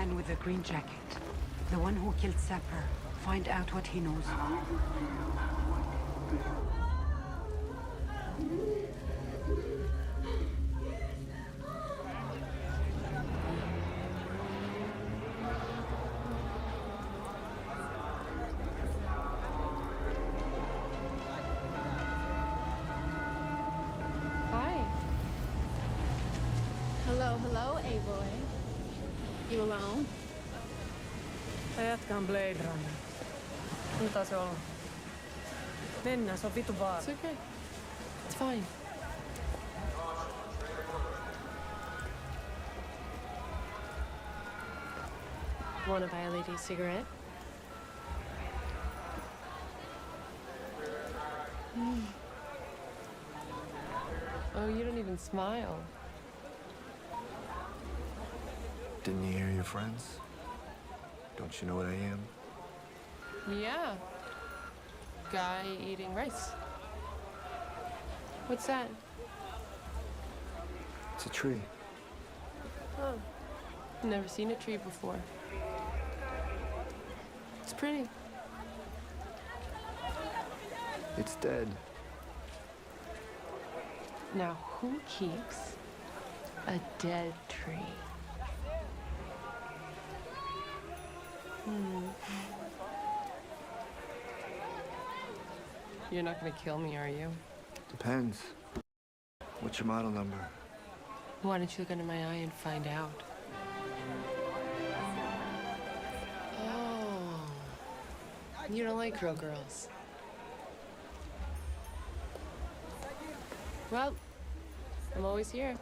man with the green jacket. The one who killed Sapper. Find out what he knows. Hello, A-boy. You alone? Mä jatkan Blade Runner. Mitä se on? Mennään, se on vitu vaan. It's okay. It's fine. Wanna buy a lady a cigarette? Oh, you don't even smile. Didn't you hear your friends? Don't you know what I am? Yeah. Guy eating rice. What's that? It's a tree. Oh. Never seen a tree before. It's pretty. It's dead. Now, who keeps a dead tree? You're not gonna kill me, are you? Depends. What's your model number? Why don't you look under my eye and find out? Oh. You don't like real girls. Well, I'm always here.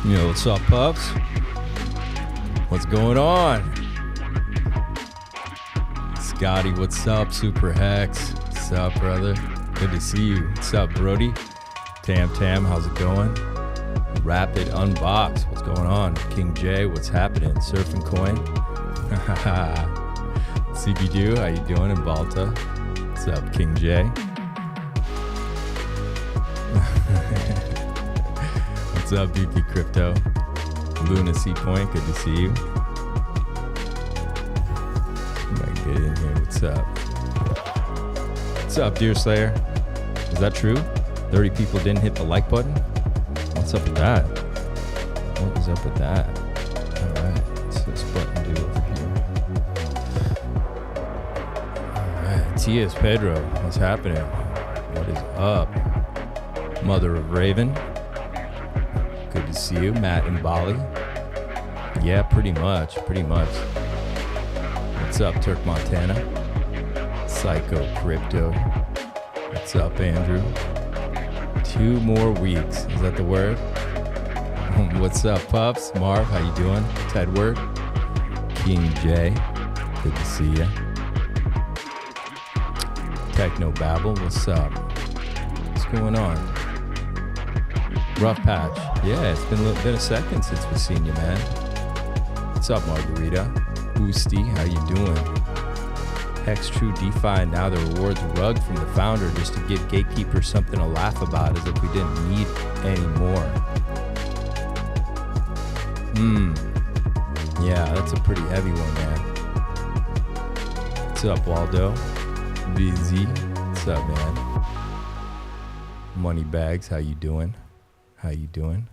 Yo, what's up, pups? What's going on? Scotty, what's up? Super Hex, what's up, brother? Good to see you. What's up, Brody? Tam, how's it going? Rapid Unbox, what's going on? King J, what's happening? Surfing Coin. CBDoo, how you doing in Balta? What's up, King J? What's up, BP Crypto? Luna C Point, good to see you. Might get in here. What's up? What's up, Deerslayer? Is that true? 30 people didn't hit the like button? What's up with that? What is up with that? Alright, what's this button do over here? Alright, T.S. Pedro, what's happening? What is up? Mother of Raven. Good to see you, Matt and Bali. Yeah, pretty much. What's up, Turk Montana? Psycho Crypto. What's up, Andrew? 2 more weeks. Is that the word? What's up, pups? Marv, how you doing? Tedward. King J. Good to see ya. Techno Babble, what's up? What's going on? Rough patch. Yeah, it's been a second since we've seen you, man. What's up, Margarita? Boosty, how you doing? Hex True DeFi, now the rewards rugged from the founder just to give gatekeepers something to laugh about as if we didn't need any more. Yeah, that's a pretty heavy one, man. What's up, Waldo? BZ, what's up, man? Money Bags, how you doing? How you doing?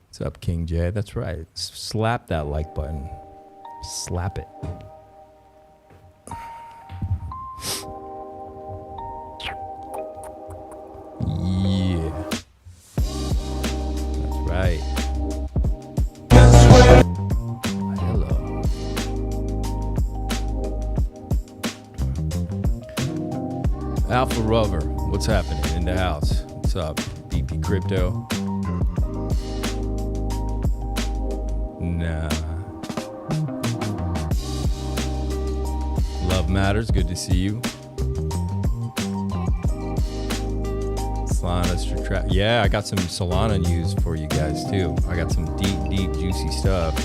What's up, King J? That's right. Slap that like button. Slap it. Yeah. That's right. Hello. Alpha Rover, what's happening in the house? What's up? BP Crypto. Nah. Love Matters, good to see you. Solana's for trap. Yeah, I got some Solana news for you guys too. I got some deep, juicy stuff.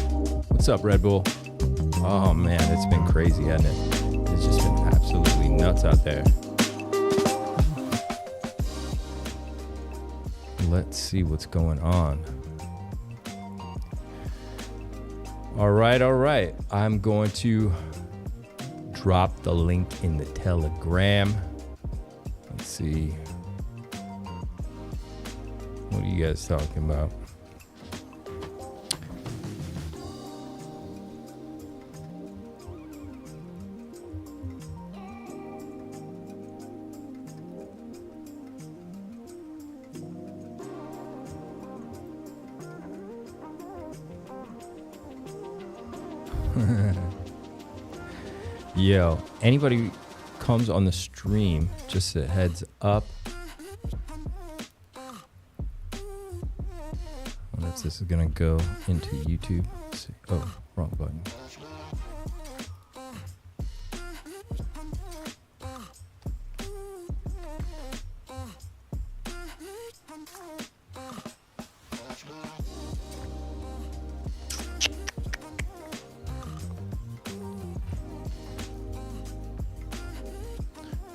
What's up, Red Bull? Oh man, it's been crazy, hasn't it? It's just been absolutely nuts out there. Let's see what's going on. All right. I'm going to drop the link in the Telegram. Let's see. What are you guys talking about? Yo, anybody comes on the stream, just a heads up. I wonder if this is gonna go into YouTube. Let's see. Oh, wrong button.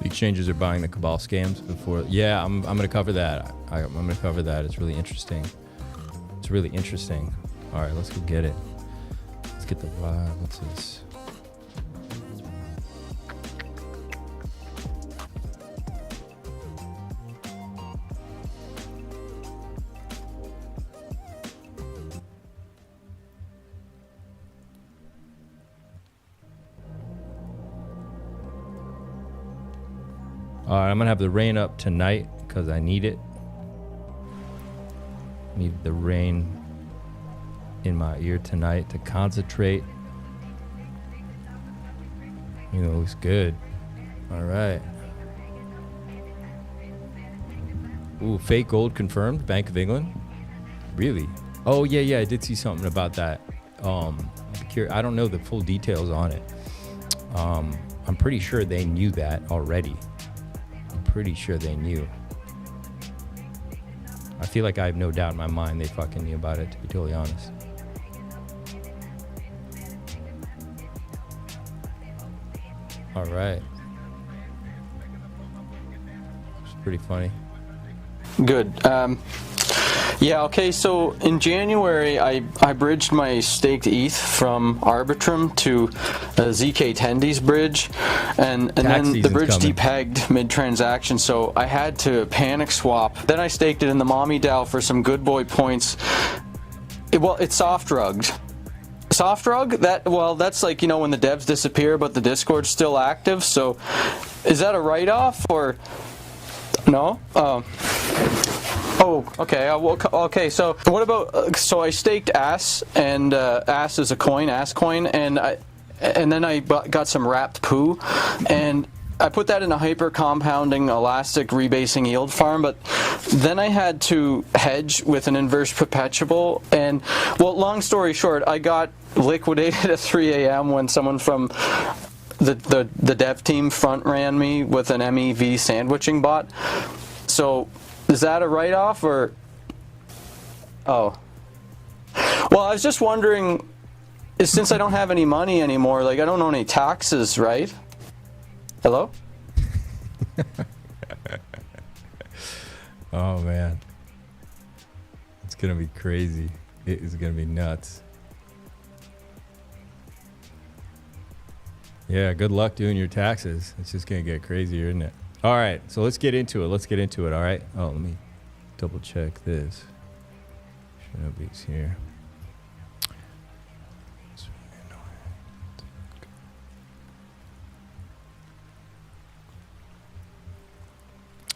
Exchanges are buying the cabal scams before. Yeah, I'm gonna cover that. I'm gonna cover that. It's really interesting. All right, let's go get it. Let's get the vibe. What's this? All right, I'm gonna have the rain up tonight because I need it. Need the rain in my ear tonight to concentrate. You know, it looks good. All right. Ooh, fake gold confirmed, Bank of England. Really? Oh yeah, I did see something about that. I don't know the full details on it. I'm pretty sure they knew that already. Pretty sure they knew. I feel like I have no doubt in my mind they fucking knew about it, to be totally honest. All right. It's pretty funny. Good. Yeah, okay, so in January, I bridged my staked ETH from Arbitrum to ZK Tendies bridge, and then the bridge depegged mid-transaction, so I had to panic swap. Then I staked it in the Mommy DAO for some good boy points. It's soft-drugged. Soft-drug? That's like, you know, when the devs disappear, but the Discord's still active, so is that a write-off, or no? Oh, okay. Okay. So, what about? So I staked ASS, and ASS is a coin, ASS coin, and then I got some wrapped poo, and I put that in a hyper compounding elastic rebasing yield farm. But then I had to hedge with an inverse perpetual, and long story short, I got liquidated at 3 a.m. when someone from the dev team front ran me with an MEV sandwiching bot. So. Is that a write-off, or? Oh. Well, I was just wondering, since I don't have any money anymore, like I don't owe any taxes, right? Hello? Oh man. It's gonna be crazy. It is gonna be nuts. Yeah, good luck doing your taxes. It's just gonna get crazier, isn't it? All right, so let's get into it. All right. Oh, let me double check this. Shinobi's here.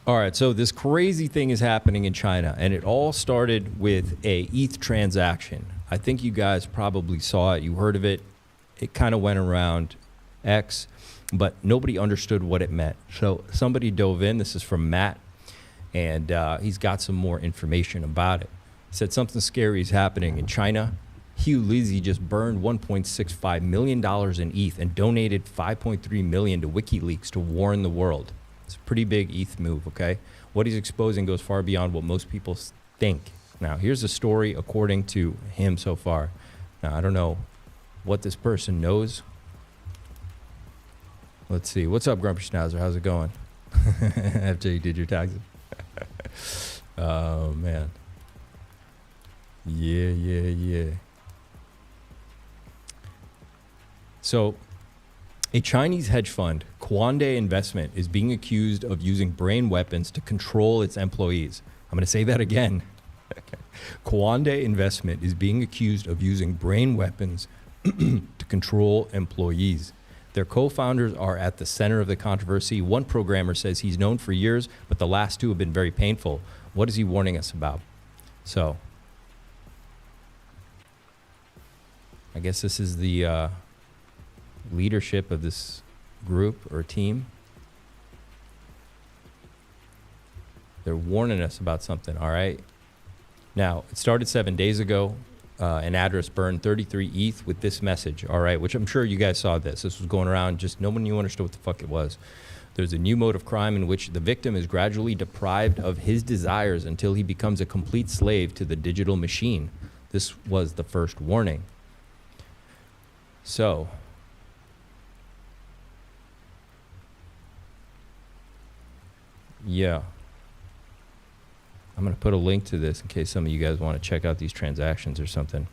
All right, so this crazy thing is happening in China, and it all started with a ETH transaction. I think you guys probably saw it. You heard of it. It kind of went around X, but nobody understood what it meant. So somebody dove in. This is from Matt, and he's got some more information about it. He said something scary is happening in China. Hugh Lizzie just burned $1.65 million in ETH and donated $5.3 million to WikiLeaks to warn the world. It's a pretty big ETH move, okay? What he's exposing goes far beyond what most people think. Now, here's the story according to him so far. Now, I don't know what this person knows. Let's see. What's up, Grumpy Schnauzer? How's it going? After you did your taxes. Oh, man. Yeah. So, a Chinese hedge fund, Quande Investment, is being accused of using brain weapons to control its employees. I'm going to say that again. Quande Investment is being accused of using brain weapons to control employees. Their co-founders are at the center of the controversy. One programmer says he's known for years, but the last two have been very painful. What is he warning us about? So, I guess this is the leadership of this group or team. They're warning us about something, all right? Now, it started 7 days ago. An address burned 33 ETH with this message, all right, which I'm sure you guys saw this. This was going around, just no one knew understood what the fuck it was. There's a new mode of crime in which the victim is gradually deprived of his desires until he becomes a complete slave to the digital machine. This was the first warning. So, yeah. I'm going to put a link to this in case some of you guys want to check out these transactions or something.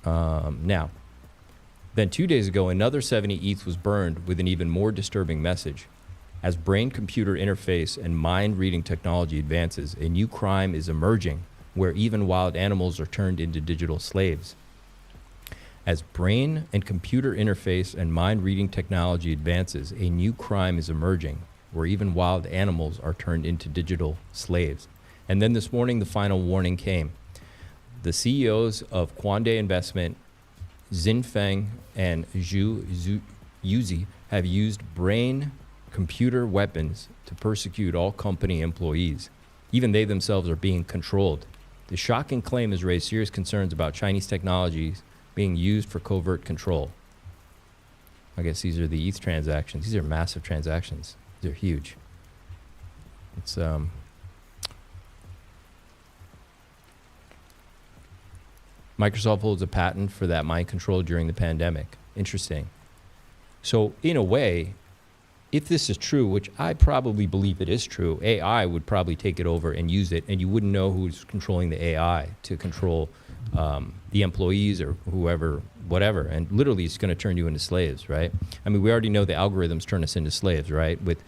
Now, then 2 days ago, another 70 ETH was burned with an even more disturbing message. As brain-computer interface and mind-reading technology advances, a new crime is emerging where even wild animals are turned into digital slaves. As brain and computer interface and mind-reading technology advances, a new crime is emerging where even wild animals are turned into digital slaves. And then this morning, the final warning came. The CEOs of Quande Investment, Xinfeng and Zhu Yuzi, have used brain-computer weapons to persecute all company employees. Even they themselves are being controlled. The shocking claim has raised serious concerns about Chinese technologies being used for covert control. I guess these are the ETH transactions. These are massive transactions. They're huge. It's Microsoft holds a patent for that mind control during the pandemic. Interesting. So in a way, if this is true, which I probably believe it is true, AI would probably take it over and use it, and you wouldn't know who's controlling the AI to control the employees or whoever, whatever. And literally, it's going to turn you into slaves, right? I mean, we already know the algorithms turn us into slaves, right? With,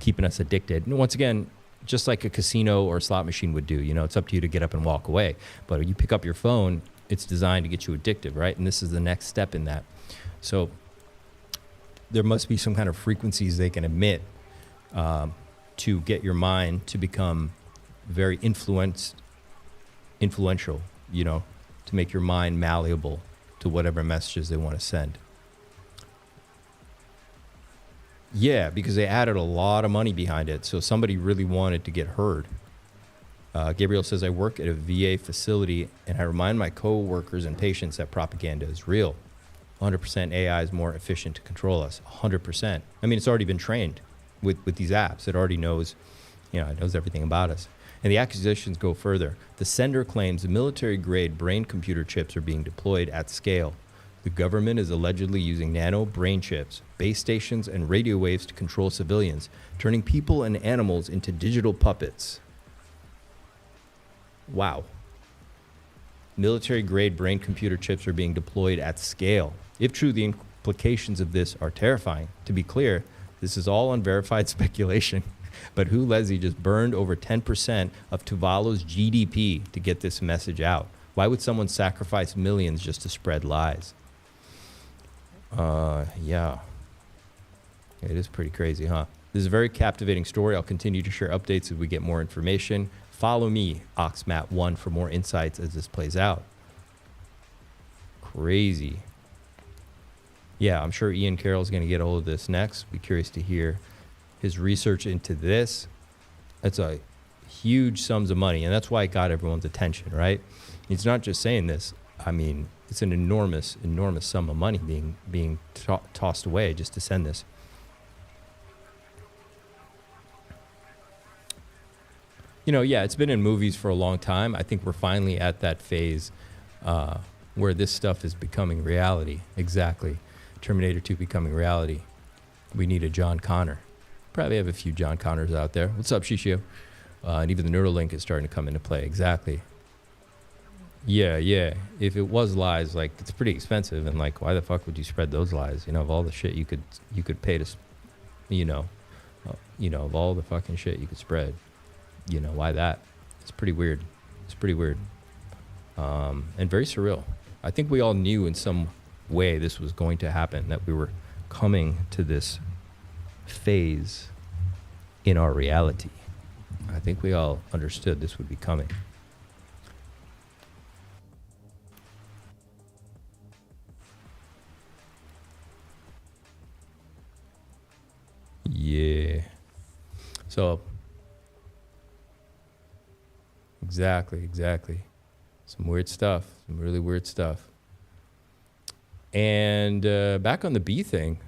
keeping us addicted. And once again, just like a casino or a slot machine would do, it's up to you to get up and walk away. But when you pick up your phone, it's designed to get you addicted, right? And this is the next step in that. So there must be some kind of frequencies they can emit to get your mind to become very influential, to make your mind malleable to whatever messages they want to send. Yeah, because they added a lot of money behind it. So somebody really wanted to get heard. Gabriel says, I work at a VA facility and I remind my co-workers and patients that propaganda is real. 100% AI is more efficient to control us. 100%. I mean, it's already been trained with these apps. It already knows, it knows everything about us. And the accusations go further. The sender claims military-grade brain computer chips are being deployed at scale. The government is allegedly using nano brain chips, base stations, and radio waves to control civilians, turning people and animals into digital puppets. Wow. Military-grade brain computer chips are being deployed at scale. If true, the implications of this are terrifying. To be clear, this is all unverified speculation. But Hu Lezi just burned over 10% of Tuvalu's GDP to get this message out. Why would someone sacrifice millions just to spread lies? Yeah. It is pretty crazy, huh? This is a very captivating story. I'll continue to share updates as we get more information. Follow me, Oxmat1, for more insights as this plays out. Crazy. Yeah, I'm sure Ian Carroll's going to get a hold of this next. Be curious to hear his research into this. That's a huge sums of money, and that's why it got everyone's attention, right? He's not just saying this. I mean, it's an enormous, enormous sum of money being tossed away just to send this. it's been in movies for a long time. I think we're finally at that phase where this stuff is becoming reality. Exactly. Terminator 2 becoming reality. We need a John Connor. Probably have a few John Connors out there. What's up, Shishio? And even the Neuralink is starting to come into play. Exactly. Yeah. If it was lies, like, it's pretty expensive, and like, why the fuck would you spread those lies? Of all the shit you could pay to, of all the fucking shit you could spread, why that? It's pretty weird. And very surreal. I think we all knew in some way this was going to happen, that we were coming to this phase in our reality. I think we all understood this would be coming. Yeah. So, exactly. Some weird stuff, some really weird stuff. And back on the bee thing.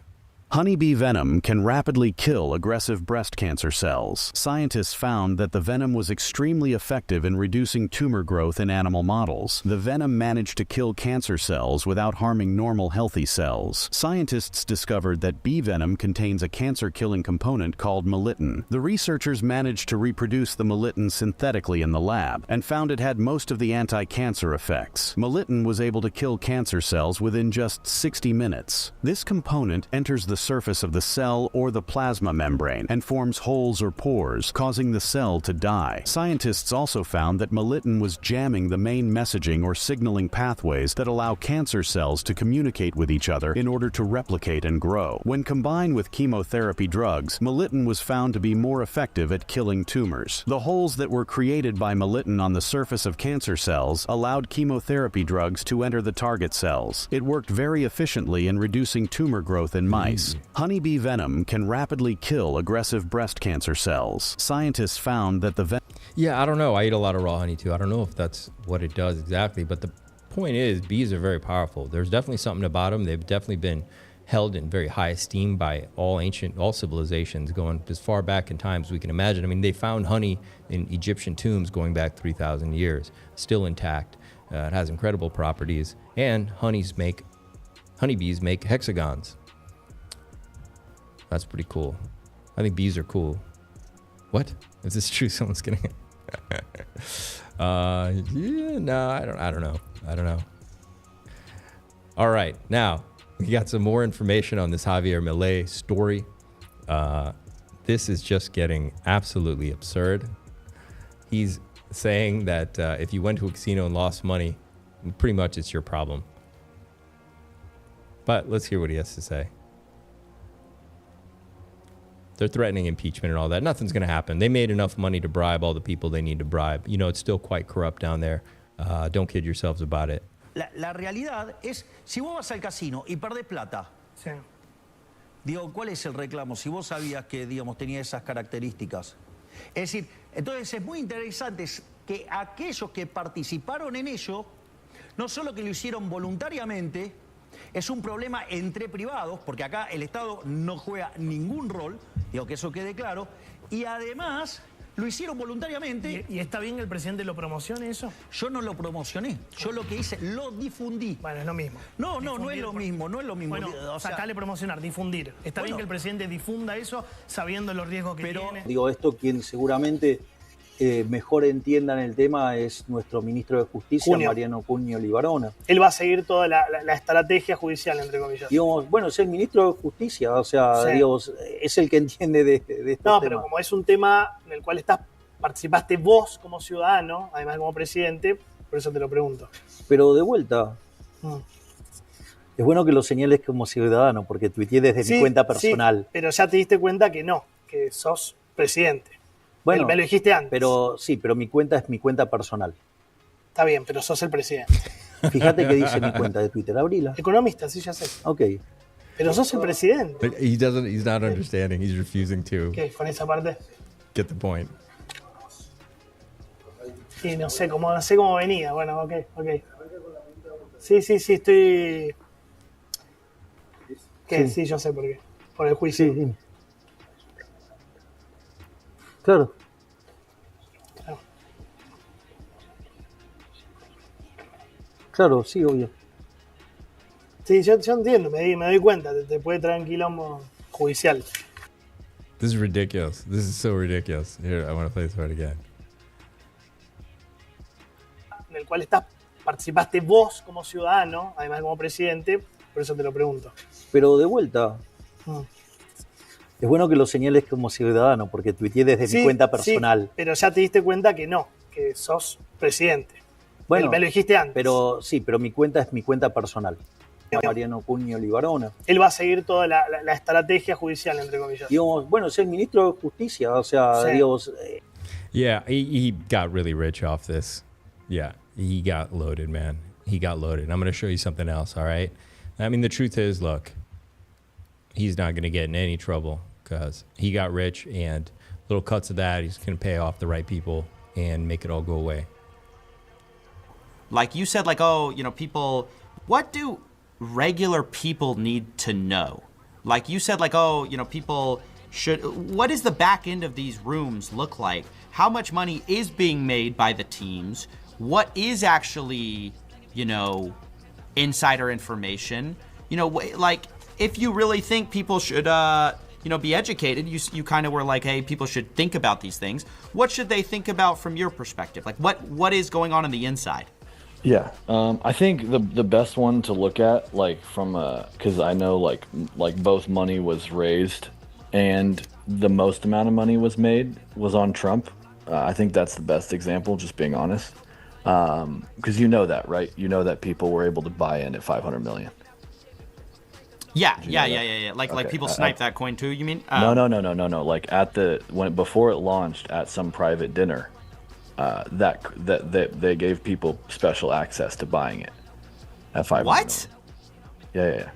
Honeybee venom can rapidly kill aggressive breast cancer cells. Scientists found that the venom was extremely effective in reducing tumor growth in animal models. The venom managed to kill cancer cells without harming normal healthy cells. Scientists discovered that bee venom contains a cancer-killing component called melittin. The researchers managed to reproduce the melittin synthetically in the lab and found it had most of the anti-cancer effects. Melittin was able to kill cancer cells within just 60 minutes. This component enters the surface of the cell or the plasma membrane and forms holes or pores, causing the cell to die. Scientists also found that melittin was jamming the main messaging or signaling pathways that allow cancer cells to communicate with each other in order to replicate and grow. When combined with chemotherapy drugs, melittin was found to be more effective at killing tumors. The holes that were created by melittin on the surface of cancer cells allowed chemotherapy drugs to enter the target cells. It worked very efficiently in reducing tumor growth in mice. Honeybee venom can rapidly kill aggressive breast cancer cells. Scientists found that the venom... Yeah, I don't know. I eat a lot of raw honey too. I don't know if that's what it does exactly, but the point is, bees are very powerful. There's definitely something about them. They've definitely been held in very high esteem by all civilizations going as far back in time as we can imagine. I mean, they found honey in Egyptian tombs going back 3,000 years, still intact. It has incredible properties, and honeybees make hexagons. That's pretty cool. I think bees are cool. What? Is this true? Someone's getting it. Yeah, no, I don't know. All right, now we got some more information on this Javier Milei story. This is just getting absolutely absurd. He's saying that if you went to a casino and lost money, pretty much it's your problem. But let's hear what he has to say. They're threatening impeachment and all that. Nothing's going to happen. They made enough money to bribe all the people they need to bribe. It's still quite corrupt down there. Don't kid yourselves about it. La realidad es, si vos vas al casino y perdés plata, Sí. digo, ¿cuál es el reclamo? Si vos sabías que, digamos, tenía esas características. Es decir, entonces es muy interesante que aquellos que participaron en ello, no solo que lo hicieron voluntariamente, es un problema entre privados, porque acá el Estado no juega ningún rol, digo que eso quede claro, y además lo hicieron voluntariamente. ¿Y está bien que el presidente lo promocione eso? Yo no lo promocioné, yo lo que hice, lo difundí. Bueno, es lo mismo. No es lo mismo, no es lo mismo. Bueno, sacale promocionar, difundir. Está bien que el presidente difunda eso sabiendo los riesgos que tiene. Digo, esto quien seguramente mejor entiendan el tema es nuestro ministro de Justicia, Mariano Puño Libarona. Él va a seguir toda la estrategia judicial, entre comillas. Digamos, bueno, es el ministro de Justicia, o sea, sí. Digamos, es el que entiende de estos temas. Pero como es un tema en el cual participaste vos como ciudadano, además como presidente, por eso te lo pregunto. Pero de vuelta, es bueno que lo señales como ciudadano, porque tuiteé desde mi cuenta personal. Sí, pero ya te diste cuenta que no, que sos presidente. Bueno, me lo dijiste antes. Pero sí, pero mi cuenta es mi cuenta personal. Está bien, pero sos el presidente. Fíjate que dice mi cuenta de Twitter, abrila. Economista, sí, ya sé. Ok. Pero sos el presidente. But he's not understanding. He's refusing to con esa parte. Get the point. Sí, no sé cómo venía. Bueno, ok. Sí, estoy... ¿Qué? Sí, yo sé por qué. Por el juicio. Sí, dime. Claro. Claro, sí, obvio. Sí, yo entiendo, me doy cuenta, te puede traer un quilombo judicial. This is ridiculous. This is so ridiculous. Here, I want to play this part again. En el cual participaste vos como ciudadano, además como presidente, por eso te lo pregunto. Pero de vuelta, es bueno que lo señales como ciudadano, porque tuiteé desde mi cuenta personal. Sí, pero ya te diste cuenta que no, que sos presidente. Bueno, me lo dijiste antes. Pero sí, pero mi cuenta es mi cuenta personal. Mariano Cuño Libarona. Él va a seguir toda la estrategia judicial, entre comillas. Digamos, bueno, es el ministro de Justicia, o sea, Sí. digamos... Yeah, he got really rich off this. Yeah, he got loaded, man. He got loaded. I'm going to show you something else, all right? I mean, the truth is, look, he's not going to get in any trouble because he got rich, and little cuts of that, he's going to pay off the right people and make it all go away. Like you said, like, oh, you know, people, what do regular people need to know? Like you said, like, oh, you know, people should, what does the back end of these rooms look like? How much money is being made by the teams? What is actually, you know, insider information? You know, like, if you really think people should, you know, be educated, you kind of were like, hey, people should think about these things. What should they think about from your perspective? Like, what is going on the inside? Yeah, I think the best one to look at, like, from because I know like both money was raised and the most amount of money was made was on Trump. I think that's the best example, just being honest, because you know that, right? You know that people were able to buy in at 500 million. Yeah. Like Okay, people snipe that coin too, you mean? No. Like before it launched at some private dinner, that they gave people special access to buying it at 500 What? million. Yeah.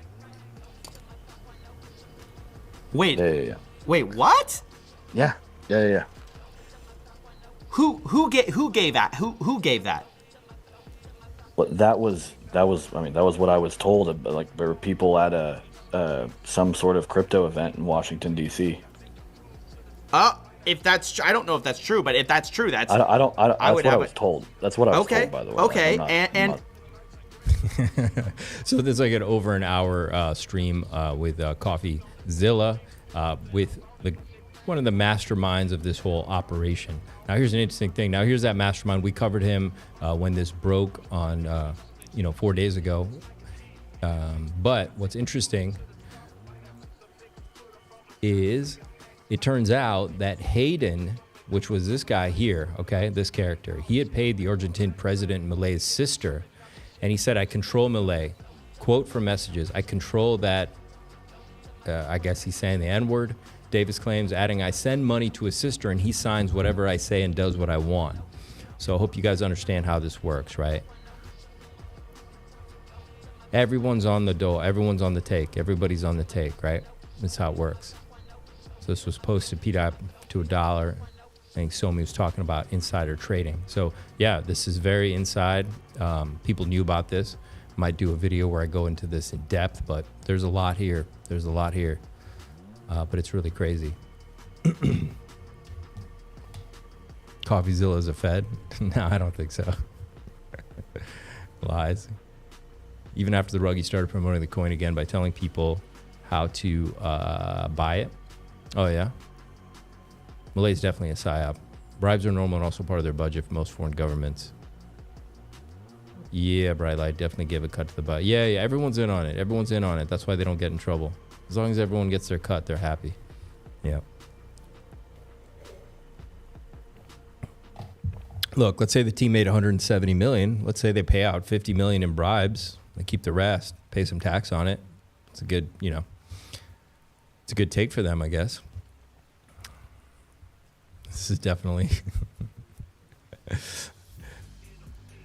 Wait. Yeah. Wait, what? Yeah. Who gave that? Who gave that? Well, that was what I was told. Like, there were people at some sort of crypto event in Washington D.C. If that's, I don't know if that's true, but if that's true, that's. I was told. That's what I was told, by the way. Okay, I'm not- So there's like an over an hour stream with CoffeeZilla with one of the masterminds of this whole operation. Now here's an interesting thing. Now here's that mastermind. We covered him when this broke on 4 days ago. But what's interesting is it turns out that Hayden, which was this guy here, okay, this character, he had paid the Argentine president Milei's sister, and he said, I control Milei. Quote from messages, I control that, I guess he's saying the N-word. Davis claims, adding, I send money to his sister and he signs whatever I say and does what I want. So I hope you guys understand how this works, right? Everyone's on the dole, everyone's on the take, everybody's on the take, right? That's how it works. So this was posted pDAI to $1. I think Somi was talking about insider trading. So yeah, this is very inside. People knew about this. Might do a video where I go into this in depth, but there's a lot here. But it's really crazy. CoffeeZilla is a Fed? No, I don't think so. Lies. Even after the rug, he started promoting the coin again by telling people how to buy it. Oh, yeah? Milei is definitely a psyop. Bribes are normal and also part of their budget for most foreign governments. Yeah, Bright Light, definitely give a cut to the butt. Yeah, everyone's in on it. That's why they don't get in trouble. As long as everyone gets their cut, they're happy. Yeah. Look, let's say the team made 170 million. Let's say they pay out 50 million in bribes. They keep the rest, pay some tax on it. It's a good, it's a good take for them, I guess. This is definitely...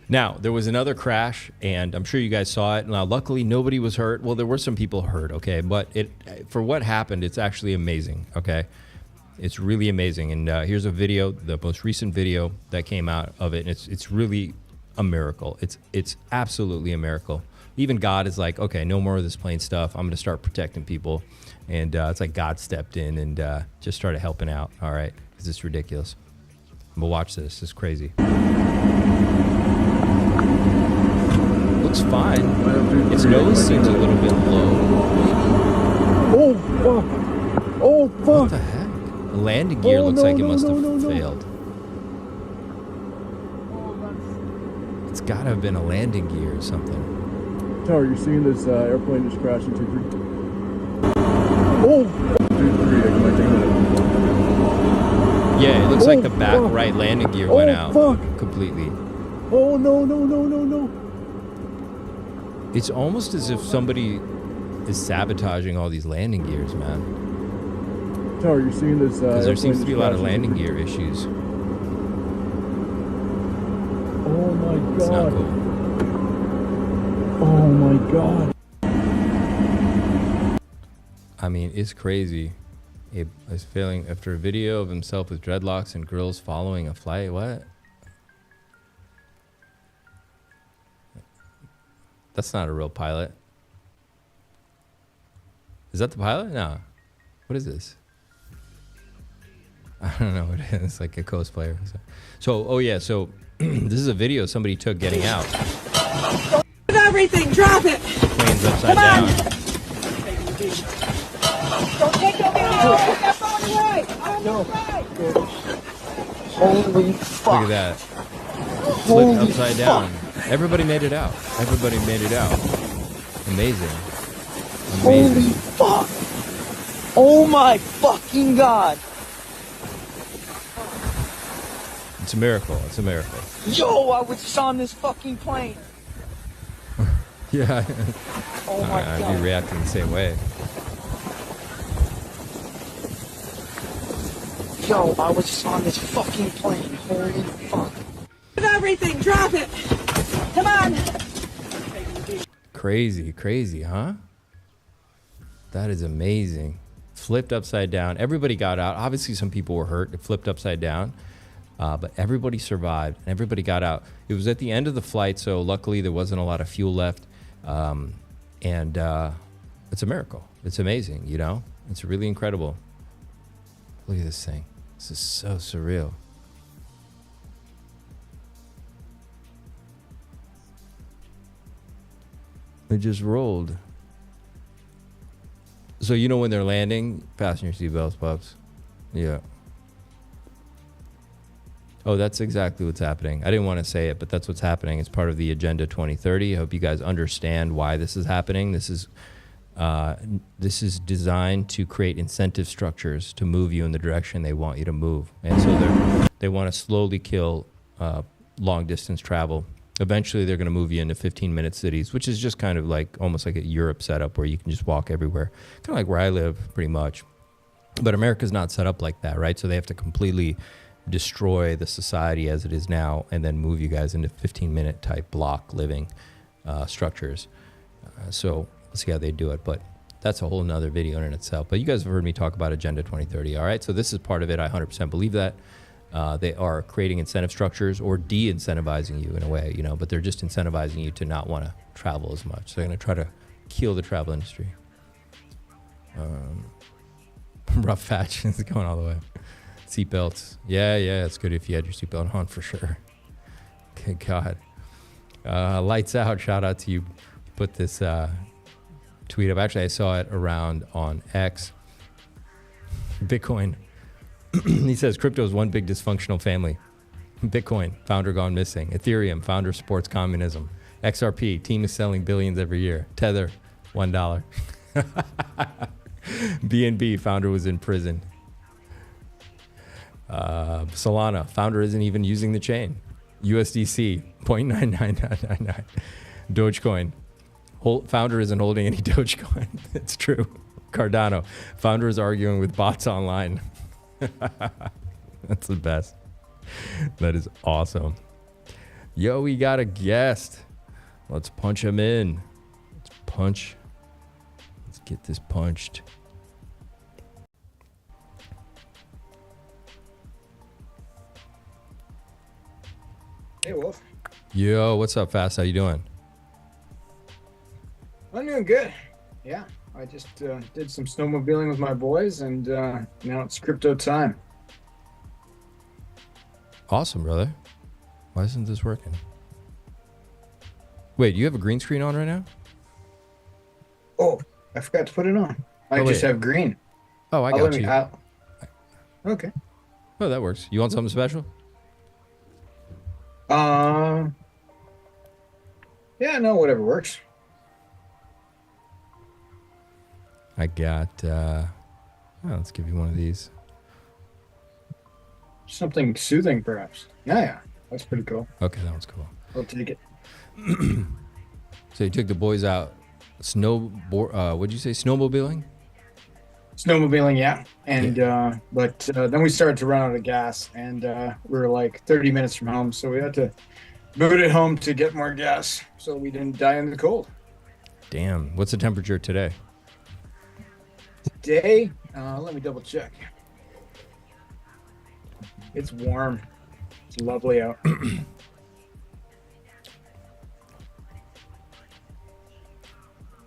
Now, there was another crash, and I'm sure you guys saw it. Now, luckily, nobody was hurt. Well, there were some people hurt, okay? But for what happened, it's actually amazing, okay? It's really amazing. And here's a video, the most recent video that came out of it. And it's really a miracle. It's absolutely a miracle. Even God is like, okay, no more of this plain stuff. I'm going to start protecting people. And it's like God stepped in and just started helping out, all right? Because it's ridiculous. But watch this. It's crazy. looks fine. Its nose seems a little bit low. Oh, fuck. Oh, fuck. What the heck? The landing gear looks like it must have failed. It's gotta have been a landing gear or something. Tower, you're seeing this airplane just crash into 3. Oh! 2-3, I might take a minute. Yeah, it looks like the back right landing gear went out completely. Oh, no. It's almost as if somebody is sabotaging all these landing gears, man. Tower, you're seeing this because there seems to be a lot of landing gear issues. Oh my god. It's not cool. Oh my god. I mean, it's crazy. Abe is failing after a video of himself with dreadlocks and girls following a flight. What? That's not a real pilot. Is that the pilot? No. What is this? I don't know what it is. It's like a cosplayer. So, oh yeah, so this is a video somebody took getting out. Everything, drop it. Plane's upside down. Don't take no video. Put that phone away. On the right. Holy fuck. Look at that. Flipped upside down. Everybody made it out. Everybody made it out. Amazing. Holy fuck. Oh my fucking god. It's a miracle. It's a miracle. Yo, I was just on this fucking plane. Yeah. Oh my I'd god. be reacting the same way. Yo, I was just on this fucking plane. Holy fuck. Everything, drop it. Come on. Crazy, crazy, huh? That is amazing. Flipped upside down. Everybody got out. Obviously, some people were hurt. It flipped upside down. But everybody survived and everybody got out. It was at the end of the flight, so luckily there wasn't a lot of fuel left. And it's a miracle. It's amazing, you know? It's really incredible. Look at this thing. This is so surreal. It just rolled. So you know when they're landing, fasten your seatbelts, pups. Yeah. Oh, that's exactly what's happening. I didn't want to say it, but that's what's happening. It's part of the Agenda 2030. I hope you guys understand why this is happening. This is designed to create incentive structures to move you in the direction they want you to move. And so they want to slowly kill long distance travel. Eventually, they're going to move you into 15-minute cities, which is just kind of like almost like a Europe setup where you can just walk everywhere. Kind of like where I live, pretty much. But America's not set up like that, right? So they have to completely destroy the society as it is now and then move you guys into 15-minute type block living structures. So let's see how they do it. But that's a whole nother video in itself. But you guys have heard me talk about Agenda 2030, all right? So this is part of it. I 100% believe that. They are creating incentive structures or de-incentivizing you in a way, you know, but they're just incentivizing you to not want to travel as much. So they're going to try to kill the travel industry. Rough patch is going all the way. Seatbelts. Yeah, it's good if you had your seatbelt on for sure. Good God. Lights out. Shout out to you. Put this tweet up. Actually, I saw it around on X. Bitcoin. He says crypto is one big dysfunctional family. Bitcoin, founder gone missing. Ethereum, founder supports communism. XRP, team is selling billions every year. Tether, $1. BNB, founder was in prison. Solana, founder isn't even using the chain. USDC, 0.99999. Dogecoin, founder isn't holding any Dogecoin. It's true. Cardano, founder is arguing with bots online. That's the best. That is awesome. Yo, we got a guest. Let's punch him in. Let's get this punched. Hey, Wolf. Yo, what's up, Fast? How you doing? I'm doing good. Yeah, I just did some snowmobiling with my boys, and now it's crypto time. Awesome, brother. Why isn't this working? Wait, you have a green screen on right now? Oh, I forgot to put it on. I just have green. Oh, I got you. Okay. Oh, that works. You want something special? Yeah, no, whatever works. I got, let's give you one of these. Something soothing, perhaps. Yeah, that's pretty cool. Okay, that one's cool. I'll take it. So you took the boys out what'd you say, snowmobiling? Snowmobiling, yeah. And but then we started to run out of gas, and we were like 30 minutes from home, so we had to boot it home to get more gas, so we didn't die in the cold. Damn. What's the temperature today? Today, let me double check. It's warm. It's lovely out.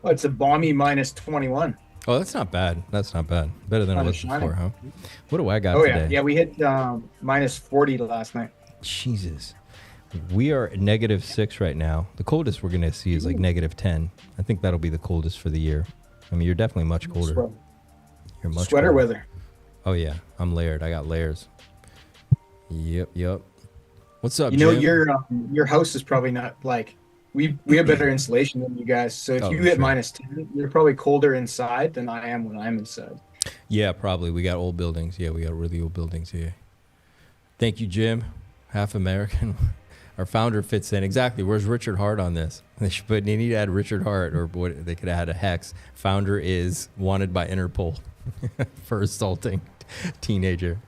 Oh, it's a balmy -21. Oh, that's not bad. That's not bad. Better than it was before, huh? What do I got today? today? Yeah, we hit -40 last night. Jesus. We are at -6 right now. The coldest we're going to see is like -10. I think that'll be the coldest for the year. I mean, you're definitely much colder. You're much sweater colder. weather. Oh, yeah. I'm layered. I got layers. Yep. What's up, You know, Jim? your house is probably not like... We have better insulation than you guys, so if you hit sure. -10, you're probably colder inside than I am when I'm inside. Yeah, probably. We got old buildings. Yeah, we got really old buildings here. Thank you, Jim. Half American. Our founder fits in. Exactly. Where's Richard Hart on this? They need to add Richard Hart, or what, they could add a hex. Founder is wanted by Interpol for assaulting teenager.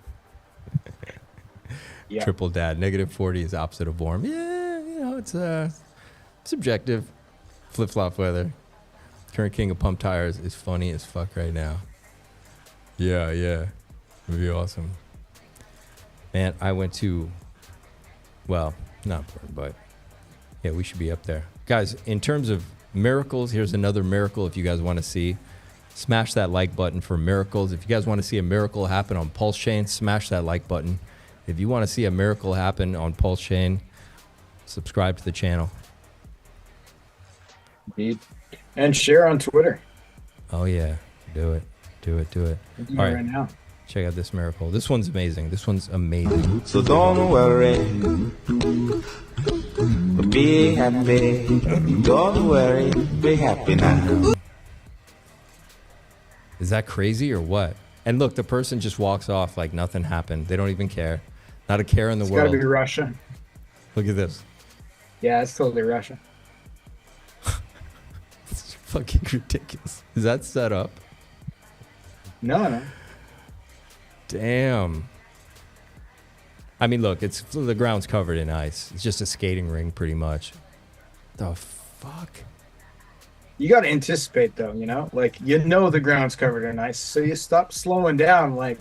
Yeah. Triple dad. -40 is opposite of warm. Yeah, you know, it's subjective. Flip-flop weather. Current king of pump tires is funny as fuck right now. Yeah. It'd be awesome. Man, I went to, well, not important, but yeah, we should be up there. Guys, in terms of miracles, here's another miracle if you guys want to see. Smash that like button for miracles. If you guys want to see a miracle happen on PulseChain, smash that like button. If you want to see a miracle happen on PulseChain, subscribe to the channel. Indeed. And share on Twitter. Oh, yeah. Do it. I'm doing it right now. Check out this miracle. This one's amazing. So don't worry. Be happy. Don't worry. Be happy now. Is that crazy or what? And look, the person just walks off like nothing happened. They don't even care. Not a care in the world. It's got to be Russia. Look at this. Yeah, it's totally Russia. It's fucking ridiculous. Is that set up? No. Damn. I mean, look, the ground's covered in ice. It's just a skating ring, pretty much. The fuck? You got to anticipate, though, you know? Like, the ground's covered in ice, so you stop slowing down like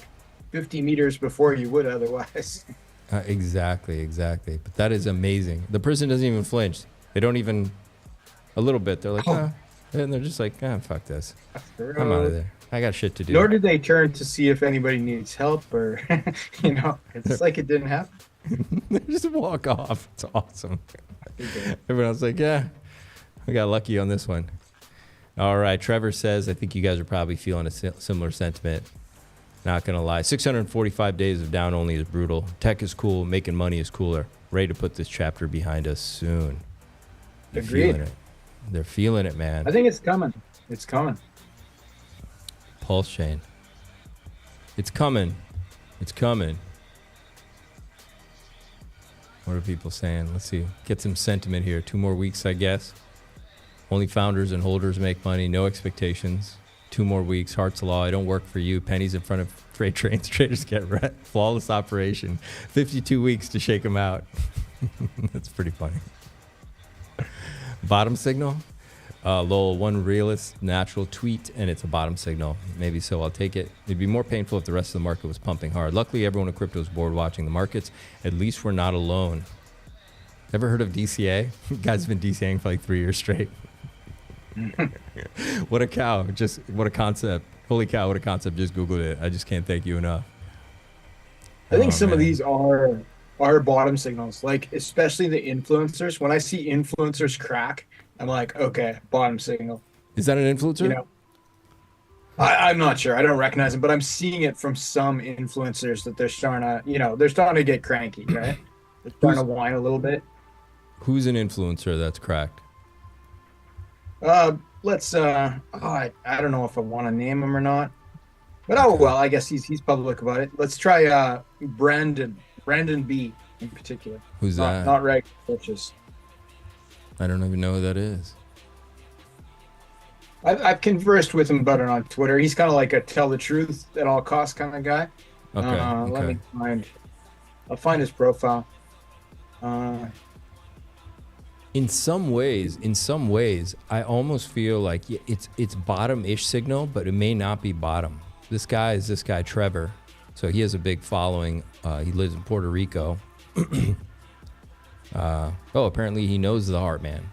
50 meters before you would otherwise. Exactly. But that is amazing. The person doesn't even flinch. They don't even, a little bit. They're like, and they're just like, fuck this. I'm out of there. I got shit to do. Nor did they turn to see if anybody needs help or, it's like it didn't happen. They just walk off. It's awesome. Everyone else is like, yeah, we got lucky on this one. All right. Trevor says, I think you guys are probably feeling a similar sentiment. Not going to lie. 645 days of down only is brutal. Tech is cool. Making money is cooler. Ready to put this chapter behind us soon. They're Agreed. feeling it. They're feeling it, man. I think it's coming. It's coming. PulseChain. It's coming. What are people saying? Let's see. Get some sentiment here. 2 more weeks, I guess. Only founders and holders make money. No expectations. 2 more weeks. Hart's Law. I don't work for you. Pennies in front of freight trains. Traders get red. Flawless operation. 52 weeks to shake them out. That's pretty funny. Bottom signal. Lol, one realist natural tweet, and it's a bottom signal. Maybe so. I'll take it. It'd be more painful if the rest of the market was pumping hard. Luckily, everyone in crypto is bored watching the markets. At least we're not alone. Ever heard of DCA? Guy's been DCAing for like 3 years straight. What a cow. Just what a concept. Holy cow, what a concept. Just Googled it. I just can't thank you enough. I think some of these are bottom signals, like especially the influencers. When I see influencers crack, I'm like, okay, bottom signal. Is that an influencer? You know, I'm not sure. I don't recognize him, but I'm seeing it from some influencers that they're starting to get cranky, right? They're starting to whine a little bit. Who's an influencer that's cracked? I don't know if I want to name him or not. But I guess he's public about it. Let's try Brandon B in particular. Who's that? Not regular coaches. I don't even know who that is. I've conversed with him about it on Twitter. He's kind of like a tell the truth at all costs kind of guy. Okay. Let me find his profile. In some ways, I almost feel like it's bottom-ish signal, but it may not be bottom. This guy Trevor. So he has a big following. He lives in Puerto Rico. Apparently he knows the Heartman.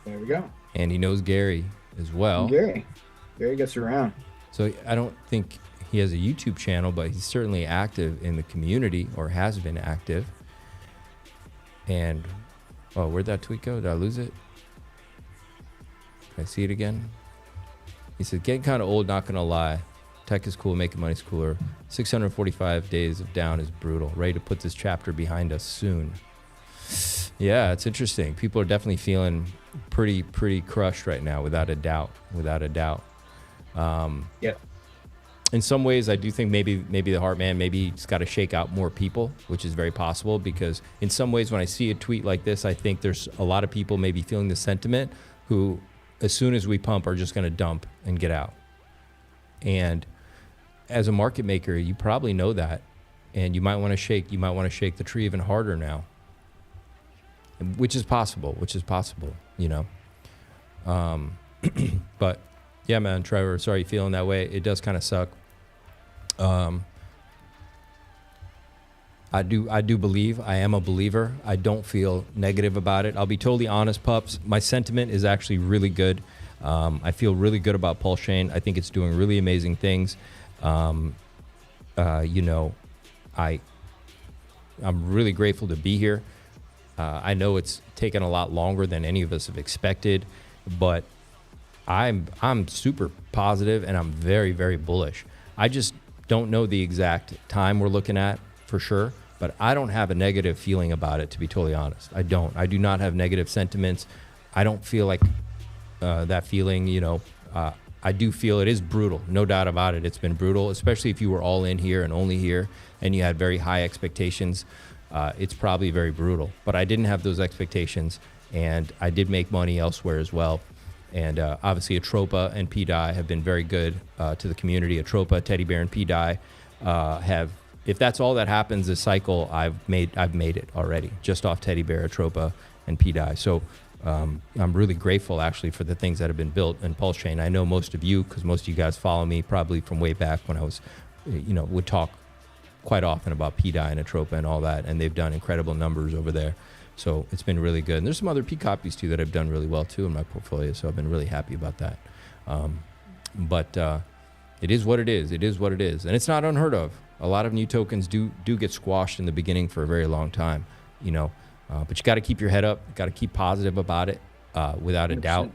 There we go. And he knows Gary as well. Gary gets around. So I don't think he has a YouTube channel, but he's certainly active in the community, or has been active. And where'd that tweet go? Did I lose it? Can I see it again? He said, getting kind of old, not gonna lie. Tech is cool, making money's cooler. 645 days of down is brutal. Ready to put this chapter behind us soon. Yeah, it's interesting. People are definitely feeling pretty crushed right now, without a doubt. Yeah. In some ways, I do think maybe the Heartman, maybe he's got to shake out more people, which is very possible, because in some ways, when I see a tweet like this, I think there's a lot of people maybe feeling the sentiment who, as soon as we pump, are just going to dump and get out. And as a market maker, you probably know that, and you might want to shake the tree even harder now, which is possible, you know. But yeah, man, Trevor, sorry you're feeling that way. It does kind of suck. I do believe. I am a believer. I don't feel negative about it. I'll be totally honest, pups. My sentiment is actually really good. I feel really good about PulseChain. I think it's doing really amazing things. I'm really grateful to be here. I know it's taken a lot longer than any of us have expected, but I'm super positive, and I'm very, very bullish. I just don't know the exact time we're looking at for sure, but I don't have a negative feeling about it, to be totally honest. I do not have negative sentiments. I don't feel like that feeling, you know. I do feel it is brutal, no doubt about it. It's been brutal, especially if you were all in here and only here and you had very high expectations. It's probably very brutal, but I didn't have those expectations, and I did make money elsewhere as well. And obviously Atropa and pDAI have been very good to the community. Atropa, Teddy Bear, and pDAI have, if that's all that happens this cycle, I've made it already, just off Teddy Bear, Atropa, and pDAI. So I'm really grateful actually for the things that have been built in PulseChain. I know most of you, because most of you guys follow me probably from way back when I was, would talk quite often about pDAI and Atropa and all that, and they've done incredible numbers over there. So it's been really good. And there's some other P copies too that have done really well too in my portfolio. So I've been really happy about that. But it is what it is. It is what it is. And it's not unheard of. A lot of new tokens do get squashed in the beginning for a very long time, but you got to keep your head up. Got to keep positive about it, without a 100%. Doubt.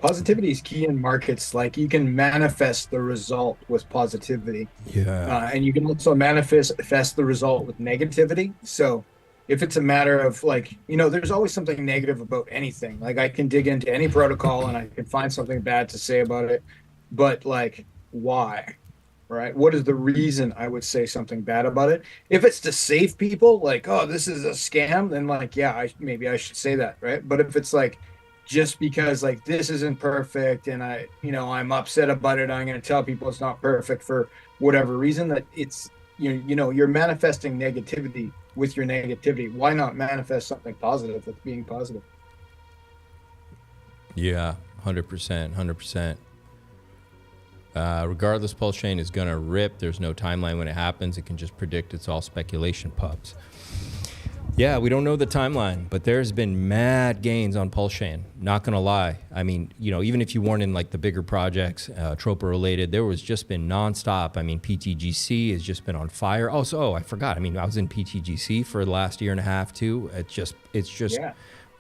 Positivity is key in markets. Like, you can manifest the result with positivity. Yeah. And you can also manifest the result with negativity. So if it's a matter of there's always something negative about anything. Like, I can dig into any protocol and I can find something bad to say about it. But why? Right? What is the reason I would say something bad about it? If it's to save people, this is a scam, then maybe I should say that, right? But if it's just because this isn't perfect and I'm upset about it, I'm going to tell people it's not perfect for whatever reason, that it's you're manifesting negativity with your negativity. Why not manifest something positive with being positive? Yeah, 100%. Regardless, PulseChain is going to rip. There's no timeline when it happens. It can just predict. It's all speculation, pups. Yeah, we don't know the timeline, but there's been mad gains on PulseChain. Not going to lie. I mean, even if you weren't in the bigger projects, Tropa related, there was just been nonstop. I mean, PTGC has just been on fire. I forgot. I mean, I was in PTGC for the last year and a half too. It's just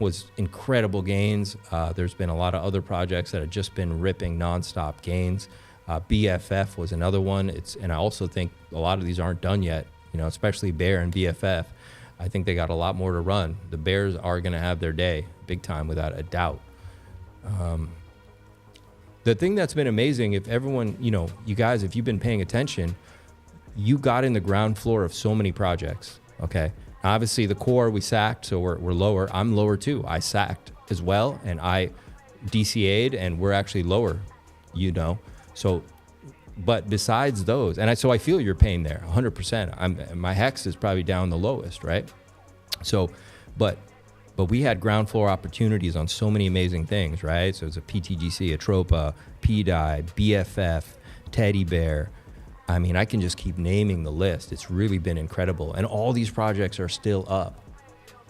was incredible gains. There's been a lot of other projects that have just been ripping nonstop gains. BFF was another one. And I also think a lot of these aren't done yet, you know, especially Bear and BFF. I think they got a lot more to run. The Bears are going to have their day, big time, without a doubt. The thing that's been amazing, if everyone, you know, you guys, if you've been paying attention, you got in the ground floor of so many projects, okay? Obviously, the core we sacked, so we're lower. I'm lower too. I sacked as well, and I DCA'd, and we're actually lower, you know? So, but besides those, so I feel your pain there, 100%. My hex is probably down the lowest, right? So, but we had ground floor opportunities on so many amazing things, right? So it's a PTGC, a Tropa, pDAI, BFF, Teddy Bear. I mean, I can just keep naming the list. It's really been incredible. And all these projects are still up.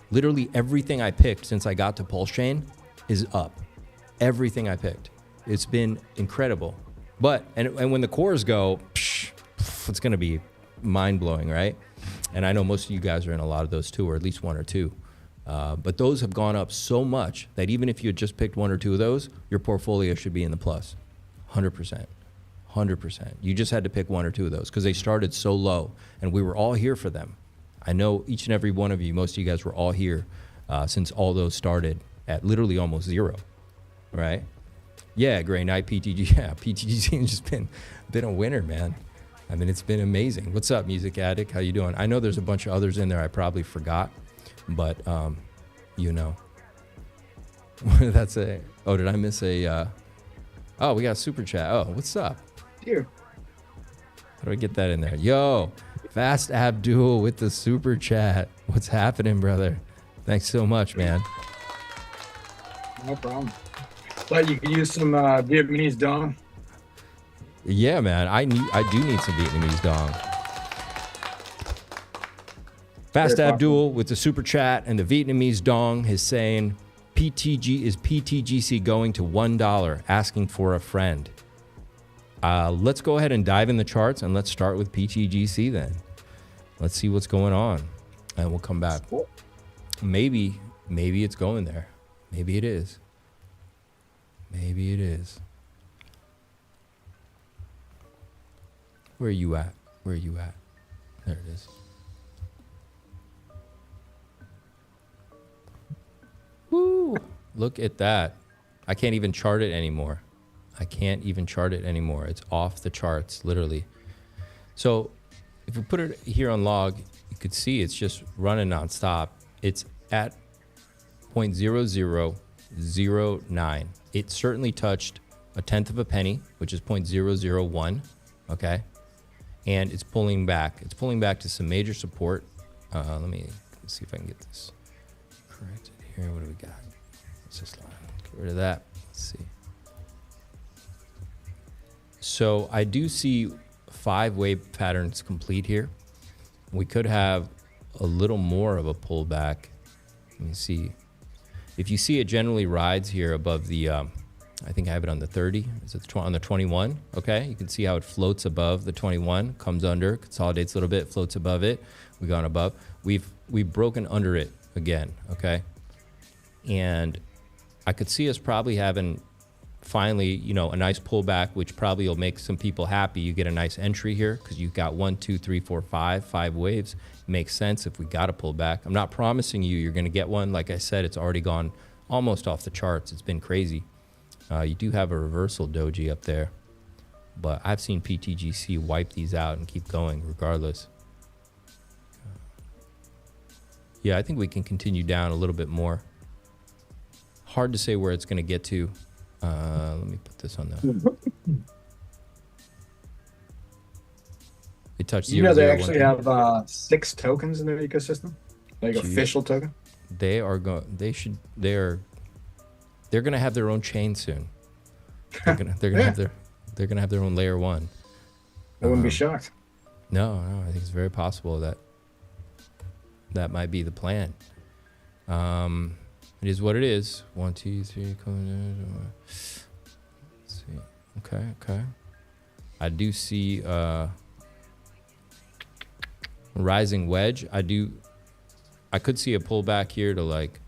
Literally everything I picked since I got to PulseChain is up. Everything I picked. It's been incredible. But, and when the cores go, it's going to be mind-blowing, right? And I know most of you guys are in a lot of those too, or at least one or two. But those have gone up so much that even if you had just picked one or two of those, your portfolio should be in the plus. 100%. 100%. You just had to pick one or two of those because they started so low and we were all here for them. I know each and every one of you, most of you guys were all here since all those started at literally almost zero, right? Yeah, Gray Knight, PTG, yeah, PTGC has just been a winner, man. I mean, it's been amazing. What's up, Music Addict? How you doing? I know there's a bunch of others in there I probably forgot, but you know. That's a, oh, did I miss a, oh, we got super chat. Oh, what's up? Here. How do I get that in there? Yo, Fast Abdul with the super chat. What's happening, brother? Thanks so much, man. No problem. Thought you could use some Vietnamese dong. Yeah, man. I do need some Vietnamese dong. Fast Abdul with the super chat and the Vietnamese dong is saying, PTGC going to $1, asking for a friend. Let's go ahead and dive in the charts and let's start with PTGC then. Let's see what's going on and we'll come back. Maybe it's going there. Maybe it is. Maybe it is. Where are you at? Where are you at? There it is. Woo! Look at that. I can't even chart it anymore. I can't even chart it anymore. It's off the charts, literally. So if we put it here on log, you could see it's just running nonstop. It's at 0.0009. It certainly touched a tenth of a penny, which is 0.001, okay? And it's pulling back. It's pulling back to some major support. Let me see if I can get this corrected here. What do we got? Let's just get rid of that. Let's see. So I do see 5 wave patterns complete here. We could have a little more of a pullback. Let me see. If you see it generally rides here above the, I think I have it on the 30. Is it on the 21? Okay, you can see how it floats above the 21, comes under, consolidates a little bit, floats above it. We've gone above. We've broken under it again, okay? And I could see us probably having finally, you know, a nice pullback, which probably will make some people happy. You get a nice entry here because you've got 1, 2, 3, 4, 5 waves. It makes sense if we got a pullback. I'm not promising you're going to get one. Like I said, it's already gone almost off the charts. It's been crazy. You do have a reversal doji up there, but I've seen PTGC wipe these out and keep going regardless. Yeah, I think we can continue down a little bit more. Hard to say where it's going to get to. Let me put this on the. It touched 0, You know, they 0, actually 1, have 6 tokens in their ecosystem, like official token. They are going. They should. They're going to have their own chain soon. They're going to have their. They're going to have their own layer 1. I wouldn't be shocked. No, I think it's very possible that might be the plan. It is what it is. 1, 2, 3. Let's see. Okay. I do see rising wedge. I could see a pullback here to like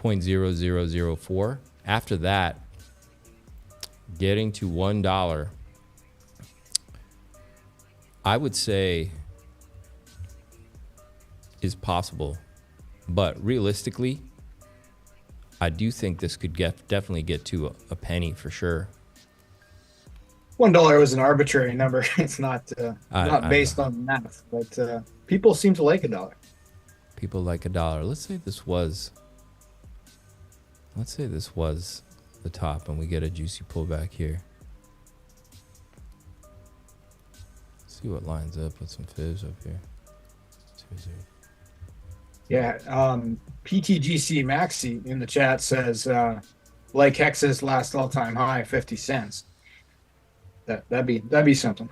0.0004. After that, getting to $1, I would say is possible. But realistically, I do think this could definitely get to a penny for sure. $1 was an arbitrary number. It's not based on math, but people seem to like $1. People like $1. Let's say this was the top and we get a juicy pullback here. See what lines up with some fibs up here. Yeah, PTGC Maxi in the chat says, like Hex's last all-time high, 50 cents. That'd be something.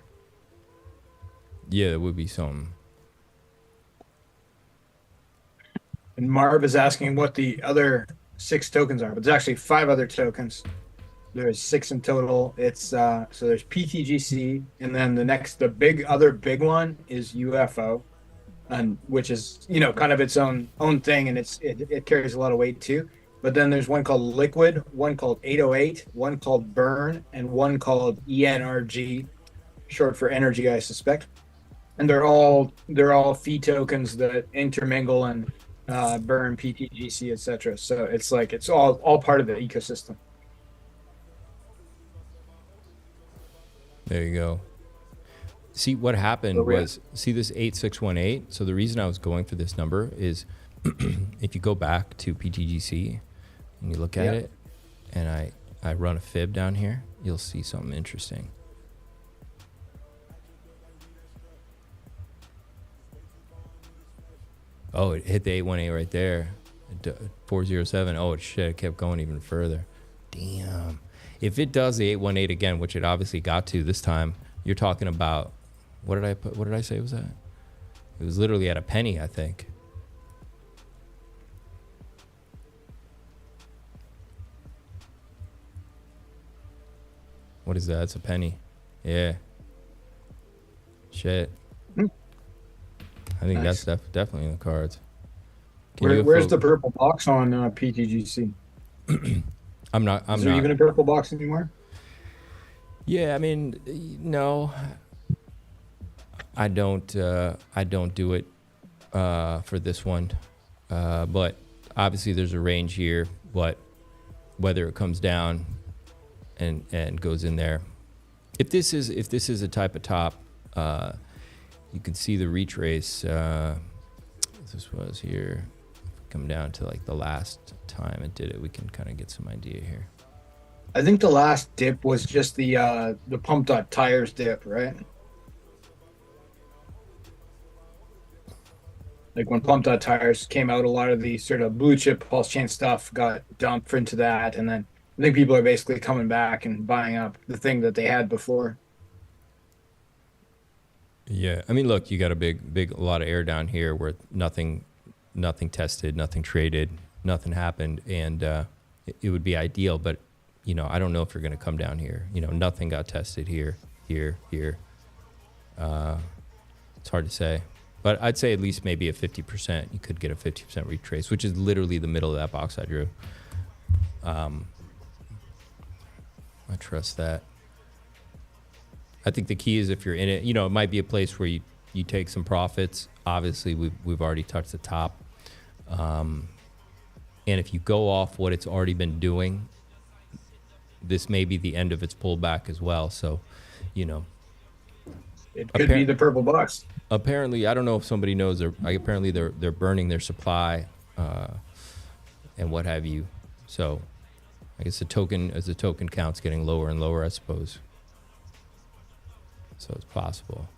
Yeah, it would be something. And Marv is asking what the other 6 tokens are, but there's actually 5 other tokens. There's 6 in total. It's so there's PTGC, and then the other big one is UFO, and which is kind of its own thing, and it carries a lot of weight too. But then there's one called Liquid, one called 808, one called Burn, and one called ENRG, short for energy, I suspect. And they're all fee tokens that intermingle and burn PTGC, etc. So it's like it's all part of the ecosystem. There you go. See, what happened was, see this 8618? So the reason I was going for this number is if you go back to PTGC and you look at it, and I run a fib down here, you'll see something interesting. Oh, it hit the 818 right there. 407. Oh, shit, it kept going even further. Damn. If it does the 818 again, which it obviously got to this time, you're talking about, what did I say was that? It was literally at a penny, I think. What is that? It's a penny. Yeah. Shit. I think that's definitely in the cards. Where's the purple box on PTGC? I'm not. Is there even a purple box anymore? Yeah, I mean, no. I don't do it for this one, but obviously there's a range here. But whether it comes down and goes in there, if this is a type of top, you can see the retrace. This was here. Come down to like the last time it did it, we can kind of get some idea here. I think the last dip was just the pump.tires dip, right? Like when pump.tires came out, a lot of the sort of blue chip PulseChain stuff got dumped into that, and then I think people are basically coming back and buying up the thing that they had before. Yeah, I mean, look, you got a lot of air down here where nothing tested, nothing traded, nothing happened, and it would be ideal. But I don't know if you're going to come down here. Nothing got tested here. It's hard to say, but I'd say at least maybe a 50%. You could get a 50% retrace, which is literally the middle of that box I drew. I trust that. I think the key is if you're in it, it might be a place where you take some profits. Obviously, we've already touched the top. And if you go off what it's already been doing, this may be the end of its pullback as well. So, it could be the purple box. Apparently, I don't know if somebody knows. Apparently, they're burning their supply and what have you. So, I guess the token count's getting lower and lower, I suppose. So it's possible.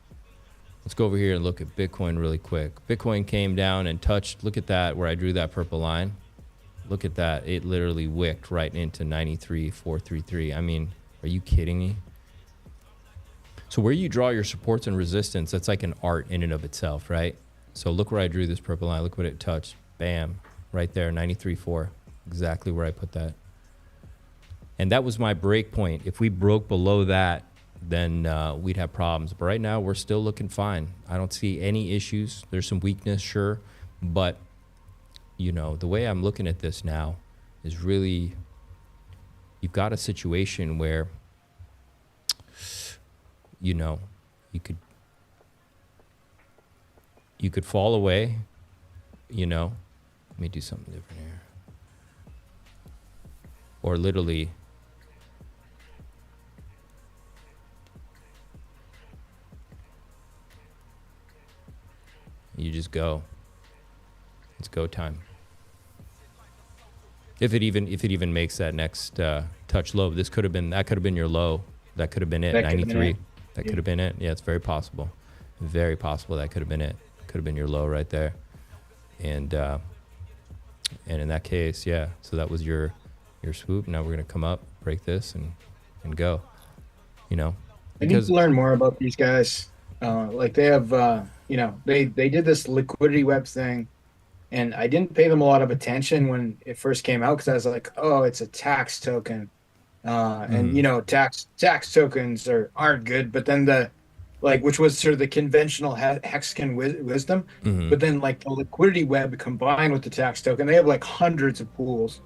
Let's go over here and look at Bitcoin really quick. Bitcoin came down and touched, look at that, where I drew that purple line. Look at that. It literally wicked right into 93,433. I mean, are you kidding me? So where you draw your supports and resistance, that's like an art in and of itself, right? So look where I drew this purple line. Look what it touched. Bam. Right there, 93.4. Exactly where I put that. And that was my break point. If we broke below that, then we'd have problems. But right now, we're still looking fine. I don't see any issues. There's some weakness, sure. But, you know, the way I'm looking at this now is really, you've got a situation where, you know, you could fall away, you know. Let me do something different here. Or literally, you just go. It's go time. If it even makes that next touch low, that could have been your low. That could have been it. 93. That could have been it. Yeah, it's very possible. Very possible that could have been it. Could have been your low right there. And in that case, yeah. So that was your swoop. Now we're gonna come up, break this, and go. You know. I need to learn more about these guys. Like they have, you know, they did this liquidity web thing, and I didn't pay them a lot of attention when it first came out because I was like, oh, it's a tax token, and you know, tax tokens aren't good. But then which was sort of the conventional hexagon wisdom, but then like the liquidity web combined with the tax token, they have like hundreds of pools.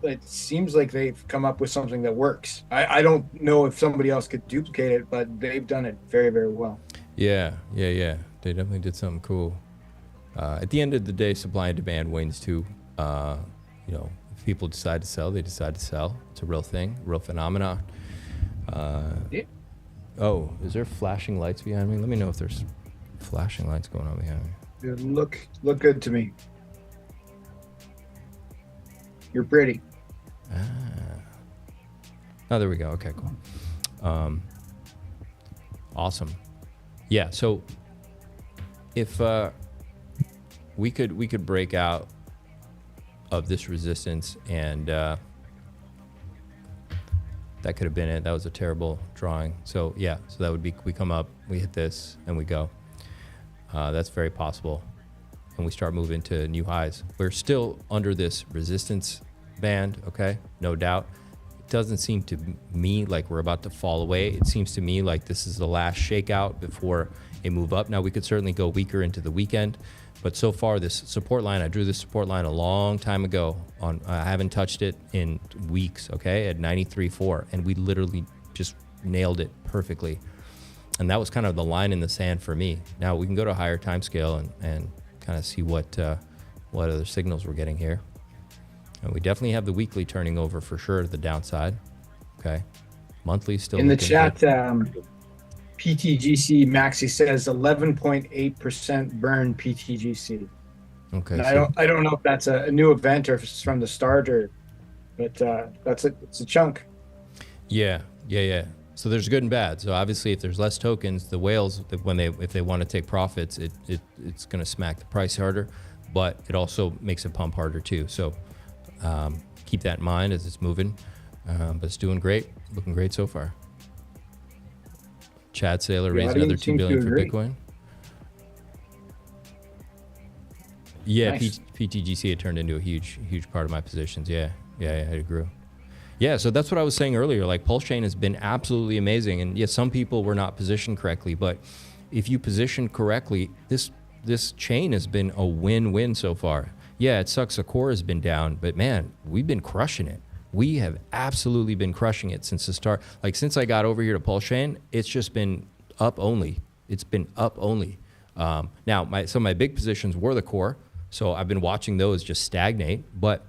It seems like they've come up with something that works. I don't know if somebody else could duplicate it, but they've done it very, very well. Yeah. They definitely did something cool. At the end of the day, supply and demand wins too. You know, if people decide to sell, they decide to sell. It's a real thing, real phenomenon. Yeah. Oh, is there flashing lights behind me? Let me know if there's flashing lights going on behind me. Dude, look good to me. You're pretty. Oh, there we go. Okay, cool. Awesome. Yeah. So if we could break out of this resistance, and that could have been it. That was a terrible drawing. So yeah. So that would be, we come up, we hit this, and we go. That's very possible. And we start moving to new highs. We're still under this resistance band, okay? No doubt. It doesn't seem to me like we're about to fall away. It seems to me like this is the last shakeout before a move up. Now, we could certainly go weaker into the weekend, but so far this support line, I drew this support line a long time ago. I haven't touched it in weeks, okay? At 93.4, and we literally just nailed it perfectly. And that was kind of the line in the sand for me. Now, we can go to a higher time scale and kind of see what other signals we're getting here. And we definitely have the weekly turning over for sure to the downside. Okay. Monthly still in the chat. PTGC Maxi says 11.8% burn PTGC. Okay. And I don't know if that's a new event or if it's from the start, but it's a chunk. Yeah. So there's good and bad. So obviously, if there's less tokens, the whales, if they want to take profits, it's going to smack the price harder, but it also makes it pump harder too. So keep that in mind as it's moving. But it's doing great, looking great so far. Chad Saylor raised another $2 billion for Bitcoin. Yeah, nice. PTGC had turned into a huge part of my positions. Yeah, it grew. Yeah, so that's what I was saying earlier. Like, PulseChain has been absolutely amazing, and yes, some people were not positioned correctly, but if you position correctly, this chain has been a win-win so far. Yeah, it sucks the core has been down, but man, we've been crushing it. We have absolutely been crushing it since the start. Like, since I got over here to PulseChain, it's just been up only. It's been up only. Now, my big positions were the core, so I've been watching those just stagnate, but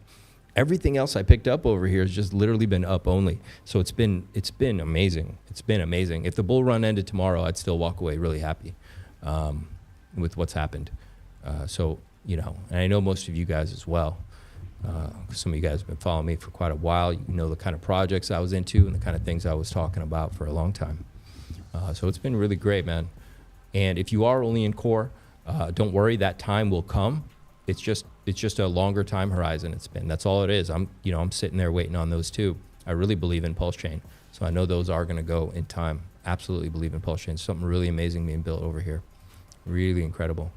everything else I picked up over here has just literally been up only. So it's been amazing. It's been amazing. If the bull run ended tomorrow, I'd still walk away really happy with what's happened. So, you know, and I know most of you guys as well. Some of you guys have been following me for quite a while. You know the kind of projects I was into and the kind of things I was talking about for a long time. So it's been really great, man. And if you are only in core, don't worry, that time will come. It's just a longer time horizon. That's all it is. I'm sitting there waiting on those too. I really believe in PulseChain, so I know those are going to go in time. Absolutely believe in PulseChain. Something really amazing being built over here. Really incredible.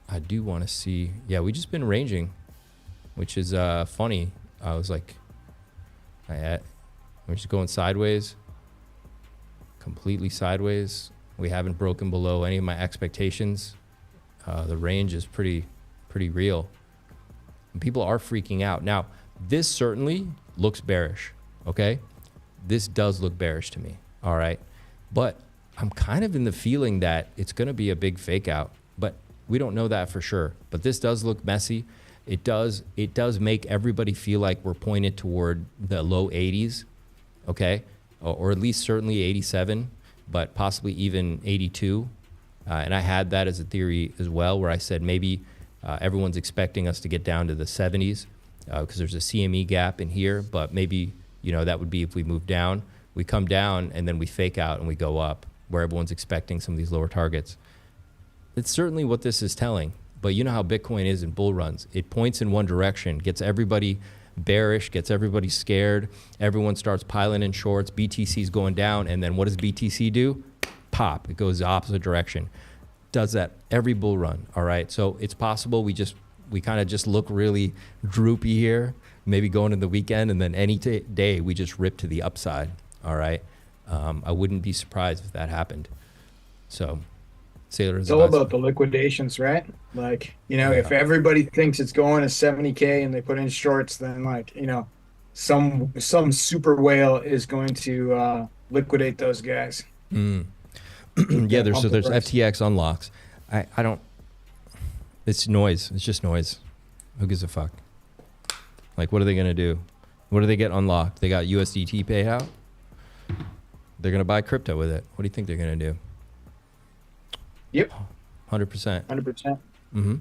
I do want to see. Yeah, we just been ranging, which is funny. I was like, we're just going sideways, completely sideways. We haven't broken below any of my expectations. The range is pretty real. And people are freaking out. Now, this certainly looks bearish, okay? This does look bearish to me, all right? But I'm kind of in the feeling that it's going to be a big fake out, but we don't know that for sure. But this does look messy. It does make everybody feel like we're pointed toward the low 80s, okay? Or at least certainly 87, but possibly even 82. And I had that as a theory as well, where I said maybe everyone's expecting us to get down to the 70s because there's a CME gap in here, but maybe, you know, that would be if we move down. We come down and then we fake out and we go up, where everyone's expecting some of these lower targets. It's certainly what this is telling, but you know how Bitcoin is in bull runs. It points in one direction, gets everybody bearish, gets everybody scared. Everyone starts piling in shorts. BTC's going down, and then what does BTC do? Pop. It goes the opposite direction. Does that every bull run, all right? So it's possible we kind of just look really droopy here, maybe going into the weekend, and then any day we just rip to the upside, all right? I wouldn't be surprised if that happened. So, Sailor, it's all about the liquidations, right? Like, you know, if everybody thinks it's going to 70K and they put in shorts, then like, you know, some super whale is going to liquidate those guys. Yeah, there's FTX unlocks. I don't. It's noise. It's just noise. Who gives a fuck? Like, what are they gonna do? What do they get unlocked? They got USDT payout. They're gonna buy crypto with it. What do you think they're gonna do? Yep. 100%. 100%.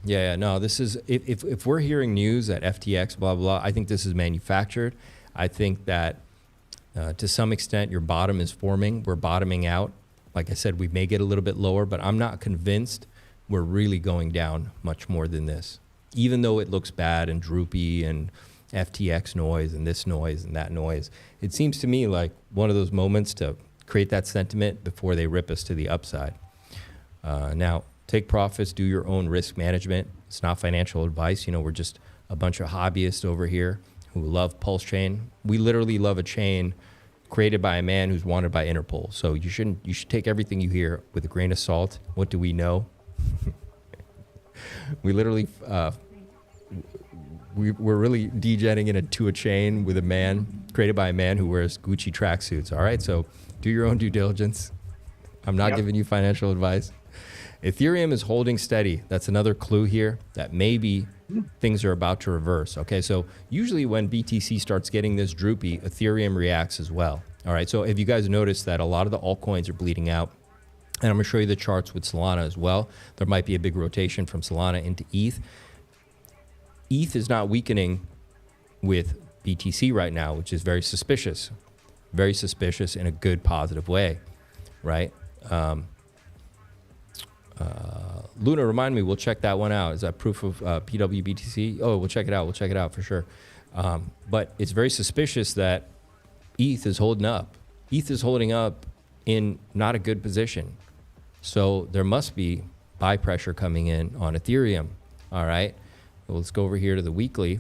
Yeah. No, this is if we're hearing news that FTX blah blah, I think this is manufactured. I think that to some extent your bottom is forming. We're bottoming out. Like I said, we may get a little bit lower, but I'm not convinced we're really going down much more than this. Even though it looks bad and droopy and FTX noise and this noise and that noise, it seems to me like one of those moments to create that sentiment before they rip us to the upside. Now, take profits, do your own risk management. It's not financial advice. You know, we're just a bunch of hobbyists over here who love PulseChain. We literally love a chain created by a man who's wanted by Interpol. So you should take everything you hear with a grain of salt. What do we know? We literally, we're really degenning into a chain with a man created by a man who wears Gucci tracksuits. All right, so do your own due diligence. I'm not giving you financial advice. Ethereum is holding steady. That's another clue here that maybe things are about to reverse. Okay, so usually when BTC starts getting this droopy, Ethereum reacts as well. All right, so have you guys noticed that a lot of the altcoins are bleeding out? And I'm gonna show you the charts with Solana as well. There might be a big rotation from Solana into ETH. ETH is not weakening with BTC right now, which is very suspicious in a good, positive way, right? Luna, remind me, we'll check that one out. Is that proof of pWBTC? Oh, we'll check it out. We'll check it out for sure. But it's very suspicious that ETH is holding up. ETH is holding up in not a good position. So there must be buy pressure coming in on Ethereum. All right. Well, let's go over here to the weekly.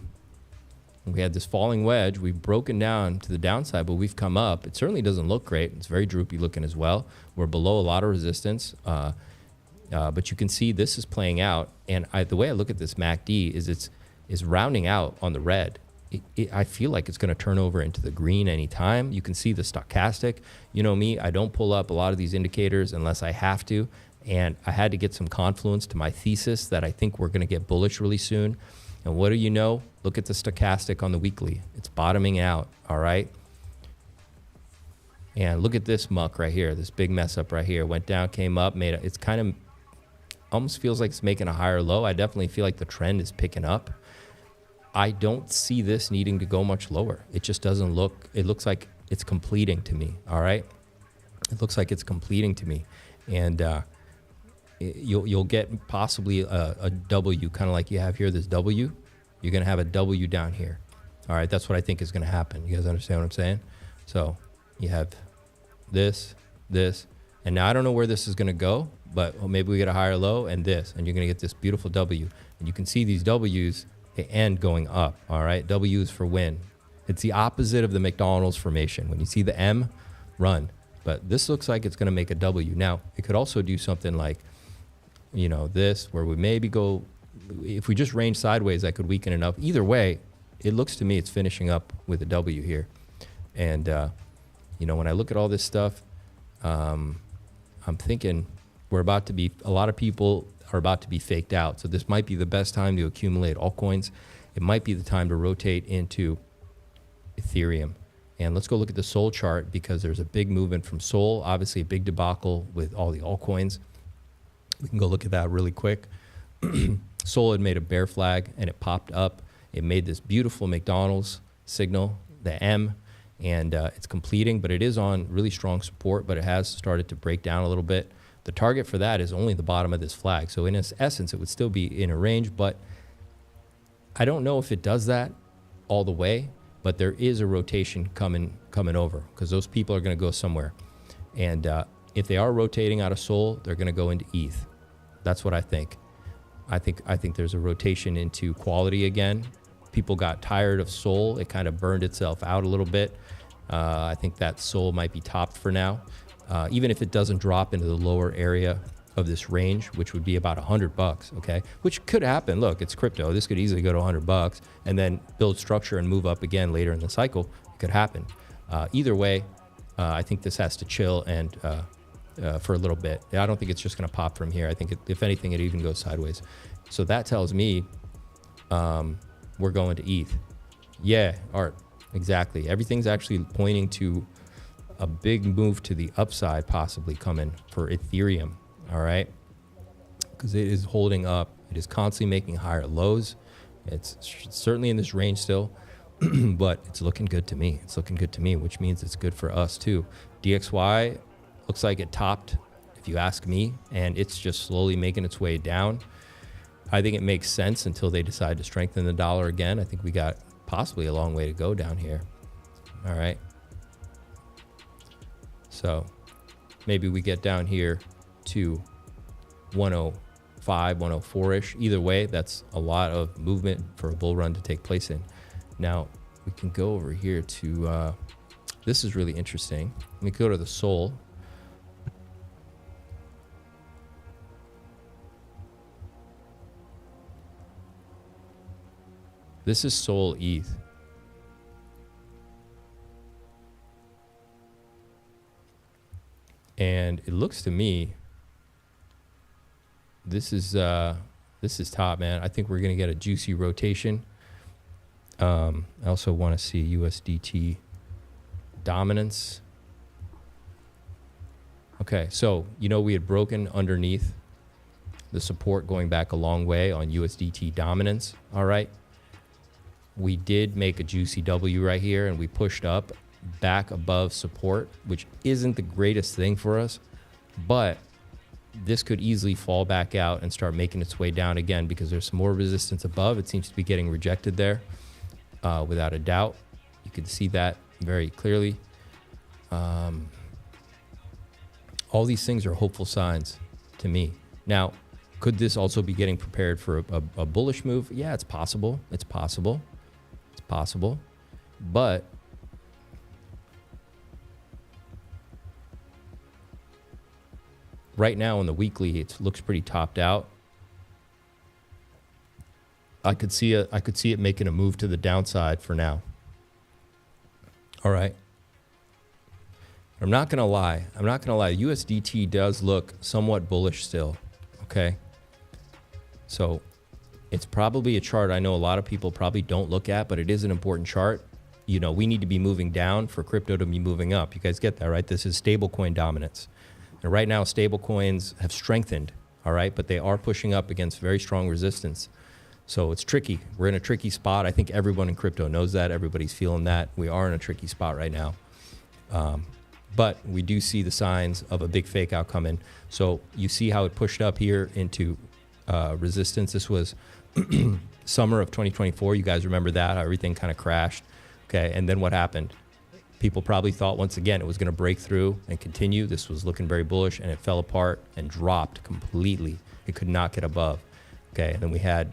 We had this falling wedge. We've broken down to the downside, but we've come up. It certainly doesn't look great. It's very droopy looking as well. We're below a lot of resistance. But you can see this is playing out. And the way I look at this MACD is it's rounding out on the red. I feel like it's going to turn over into the green anytime. You can see the stochastic. You know me, I don't pull up a lot of these indicators unless I have to. And I had to get some confluence to my thesis that I think we're going to get bullish really soon. And what do you know? Look at the stochastic on the weekly. It's bottoming out, all right? And look at this muck right here, this big mess up right here. Went down, came up, it's kind of, almost feels like it's making a higher low. I definitely feel like the trend is picking up. I don't see this needing to go much lower. It just doesn't look, it looks like it's completing to me, all right? It looks like it's completing to me. And you'll get possibly a W, kind of like you have here, this W. You're gonna have a W down here. All right, that's what I think is gonna happen. You guys understand what I'm saying? So you have this, and now I don't know where this is gonna go, but maybe we get a higher low and this, and you're gonna get this beautiful W. And you can see these W's, they end going up, all right? W is for win. It's the opposite of the McDonald's formation. When you see the M, run. But this looks like it's gonna make a W. Now, it could also do something like this, where we maybe go, if we just range sideways, that could weaken enough. Either way, it looks to me it's finishing up with a W here. And, when I look at all this stuff, I'm thinking a lot of people are about to be faked out. So this might be the best time to accumulate altcoins. It might be the time to rotate into Ethereum. And let's go look at the Sol chart, because there's a big movement from Sol, obviously a big debacle with all the altcoins. We can go look at that really quick. Sol had made a bear flag and it popped up. It made this beautiful McDonald's signal, the M, and it's completing, but it is on really strong support, but it has started to break down a little bit. The target for that is only the bottom of this flag. So in its essence, it would still be in a range, but I don't know if it does that all the way, but there is a rotation coming over, because those people are going to go somewhere. And if they are rotating out of Sol, they're going to go into ETH. That's what I think. I think there's a rotation into quality again. People got tired of Sol. It kind of burned itself out a little bit. I think that Sol might be topped for now. Even if it doesn't drop into the lower area of this range, which would be about $100, okay? Which could happen. Look, it's crypto. This could easily go to $100 and then build structure and move up again later in the cycle. It could happen. Either way, I think this has to chill and for a little bit. I don't think it's just going to pop from here. I think if anything, it even goes sideways. So that tells me we're going to ETH. Yeah, Art, exactly. Everything's actually pointing to a big move to the upside possibly coming for Ethereum. All right, because it is holding up. It is constantly making higher lows. It's certainly in this range still, but it's looking good to me. It's looking good to me, which means it's good for us too. DXY looks like it topped, if you ask me, and it's just slowly making its way down. I think it makes sense until they decide to strengthen the dollar again. I think we got possibly a long way to go down here. All right. So maybe we get down here to 105, 104-ish. Either way, that's a lot of movement for a bull run to take place in. Now, we can go over here to, this is really interesting. Let me go to the Sol. This is Sol ETH. And it looks to me, this is top, man. I think we're gonna get a juicy rotation. I also want to see USDT dominance. Okay, so we had broken underneath the support going back a long way on USDT dominance. All right, we did make a juicy W right here, and we pushed up back above support, which isn't the greatest thing for us, but this could easily fall back out and start making its way down again, because there's some more resistance above. It seems to be getting rejected there, without a doubt. You can see that very clearly. All these things are hopeful signs to me. Now, could this also be getting prepared for a bullish move? Yeah, it's possible. It's possible. It's possible. But right now on the weekly, it looks pretty topped out. I could see it making a move to the downside for now. All right. I'm not gonna lie. USDT does look somewhat bullish still. Okay. So it's probably a chart I know a lot of people probably don't look at, but it is an important chart. We need to be moving down for crypto to be moving up. You guys get that, right? This is stablecoin dominance. And right now, stable coins have strengthened, all right? But they are pushing up against very strong resistance. So it's tricky. We're in a tricky spot. I think everyone in crypto knows that. Everybody's feeling that. We are in a tricky spot right now. But we do see the signs of a big fake out coming. So you see how it pushed up here into resistance. This was summer of 2024. You guys remember that, how everything kind of crashed. Okay, and then what happened? People probably thought, once again, it was going to break through and continue. This was looking very bullish, and it fell apart and dropped completely. It could not get above. Okay, and then we had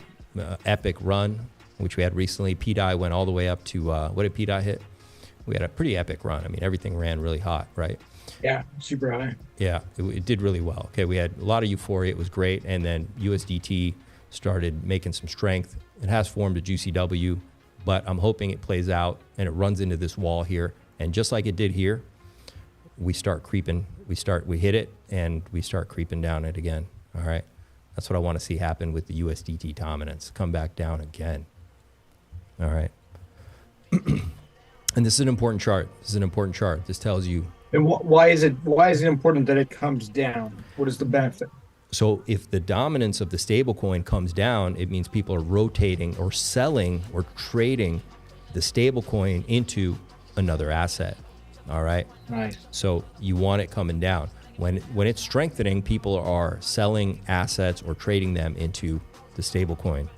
epic run, which we had recently. pDAI went all the way up to, what did pDAI hit? We had a pretty epic run. I mean, everything ran really hot, right? Yeah, super high. Yeah, it did really well. Okay, we had a lot of euphoria. It was great. And then USDT started making some strength. It has formed a juicy W, but I'm hoping it plays out and it runs into this wall here. And just like it did here, we start creeping. We hit it and we start creeping down it again. All right. That's what I want to see happen with the USDT dominance. Come back down again. All right. And this is an important chart. This tells you. And why is it important that it comes down? What is the benefit? So if the dominance of the stablecoin comes down, it means people are rotating or selling or trading the stablecoin into another asset. All right. Right. So you want it coming down. When it's strengthening, people are selling assets or trading them into the stablecoin.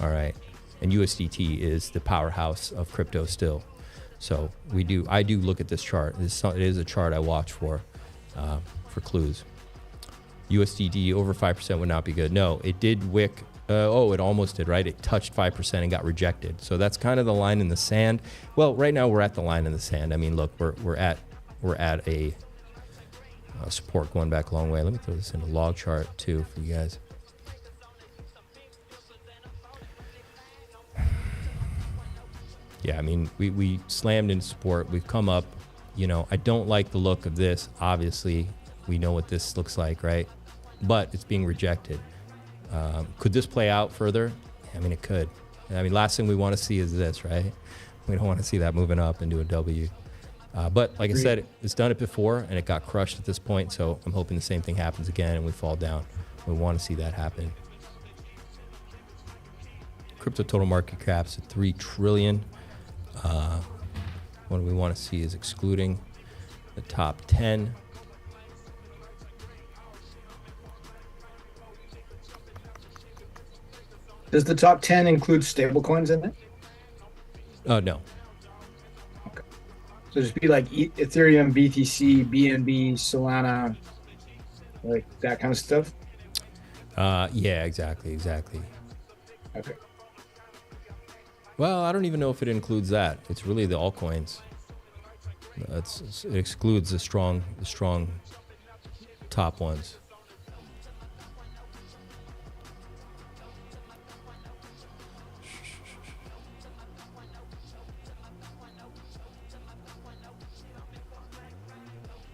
All right. And USDT is the powerhouse of crypto still. So I do look at this chart. It is a chart I watch for clues. USDT over 5% would not be good. No, it did wick. It almost did, right? It touched 5% and got rejected. So that's kind of the line in the sand. Well, right now we're at the line in the sand. I mean, look, we're at a support going back a long way. Let me throw this in a log chart too for you guys. Yeah, I mean, we slammed into support. We've come up. You know, I don't like the look of this. Obviously, we know what this looks like, right? But it's being rejected. Could this play out further? I mean, it could. I mean, last thing we want to see is this, right? We don't want to see that moving up into a W. But like I said, it's done it before, and it got crushed at this point. So I'm hoping the same thing happens again, and we fall down. We want to see that happen. Crypto total market cap's at $3 trillion. What we want to see is excluding the top 10. Does the top 10 include stablecoins in it? No. Okay. So just be like Ethereum, BTC, BNB, Solana, like that kind of stuff? Yeah, exactly. Okay. Well, I don't even know if it includes that. It's really the altcoins. It excludes the strong top ones.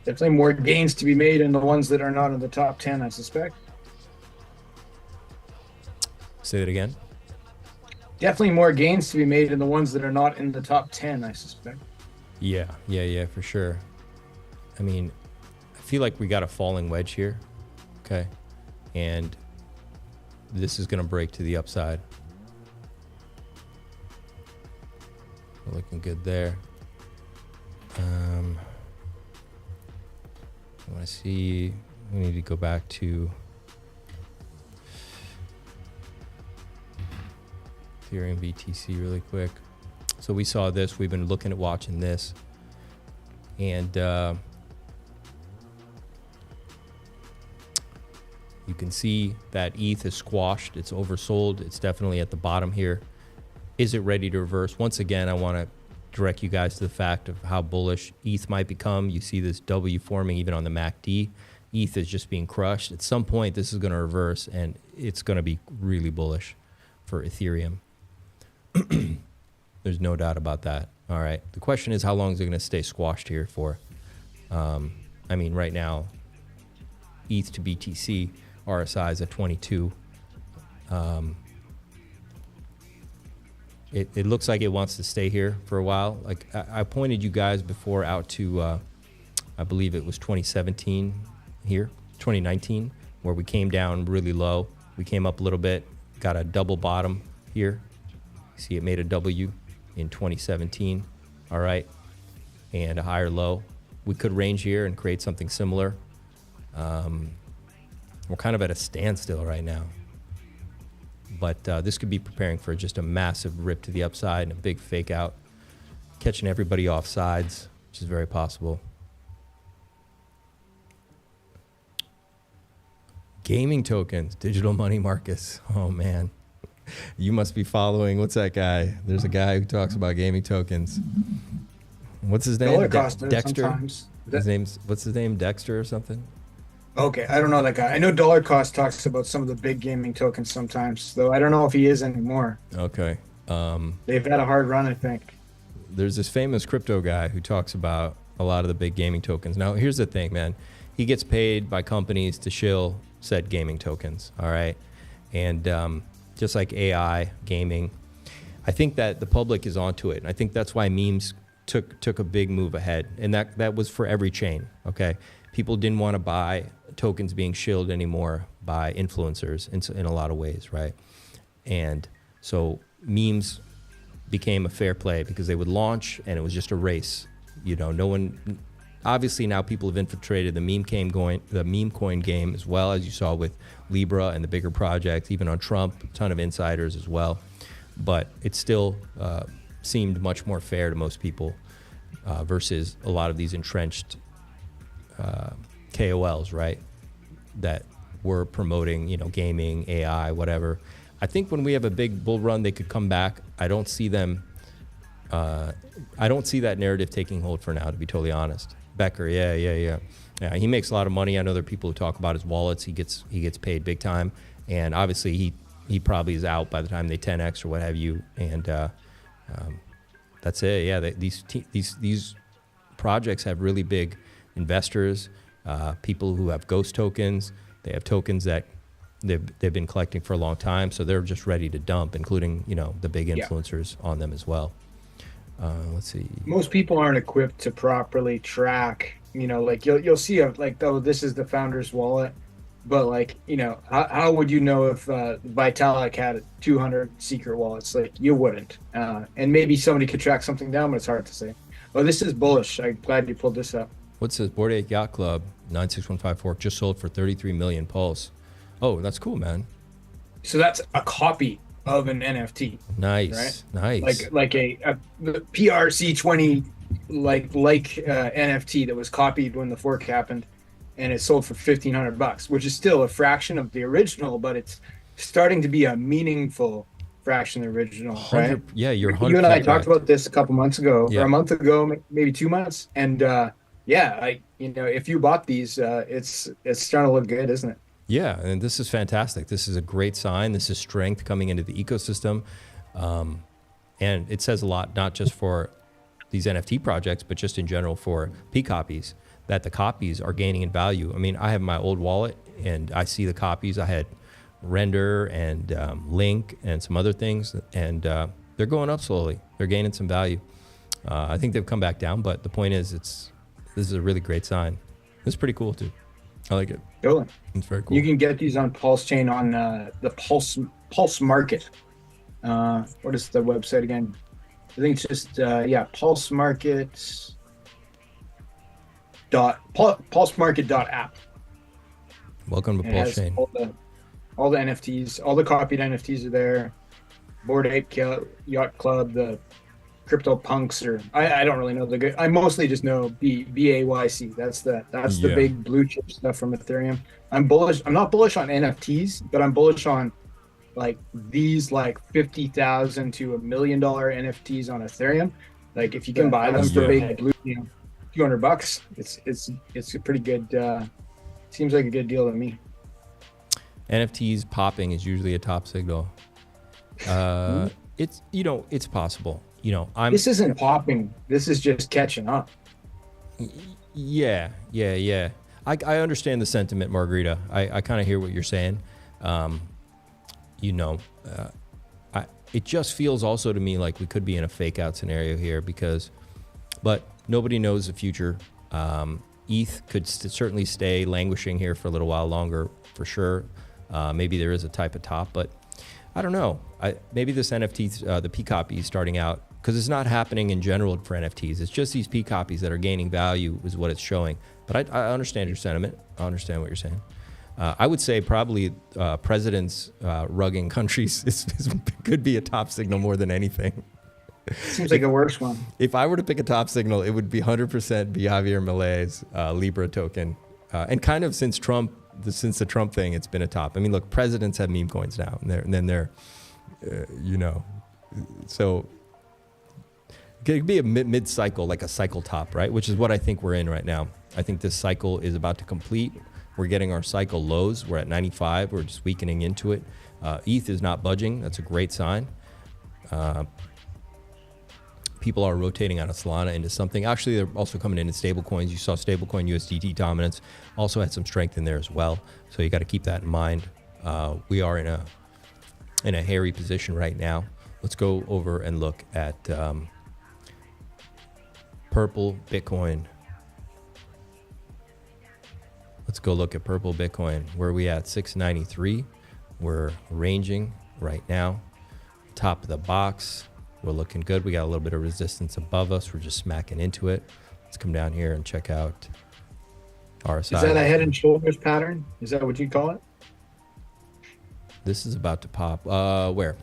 Definitely more gains to be made in the ones that are not in the top 10, I suspect. Say that again. Definitely more gains to be made in the ones that are not in the top 10, I suspect. Yeah, for sure. I mean, I feel like we got a falling wedge here. Okay. And this is going to break to the upside. We're looking good there. I want to see, we need to go back to Ethereum BTC really quick. So we saw this, we've been looking at watching this, and you can see that ETH is squashed, it's oversold, it's definitely at the bottom here. Is it ready to reverse? Once again, I want to direct you guys to the fact of how bullish ETH might become. You see this W forming even on the MACD. ETH is just being crushed. At some point, this is going to reverse, and it's going to be really bullish for Ethereum. There's no doubt about that. All right. The question is, how long is it going to stay squashed here for? I mean, right now, ETH to BTC, RSI is at 22. It looks like it wants to stay here for a while. Like I pointed you guys before out to, I believe it was 2017 here, 2019, where we came down really low. We came up a little bit, got a double bottom here. See, it made a W in 2017. All right. And a higher low. We could range here and create something similar. We're kind of at a standstill right now. But this could be preparing for just a massive rip to the upside and a big fake out, catching everybody off sides, which is very possible. Gaming tokens, digital money, Marcus. Oh, man. You must be following. What's that guy? There's a guy who talks about gaming tokens. What's his name? Dexter? Sometimes. what's his name? Dexter or something? Okay, I don't know that guy. I know Dollar Cost talks about some of the big gaming tokens sometimes, though I don't know if he is anymore. Okay. They've had a hard run, I think. There's this famous crypto guy who talks about a lot of the big gaming tokens. Now, here's the thing, man. He gets paid by companies to shill said gaming tokens, all right? And just like AI, gaming, I think that the public is onto it. And I think that's why memes took a big move ahead. And that was for every chain, okay? People didn't want to buy tokens being shilled anymore by influencers in a lot of ways, right? And so memes became a fair play because they would launch and it was just a race. You know, no one, obviously now people have infiltrated the meme coin game as well, as you saw with Libra and the bigger projects, even on Trump, a ton of insiders as well. But it still seemed much more fair to most people versus a lot of these entrenched KOLs, right? That were promoting, you know, gaming, AI, whatever. I think when we have a big bull run, they could come back. I don't see them. I don't see that narrative taking hold for now, to be totally honest. Becker, yeah. He makes a lot of money. I know there are people who talk about his wallets. He gets paid big time, and obviously he probably is out by the time they 10x or what have you. And that's it. Yeah, these projects have really big investors, people who have ghost tokens. They have tokens that they've been collecting for a long time, so they're just ready to dump, including, you know, the big influencers on them as well. Let's see. Most people aren't equipped to properly track, you know, like you'll see oh, this is the founder's wallet, but like, you know, how would you know if Vitalik had 200 secret wallets? Like, you wouldn't. And maybe somebody could track something down, but it's hard to say. Oh, this is bullish. I'm glad you pulled this up. What's this? Bored Ape Yacht Club 96154 just sold for 33 million Pulse. Oh, that's cool, man. So that's a copy of an NFT. Nice, right? nice. Like a PRC20 NFT that was copied when the fork happened, and it sold for $1,500, which is still a fraction of the original, but it's starting to be a meaningful fraction of the original, right? Yeah, you're 100%. You and I talked about this a couple months ago, or a month ago, maybe 2 months, and if you bought these, it's starting to look good, isn't it? Yeah, and this is fantastic. This is a great sign. This is strength coming into the ecosystem. And it says a lot, not just for these NFT projects, but just in general for P copies, that the copies are gaining in value. I mean, I have my old wallet and I see the copies. I had Render and Link and some other things, and they're going up slowly. They're gaining some value. I think they've come back down, but the point is this is a really great sign. It's pretty cool too. I like it. Cool. It's very cool. You can get these on PulseChain on the Pulse Market. What is the website again? I think it's just pulsemarket.app. Welcome to PulseChain. All the NFTs, all the copied NFTs are there. Bored Ape Yacht Club, the Crypto Punks, or I don't really know the good. I mostly just know BAYC. That's the big blue chip stuff from Ethereum. I'm bullish. I'm not bullish on NFTs, but I'm bullish on like these like $50,000 to $1 million NFTs on Ethereum. Like if you can buy them for big blue, $200, it's a pretty good. Seems like a good deal to me. NFTs popping is usually a top signal. It's it's possible. This isn't popping. This is just catching up. Yeah. I understand the sentiment, Margarita. I kind of hear what you're saying. It just feels also to me like we could be in a fake out scenario here but nobody knows the future. ETH could certainly stay languishing here for a little while longer, for sure. Maybe there is a type of top, but I don't know. Maybe this NFT, the P copy is starting out, because it's not happening in general for NFTs. It's just these P copies that are gaining value is what it's showing. But I understand your sentiment. I understand what you're saying. I would say probably presidents rugging countries could be a top signal more than anything. Seems like a worse one. If I were to pick a top signal, it would be 100% be Javier Milei's Libra token. And kind of since the Trump thing, it's been a top. I mean, look, presidents have meme coins now, and then they're, so it could be a mid-cycle, like a cycle top, right? Which is what I think we're in right now. I think this cycle is about to complete. We're getting our cycle lows. We're at 95. We're just weakening into it. ETH is not budging. That's a great sign. People are rotating out of Solana into something. Actually, they're also coming into stablecoins. You saw stablecoin USDT dominance also had some strength in there as well. So you got to keep that in mind. We are in a hairy position right now. Let's go over and look at purple Bitcoin. Let's go look at purple Bitcoin. Where are we at? 693. We're ranging right now. Top of the box. We're looking good. We got a little bit of resistance above us. We're just smacking into it. Let's come down here and check out RSI. Is that a head and shoulders pattern? Is that what you call it? This is about to pop. Where?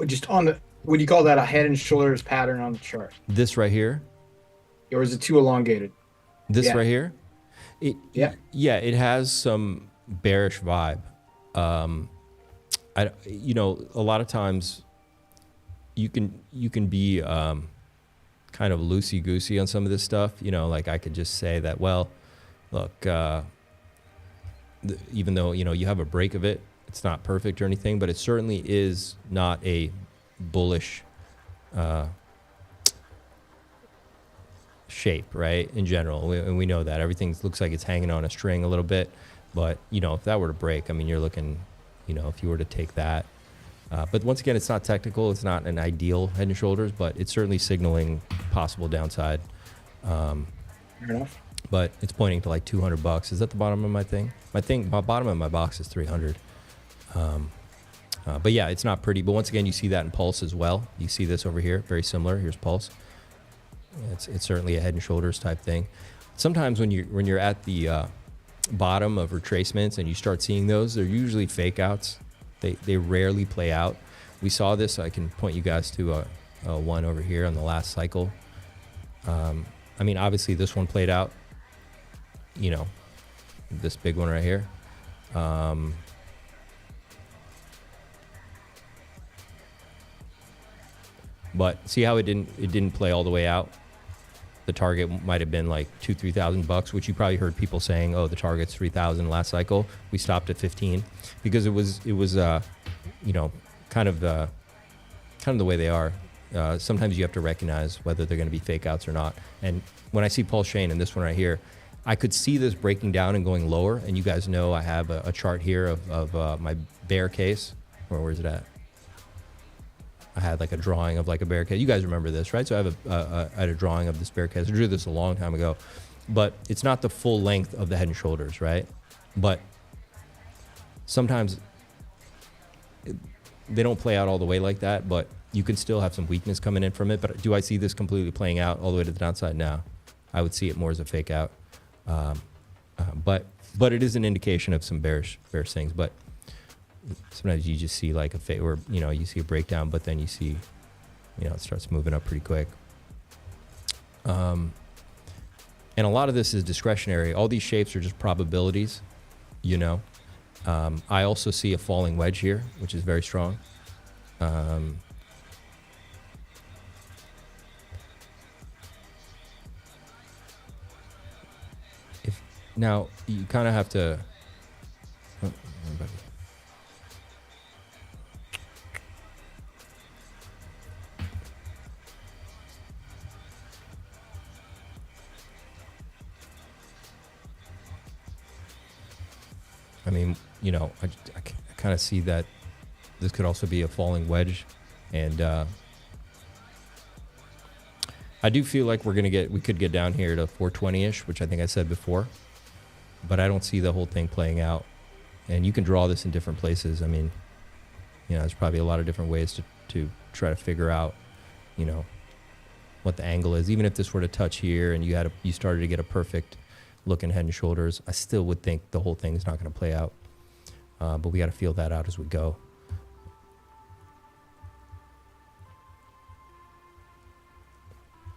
Just on the, would you call that a head and shoulders pattern on the chart? This right here? Or is it too elongated? This right here? Yeah, it has some bearish vibe. You know, a lot of times you can be kind of loosey-goosey on some of this stuff. You know, like I could just say that, well, look, even though, you know, you have a break of it, it's not perfect or anything, but it certainly is not a bullish shape, right? In general, and we know that everything looks like it's hanging on a string a little bit, but you know, if that were to break, I mean, you're looking, you know, if you were to take that, but once again, it's not technical, it's not an ideal head and shoulders, but it's certainly signaling possible downside. Fair enough. But it's pointing to like $200. Is that the bottom of my thing? My bottom of my box is 300. But yeah, it's not pretty. But once again, you see that in Pulse as well. You see this over here, very similar. Here's Pulse. It's certainly a head and shoulders type thing. Sometimes when you're at the bottom of retracements and you start seeing those, they're usually fake outs. They rarely play out. We saw this. I can point you guys to a one over here on the last cycle. I mean, obviously this one played out. You know, this big one right here. But see how it didn't play all the way out. The target might have been like $2,000-3,000, which you probably heard people saying, "Oh, the target's 3,000 last cycle." We stopped at 15 because it was you know, kind of the way they are. Sometimes you have to recognize whether they're going to be fake outs or not. And when I see PulseChain and this one right here, I could see this breaking down and going lower. And you guys know I have a chart here of my bear case. Where's it at? I had like a drawing of like a bear case. You guys remember this, right? So I had a drawing of this bear case. I drew this a long time ago, but it's not the full length of the head and shoulders, right? But sometimes they don't play out all the way like that, but you can still have some weakness coming in from it. But do I see this completely playing out all the way to the downside? No. I would see it more as a fake out. But it is an indication of some bearish things. But sometimes you just see like a fake, or you know, you see a breakdown, but then you see, you know, it starts moving up pretty quick. And a lot of this is discretionary. All these shapes are just probabilities, you know. I also see a falling wedge here, which is very strong. Now you kind of have to. I mean, you know, I kind of see that this could also be a falling wedge, and I do feel like we could get down here to 420-ish, which I think I said before, but I don't see the whole thing playing out. And you can draw this in different places. I mean, you know, there's probably a lot of different ways to try to figure out, you know, what the angle is. Even if this were to touch here and you started to get a perfect looking head and shoulders, I still would think the whole thing is not going to play out. But we got to feel that out as we go.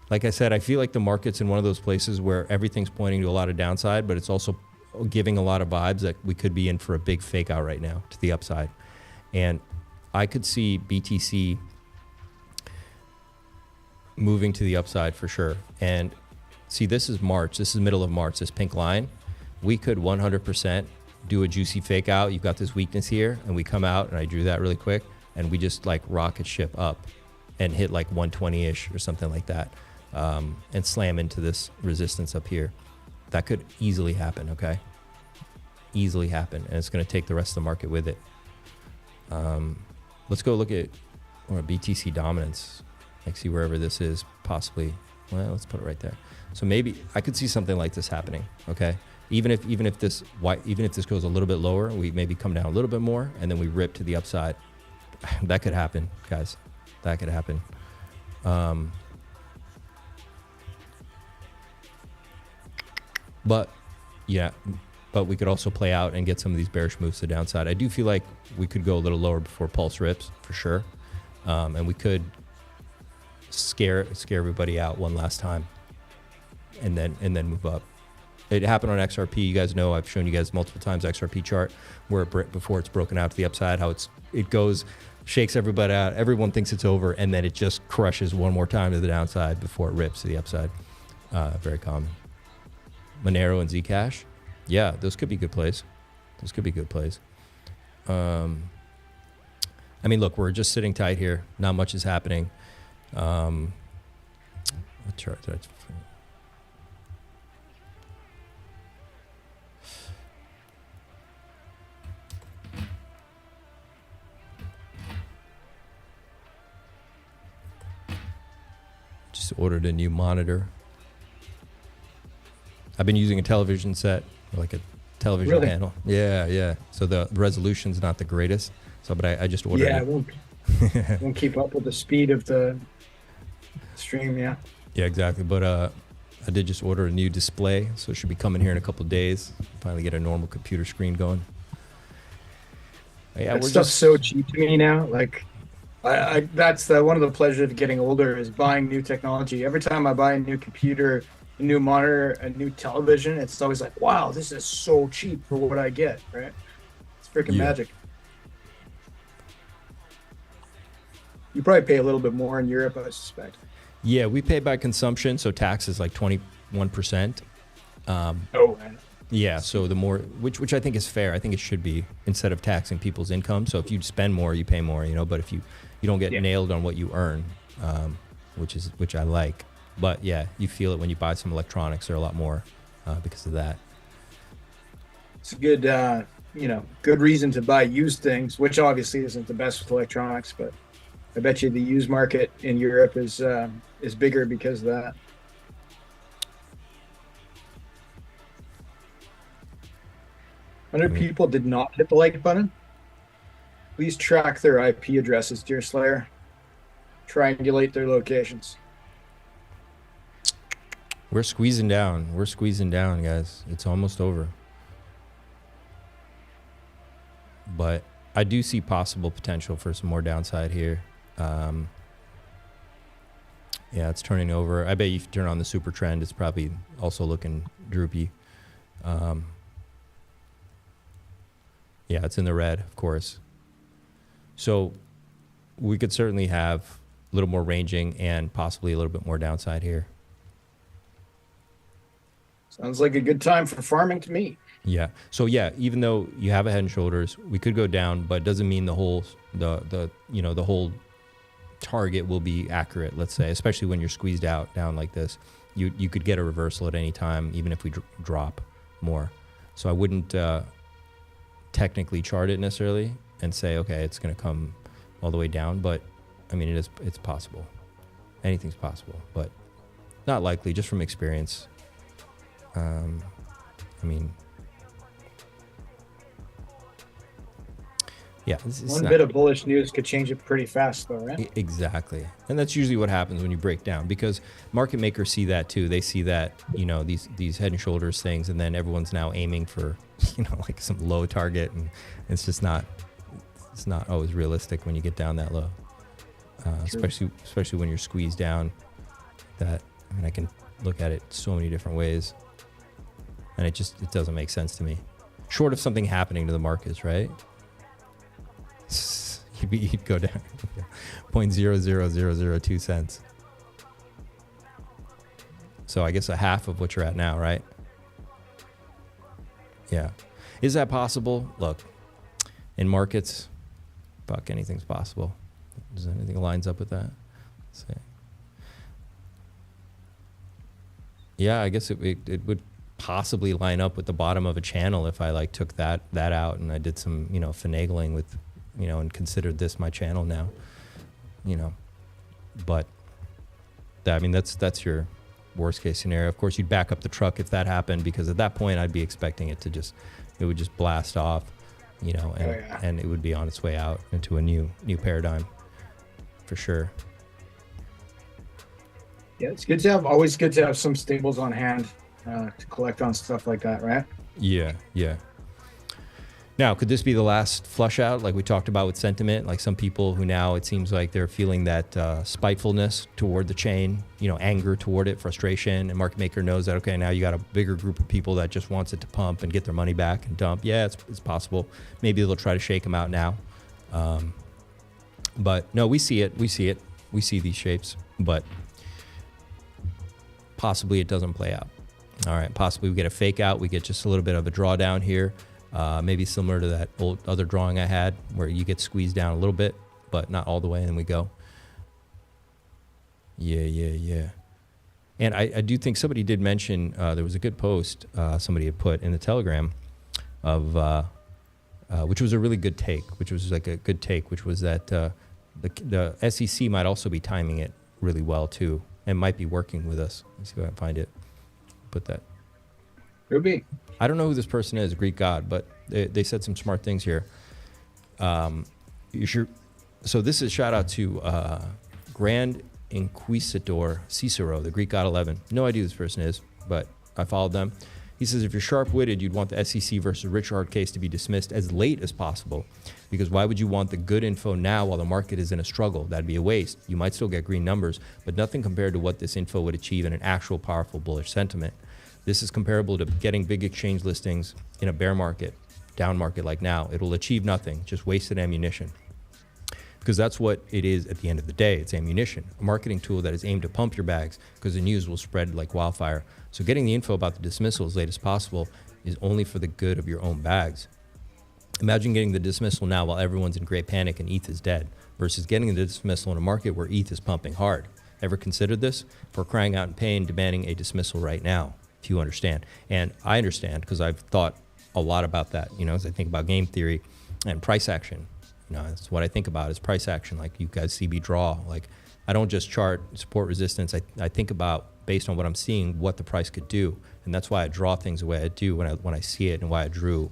Like I said, I feel like the market's in one of those places where everything's pointing to a lot of downside, but it's also giving a lot of vibes that we could be in for a big fake out right now to the upside. And I could see BTC moving to the upside for sure. And See, this is March. This is middle of March, this pink line. We could 100% do a juicy fake out. You've got this weakness here, and we come out, and I drew that really quick, and we just like rocket ship up and hit like 120-ish or something like that, and slam into this resistance up here. That could easily happen, okay? Easily happen, and it's going to take the rest of the market with it. Let's go look at BTC dominance. Like, see wherever this is, possibly. Well, let's put it right there. So maybe I could see something like this happening, okay? Even if this goes a little bit lower, we maybe come down a little bit more, and then we rip to the upside. That could happen, guys. That could happen. But we could also play out and get some of these bearish moves to the downside. I do feel like we could go a little lower before Pulse rips, for sure. And we could scare everybody out one last time, and then move up. It happened on XRP. You guys know I've shown you guys multiple times XRP chart where before it's broken out to the upside, how it goes, shakes everybody out. Everyone thinks it's over, and then it just crushes one more time to the downside before it rips to the upside. Very common. Monero and Zcash, yeah, those could be good plays. Those could be good plays. I mean, look, we're just sitting tight here. Not much is happening. What chart did I? Just ordered a new monitor. I've been using a television set, like a television panel. Yeah. So the resolution's not the greatest. So, but I just ordered. Yeah, it won't keep up with the speed of the stream. Yeah. Yeah, exactly. But I did just order a new display, so it should be coming here in a couple of days. Finally get a normal computer screen going. Yeah, that stuff's so cheap to me now. Like, that's one of the pleasures of getting older is buying new technology. Every time I buy a new computer, a new monitor, a new television, it's always like, wow, this is so cheap for what I get, right? It's freaking magic. You probably pay a little bit more in Europe, I suspect. Yeah, we pay by consumption, so tax is like 21%. Oh, man. Yeah, so the more, which I think is fair. I think it should be, instead of taxing people's income. So if you spend more, you pay more, but if you don't get nailed on what you earn, which I like. But yeah, you feel it when you buy some electronics. They're a lot more because of that. It's a good, good reason to buy used things, which obviously isn't the best with electronics, but I bet you the used market in Europe is bigger because of that. People did not hit the like button. Please track their IP addresses, Deerslayer. Triangulate their locations. We're squeezing down. We're squeezing down, guys. It's almost over. But I do see possible potential for some more downside here. Yeah, it's turning over. I bet you if you turn on the super trend, it's probably also looking droopy. Yeah, it's in the red, of course. So we could certainly have a little more ranging and possibly a little bit more downside here. Sounds like a good time for farming to me. Yeah. So yeah, even though you have a head and shoulders, we could go down, but it doesn't mean the whole target will be accurate, let's say, especially when you're squeezed out down like this. You could get a reversal at any time, even if we drop more. So I wouldn't technically chart it necessarily and say, okay, it's going to come all the way down, but I mean, it's possible. Anything's possible, but not likely, just from experience. I mean, yeah. One bit of bullish news could change it pretty fast, though, right? Exactly. And that's usually what happens when you break down, because market makers see that too. They see that, these head and shoulders things, and then everyone's now aiming for, like some low target, and it's just not, it's not always realistic when you get down that low. Especially when you're squeezed down. I can look at it so many different ways, and it doesn't make sense to me. Short of something happening to the markets, right? You'd go down 0.00002 cents. So I guess a half of what you're at now, right? Yeah. Is that possible? Look, in markets, fuck, anything's possible. Does anything lines up with that? Let's see. Yeah, I guess it would possibly line up with the bottom of a channel if I like took that out and I did some, you know, finagling with, you know, and considered this my channel now, you know. But I mean, that's your worst case scenario. Of course, you'd back up the truck if that happened, because at that point I'd be expecting it would just blast off, you know, and it would be on its way out into a new paradigm for sure. Yeah, it's always good to have some stables on hand to collect on stuff like that, right? Yeah. Now, could this be the last flush out, like we talked about with sentiment? Like some people who now it seems like they're feeling that spitefulness toward the chain, you know, anger toward it, frustration, and market maker knows that, okay, now you got a bigger group of people that just wants it to pump and get their money back and dump. Yeah, it's possible. Maybe they'll try to shake them out now. But no, we see it. We see these shapes, but possibly it doesn't play out. All right, possibly we get a fake out. We get just a little bit of a drawdown here. Maybe similar to that old other drawing I had where you get squeezed down a little bit, but not all the way, and then we go. Yeah. And I do think somebody did mention, there was a good post somebody had put in the Telegram of, which was a really good take, which was that the SEC might also be timing it really well too, and might be working with us. Let's see if I can find it. Put that. Could be. I don't know who this person is, Greek god, but they said some smart things here. You sure? So this is shout out to Grand Inquisitor Cicero, the Greek god 11. No idea who this person is, but I followed them. He says, if you're sharp-witted, you'd want the SEC versus Richard case to be dismissed as late as possible, because why would you want the good info now while the market is in a struggle? That'd be a waste. You might still get green numbers, but nothing compared to what this info would achieve in an actual powerful bullish sentiment. This is comparable to getting big exchange listings in a bear market, down market like now. It will achieve nothing, just wasted ammunition. Because that's what it is at the end of the day. It's ammunition, a marketing tool that is aimed to pump your bags, because the news will spread like wildfire. So getting the info about the dismissal as late as possible is only for the good of your own bags. Imagine getting the dismissal now while everyone's in great panic and ETH is dead, versus getting the dismissal in a market where ETH is pumping hard. Ever considered this? For crying out in pain, demanding a dismissal right now, if you understand. And I understand, because I've thought a lot about that, you know, as I think about game theory and price action. You know, that's what I think about is price action. Like you guys see me draw. Like I don't just chart support resistance. I think about, based on what I'm seeing, what the price could do. And that's why I draw things the way I do when I see it, and why I drew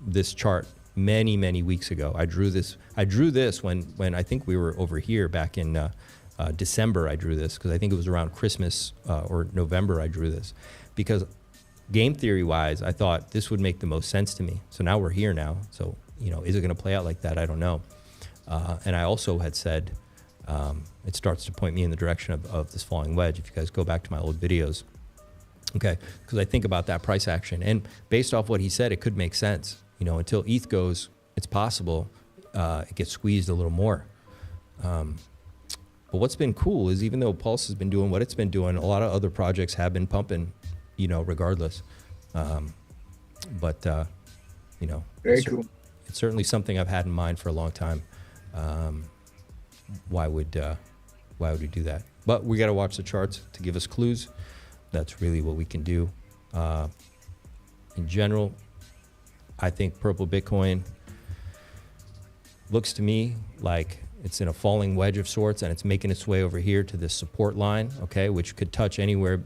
this chart many weeks ago. I drew this when I think we were over here back in December. I drew this because I think it was around Christmas or November I drew this, because game theory wise I thought this would make the most sense to me. So now we're here now. So, you know, is it going to play out like that? I don't know. And I also had said it starts to point me in the direction of this falling wedge. If you guys go back to my old videos, okay, because I think about that price action, and based off what he said, it could make sense. You know, until ETH goes, it's possible it gets squeezed a little more. But what's been cool is, even though Pulse has been doing what it's been doing, a lot of other projects have been pumping, you know, regardless. But you know, very cool. It's certainly something I've had in mind for a long time. Why would we do that? But we got to watch the charts to give us clues. That's really what we can do. In general, I think purple Bitcoin looks to me like it's in a falling wedge of sorts, and it's making its way over here to this support line, okay, which could touch anywhere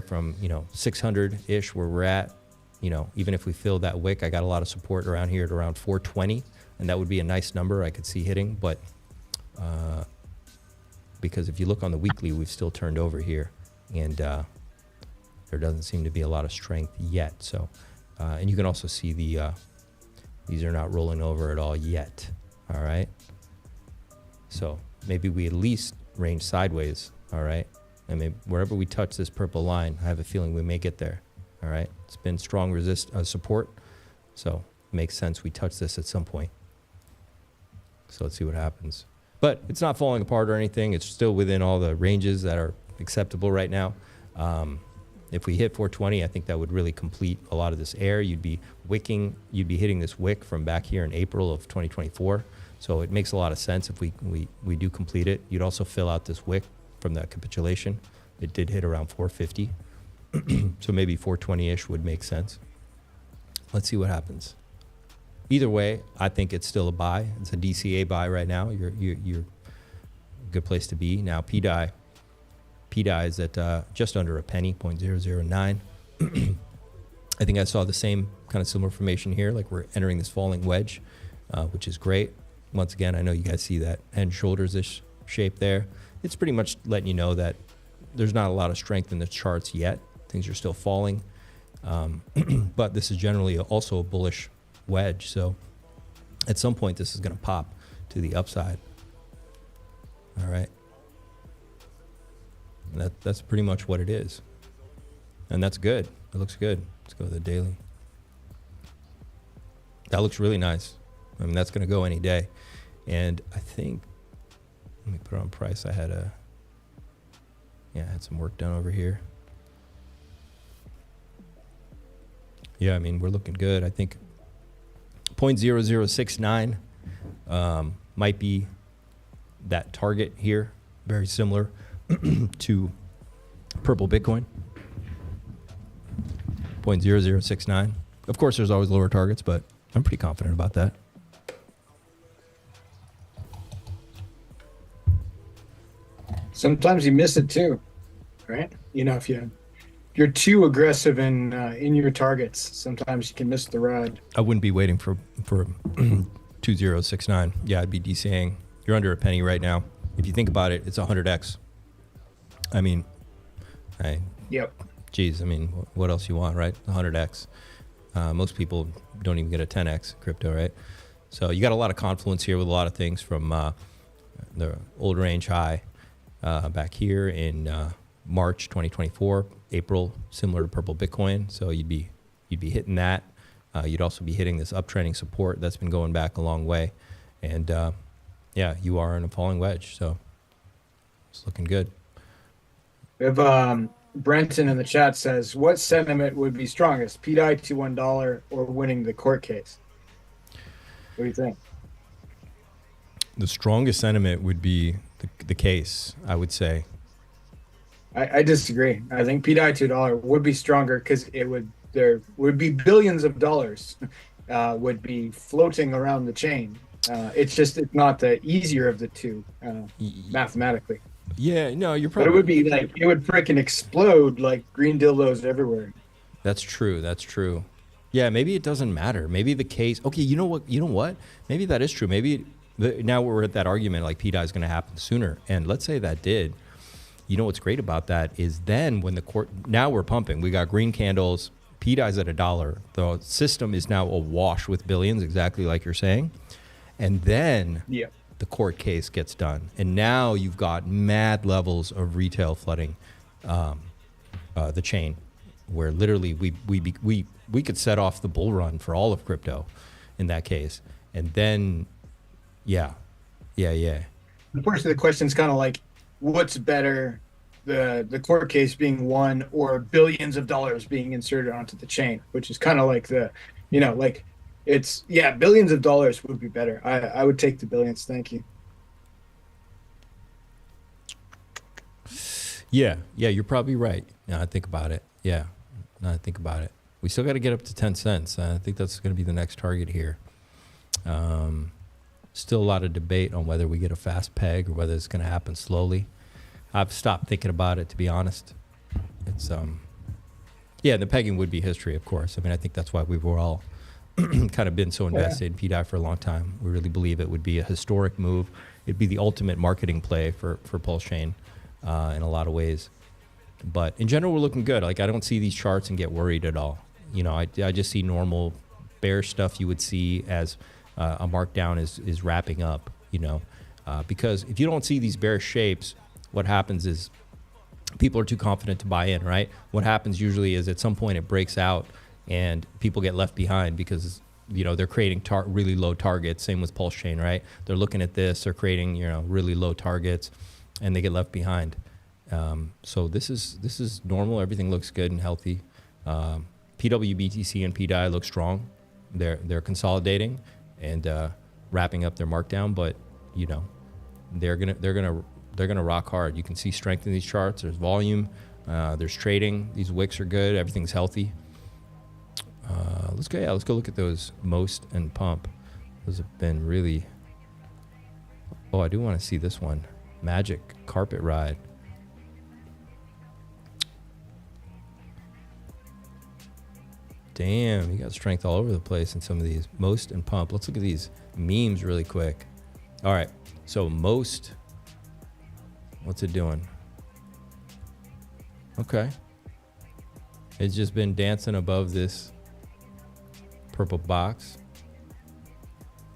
from, you know, 600-ish where we're at. You know, even if we fill that wick, I got a lot of support around here at around 420, and that would be a nice number I could see hitting. But because if you look on the weekly, we've still turned over here, and there doesn't seem to be a lot of strength yet. So, and you can also see these are not rolling over at all yet. All right. So maybe we at least range sideways. All right. And maybe wherever we touch this purple line, I have a feeling we may get there. All right. It's been strong support. So it makes sense we touch this at some point. So let's see what happens. But it's not falling apart or anything. It's still within all the ranges that are, acceptable right now. If we hit 420, I think that would really complete a lot of this air. You'd be hitting this wick from back here in April of 2024. So it makes a lot of sense if we do complete it. You'd also fill out this wick from that capitulation. It did hit around 450. So maybe 420-ish would make sense. Let's see what happens. Either way, I think it's still a buy. It's a DCA buy right now. You're a good place to be. Now, pDAI is at just under a penny, 0.009. I think I saw the same kind of similar formation here, like we're entering this falling wedge, which is great. Once again, I know you guys see that head and shoulders-ish shape there. It's pretty much letting you know that there's not a lot of strength in the charts yet. Things are still falling. But this is generally also a bullish wedge. So at some point, this is going to pop to the upside. All right. That's pretty much what it is. And that's good. It looks good. Let's go to the daily. That looks really nice. I mean, that's going to go any day. And I think, let me put it on price. I had some work done over here. Yeah, I mean, we're looking good. I think 0.0069 might be that target here. Very similar to purple Bitcoin. 0.0069. Of course, there's always lower targets, but I'm pretty confident about that. Sometimes you miss it too, right? You know, if you're too aggressive in your targets, sometimes you can miss the ride. I wouldn't be waiting for 2069. Yeah, I'd be DCAing. You're under a penny right now. If you think about it, it's 100x. I mean, yep. Geez, I mean, what else you want, right? 100x. Most people don't even get a 10x crypto, right? So you got a lot of confluence here with a lot of things from the old range high back here in March 2024, April, similar to purple Bitcoin. So you'd be hitting that. You'd also be hitting this uptrending support that's been going back a long way. And yeah, you are in a falling wedge. So it's looking good. We have Brenton in the chat says, what sentiment would be strongest, pDAI to $1 or winning the court case? What do you think? The strongest sentiment would be the case, I would say. I disagree. I think pDAI to $1 would be stronger because there would be billions of dollars would be floating around the chain. It's not the easier of the two mathematically. Yeah, no, you're probably. But it would be like it would frickin' explode like green dildos everywhere. That's true. That's true. Yeah, maybe it doesn't matter. Maybe the case. Okay, you know what? Maybe that is true. Maybe now we're at that argument like pDAI is going to happen sooner. And let's say that did. You know what's great about that is then when the court. Now we're pumping. We got green candles. pDAI's at $1. The system is now awash with billions, exactly like you're saying. And then. Yeah. The court case gets done, and now you've got mad levels of retail flooding the chain, where literally we could set off the bull run for all of crypto in that case, and then yeah. Unfortunately, the question is kind of like, what's better, the court case being won or billions of dollars being inserted onto the chain, which is kind of like it's billions of dollars would be better. I would take the billions. Thank you. Yeah, you're probably right. Now I think about it. Yeah, now I think about it. We still got to get up to 10 cents. I think that's going to be the next target here. Still a lot of debate on whether we get a fast peg or whether it's going to happen slowly. I've stopped thinking about it, to be honest. It's the pegging would be history, of course. I mean, I think that's why we were all kind of been so invested in pDAI for a long time. We really believe it would be a historic move. It'd be the ultimate marketing play for PulseChain in a lot of ways. But in general, we're looking good. Like, I don't see these charts and get worried at all. You know, I just see normal bear stuff you would see as a markdown is wrapping up, you know. Because if you don't see these bear shapes, what happens is people are too confident to buy in, right? What happens usually is at some point it breaks out and people get left behind because, you know, they're creating really low targets. Same with PulseChain, right? They're looking at this, they're creating, you know, really low targets, and they get left behind. So this is normal. Everything looks good and healthy. pWBTC and pDAI look strong. They're consolidating and wrapping up their markdown, but you know they're gonna rock hard. You can see strength in these charts. There's volume. There's trading. These wicks are good. Everything's healthy. Let's go look at those Most and Pump. Those have been really. Oh, I do want to see this one. Magic Carpet Ride. Damn, you got strength all over the place in some of these. Most and Pump. Let's look at these memes really quick. All right, so Most. What's it doing? Okay. It's just been dancing above this purple box.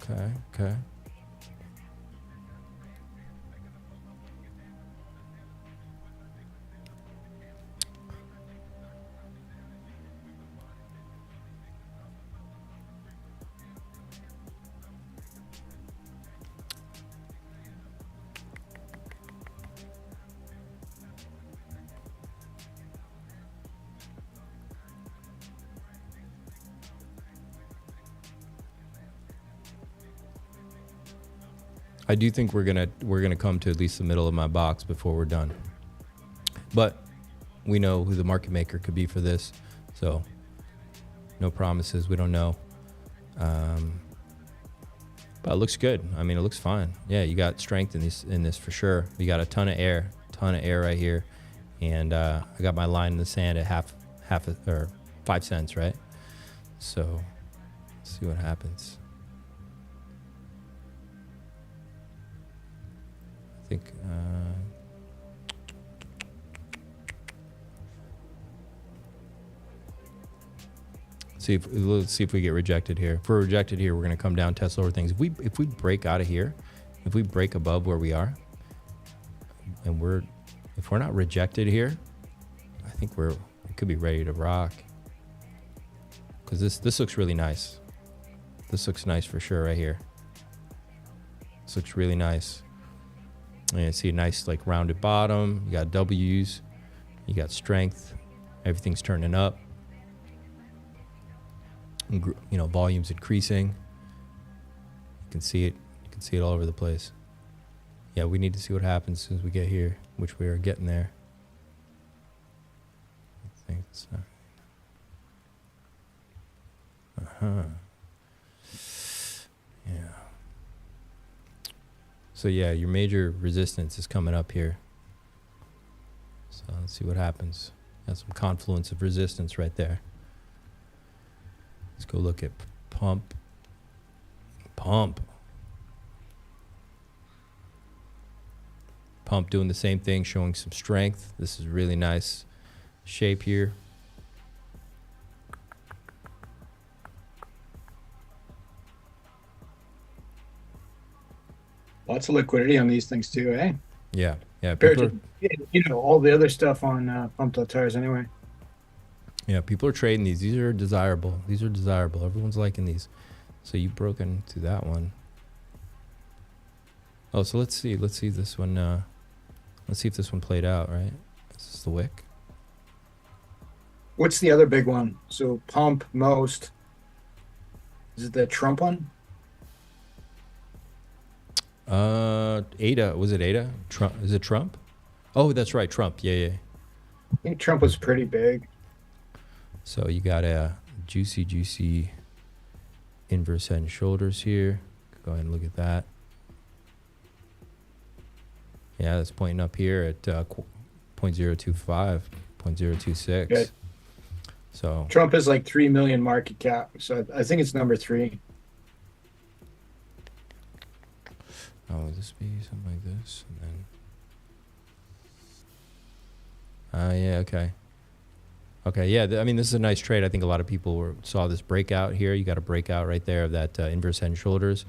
Okay. I do think we're gonna come to at least the middle of my box before we're done. But we know who the market maker could be for this, so no promises. We don't know, but it looks good. I mean, it looks fine. Yeah, you got strength in this for sure. You got a ton of air right here, and I got my line in the sand at half or 5 cents, right? So let's see what happens. I think let's see if we get rejected here. If we're rejected here, we're going to come down, test lower things. If we break out of here, if we break above where we are, and if we're not rejected here, I think we could be ready to rock. Because this looks really nice. This looks nice for sure right here. This looks really nice. And you see a nice like rounded bottom. You got W's. You got strength. Everything's turning up. You know, volume's increasing. You can see it. You can see it all over the place. Yeah, we need to see what happens as soon as we get here, which we are getting there. I think so. Yeah. So yeah, your major resistance is coming up here. So let's see what happens. Got some confluence of resistance right there. Let's go look at Pump. Pump doing the same thing, showing some strength. This is really nice shape here. Lots of liquidity on these things too, eh? Yeah. Compared to, all the other stuff on pump.tires anyway. Yeah, people are trading these. These are desirable. Everyone's liking these. So you've broken to that one. Oh, so let's see this one. Let's see if this one played out, right? This is the wick. What's the other big one? So Pump, Most. Is it the Trump one? Ada. Was it Ada? Trump. Is it Trump? Oh, that's right. Trump. Yeah. I think Trump was pretty big. So you got a juicy inverse head and shoulders here. Go ahead and look at that. Yeah, that's pointing up here at 0.025, 0.026. Okay. So Trump is like 3 million market cap. So I think it's number 3. Oh, would this be something like this? And then yeah, okay. Okay, yeah, I mean, this is a nice trade. I think a lot of people saw this breakout here. You got a breakout right there of that inverse head and shoulders.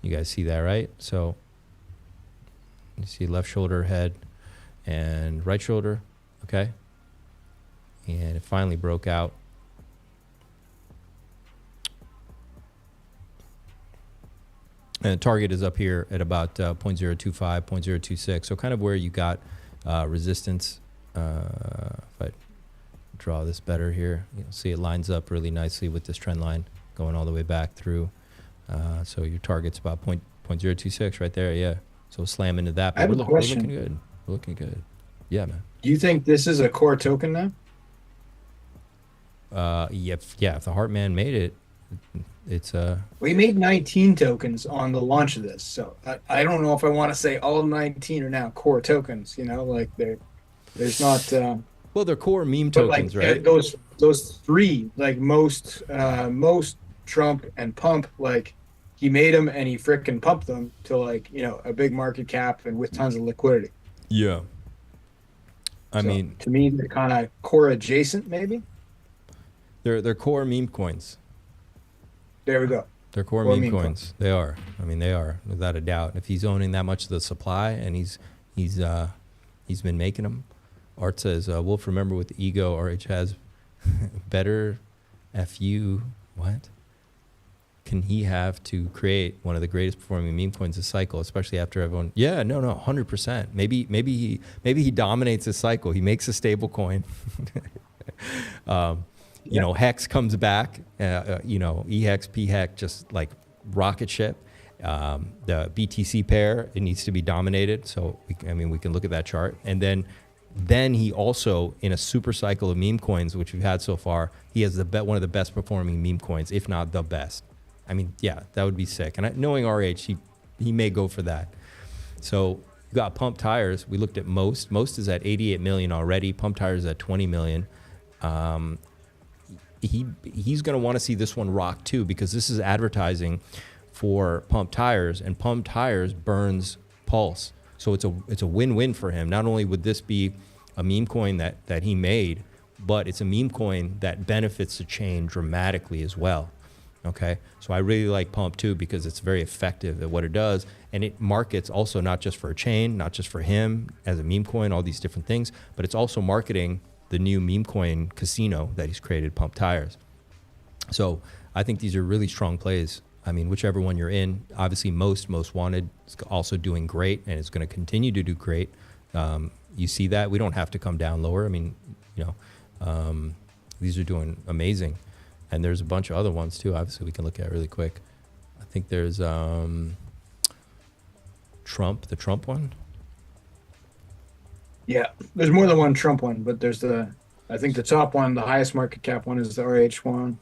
You guys see that, right? So you see left shoulder, head, and right shoulder, okay? And it finally broke out. And the target is up here at about 0.025, 0.026. So kind of where you got resistance. If I draw this better here, you'll see it lines up really nicely with this trend line going all the way back through. So your target's about 0.026 right there. Yeah. So slam into that. But we're looking good. We're looking good. Yeah, man. Do you think this is a core token now? If the Heartman made it, it's We made 19 tokens on the launch of this, so I don't know if I want to say all 19 are now core tokens. You know, like there's not. Well, they're core meme tokens, right? Those three, like most Trump and Pump, like he made them and he frickin' pumped them to like a big market cap and with tons of liquidity. Yeah. I mean, to me, they're kind of core adjacent, maybe. They're core meme coins. There we go. They're core meme coins. They are. I mean, they are without a doubt. If he's owning that much of the supply and he's been making them. Art says, Wolf, remember with the ego, RH has better FU. What? Can he have to create one of the greatest performing meme coins this cycle, especially after everyone? Yeah, no, 100%. Maybe he dominates this cycle. He makes a stable coin. Hex comes back. EHEX, PHEX, just like rocket ship. The BTC pair, it needs to be dominated. So we can look at that chart, and then he also, in a super cycle of meme coins, which we've had so far, he has one of the best performing meme coins, if not the best. I mean, yeah, that would be sick. And knowing RH, he may go for that. So you got Pump Tires. We looked at Most. Most is at 88 million already. Pump Tires is at 20 million. He's going to want to see this one rock too, because this is advertising for Pump Tires, and Pump Tires burns Pulse. So it's a win-win for him. Not only would this be a meme coin that he made, but it's a meme coin that benefits the chain dramatically as well. Okay, so I really like Pump too, because it's very effective at what it does, and it markets also not just for a chain, not just for him as a meme coin, all these different things, but it's also marketing the new meme coin casino that he's created, Pump Tires. So I think these are really strong plays. I mean, whichever one you're in, obviously Most Wanted is also doing great, and it's going to continue to do great. You see that. We don't have to come down lower. I mean, these are doing amazing. And there's a bunch of other ones too, obviously, we can look at really quick. I think there's Trump, the Trump one. Yeah, there's more than one Trump one, but there's I think the top one, the highest market cap one, is the RH one.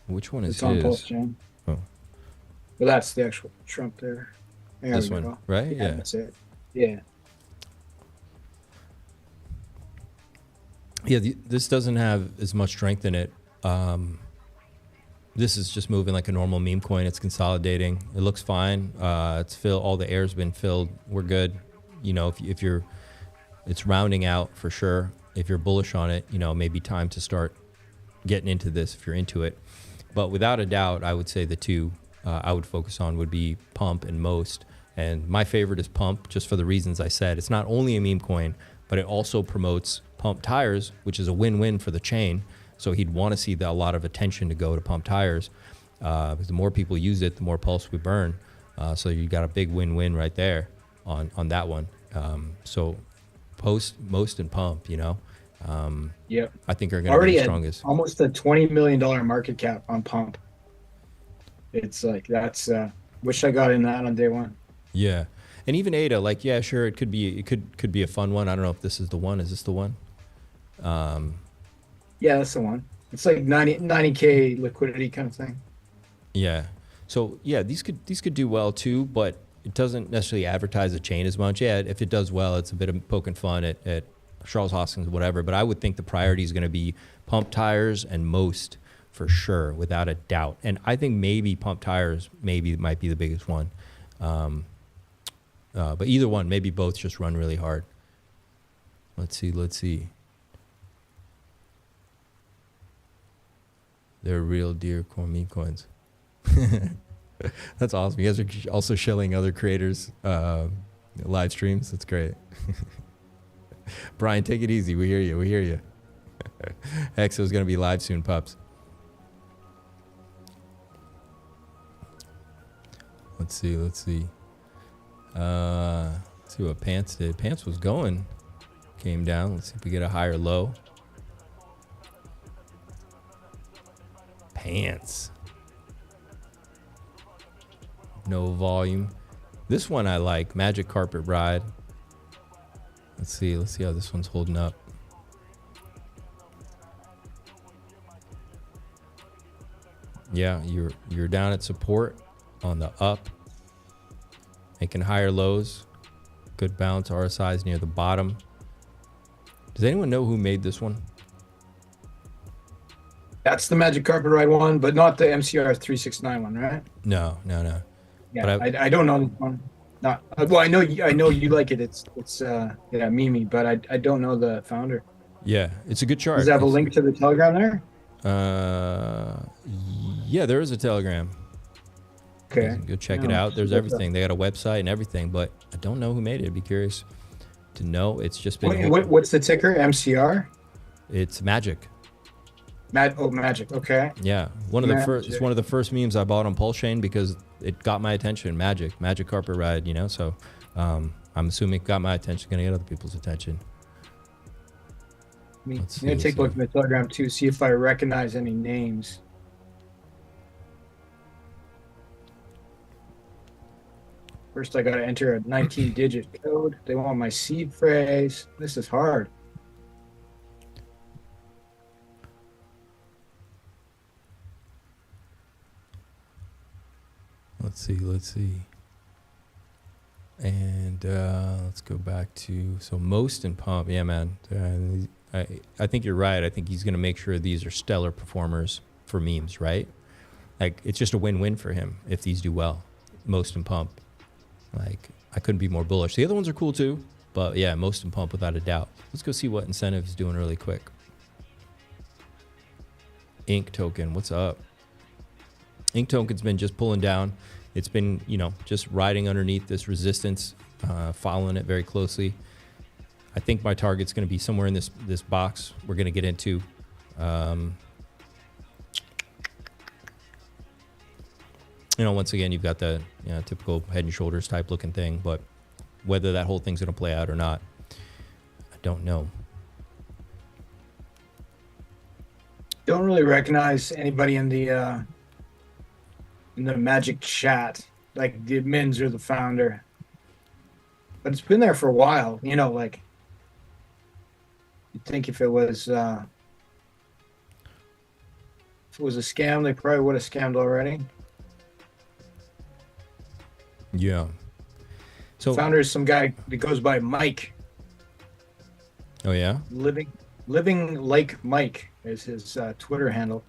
Which one is it's on his? PulseChain. Oh. But that's the actual Trump there. This one, go. Right? Yeah. That's it. Yeah. Yeah, this doesn't have as much strength in it. This is just moving like a normal meme coin. It's consolidating. It looks fine. All the air's been filled. We're good. If you're, it's rounding out for sure. If you're bullish on it, maybe time to start getting into this if you're into it. But without a doubt, I would say the two I would focus on would be Pump and Most. And my favorite is Pump, just for the reasons I said. It's not only a meme coin, but it also promotes Pump Tires, which is a win-win for the chain. So he'd want to see a lot of attention to go to Pump Tires, because the more people use it, the more pulse we burn. So you got a big win-win right there on that one. So Most and Pump, Yep. I think are going to be the strongest. Almost a $20 million market cap on Pump. It's like that's wish I got in that on day one. Yeah, and even ADA, like sure, it could be a fun one. I don't know if this is the one. Is this the one? Yeah, that's the one. It's like 90K liquidity kind of thing. Yeah. So yeah, these could do well too, but it doesn't necessarily advertise the chain as much. Yeah, if it does well, it's a bit of poking fun at Charles Hoskins, whatever. But I would think the priority is going to be Pump Tires and Most for sure, without a doubt. And I think maybe Pump Tires might be the biggest one. But either one, maybe both just run really hard. Let's see. They're real dear core meme coins. That's awesome. You guys are also shilling other creators' live streams. That's great. Brian, take it easy. We hear you. Exo's going to be live soon, pups. Let's see. Let's see what Pants did. Pants was going. Came down. Let's see if we get a higher low. Pants. No volume. This one I like. Magic Carpet Ride. Let's see how this one's holding up. Yeah, you're down at support on the up, making higher lows. Good bounce. RSI's near the bottom. Does anyone know who made this one? That's the Magic Carpet Ride one, but not the MCR 369 one, right? No. Yeah, but I don't know this one. Not well. I know you like it. It's Mimi, but I don't know the founder. Yeah, it's a good chart. Does it have a link to the Telegram there? Yeah, there is a Telegram. Okay. Go check it out. There's everything. They got a website and everything, but I don't know who made it. I'd be curious to know. It's just been. What's the ticker? MCR? It's Magic. Magic. Okay. Yeah, one of the first. It's one of the first memes I bought on PulseChain because it got my attention. Magic Carpet Ride. So I'm assuming it got my attention. Gonna get other people's attention. I'm gonna take a look at the Telegram too, see if I recognize any names. First, I gotta enter a 19-digit code. They want my seed phrase. This is hard. Let's see. And let's go back to Most and Pump. Yeah, man. I think you're right. I think he's going to make sure these are stellar performers for memes, right? Like, it's just a win-win for him if these do well. Most and Pump. Like, I couldn't be more bullish. The other ones are cool too, but yeah, Most and Pump without a doubt. Let's go see what Incentive is doing really quick. Ink Token, what's up? Ink Token's been just pulling down. It's been, just riding underneath this resistance, following it very closely. I think my target's going to be somewhere in this box we're going to get into. Once again, you've got the typical head and shoulders type looking thing, but whether that whole thing's going to play out or not, I don't know. Don't really recognize anybody in the Magic chat, like the admins or the founder. But it's been there for a while, like you'd think if it was a scam, they probably would have scammed already. Yeah. So founder is some guy that goes by Mike. Oh yeah? Living like Mike is his Twitter handle.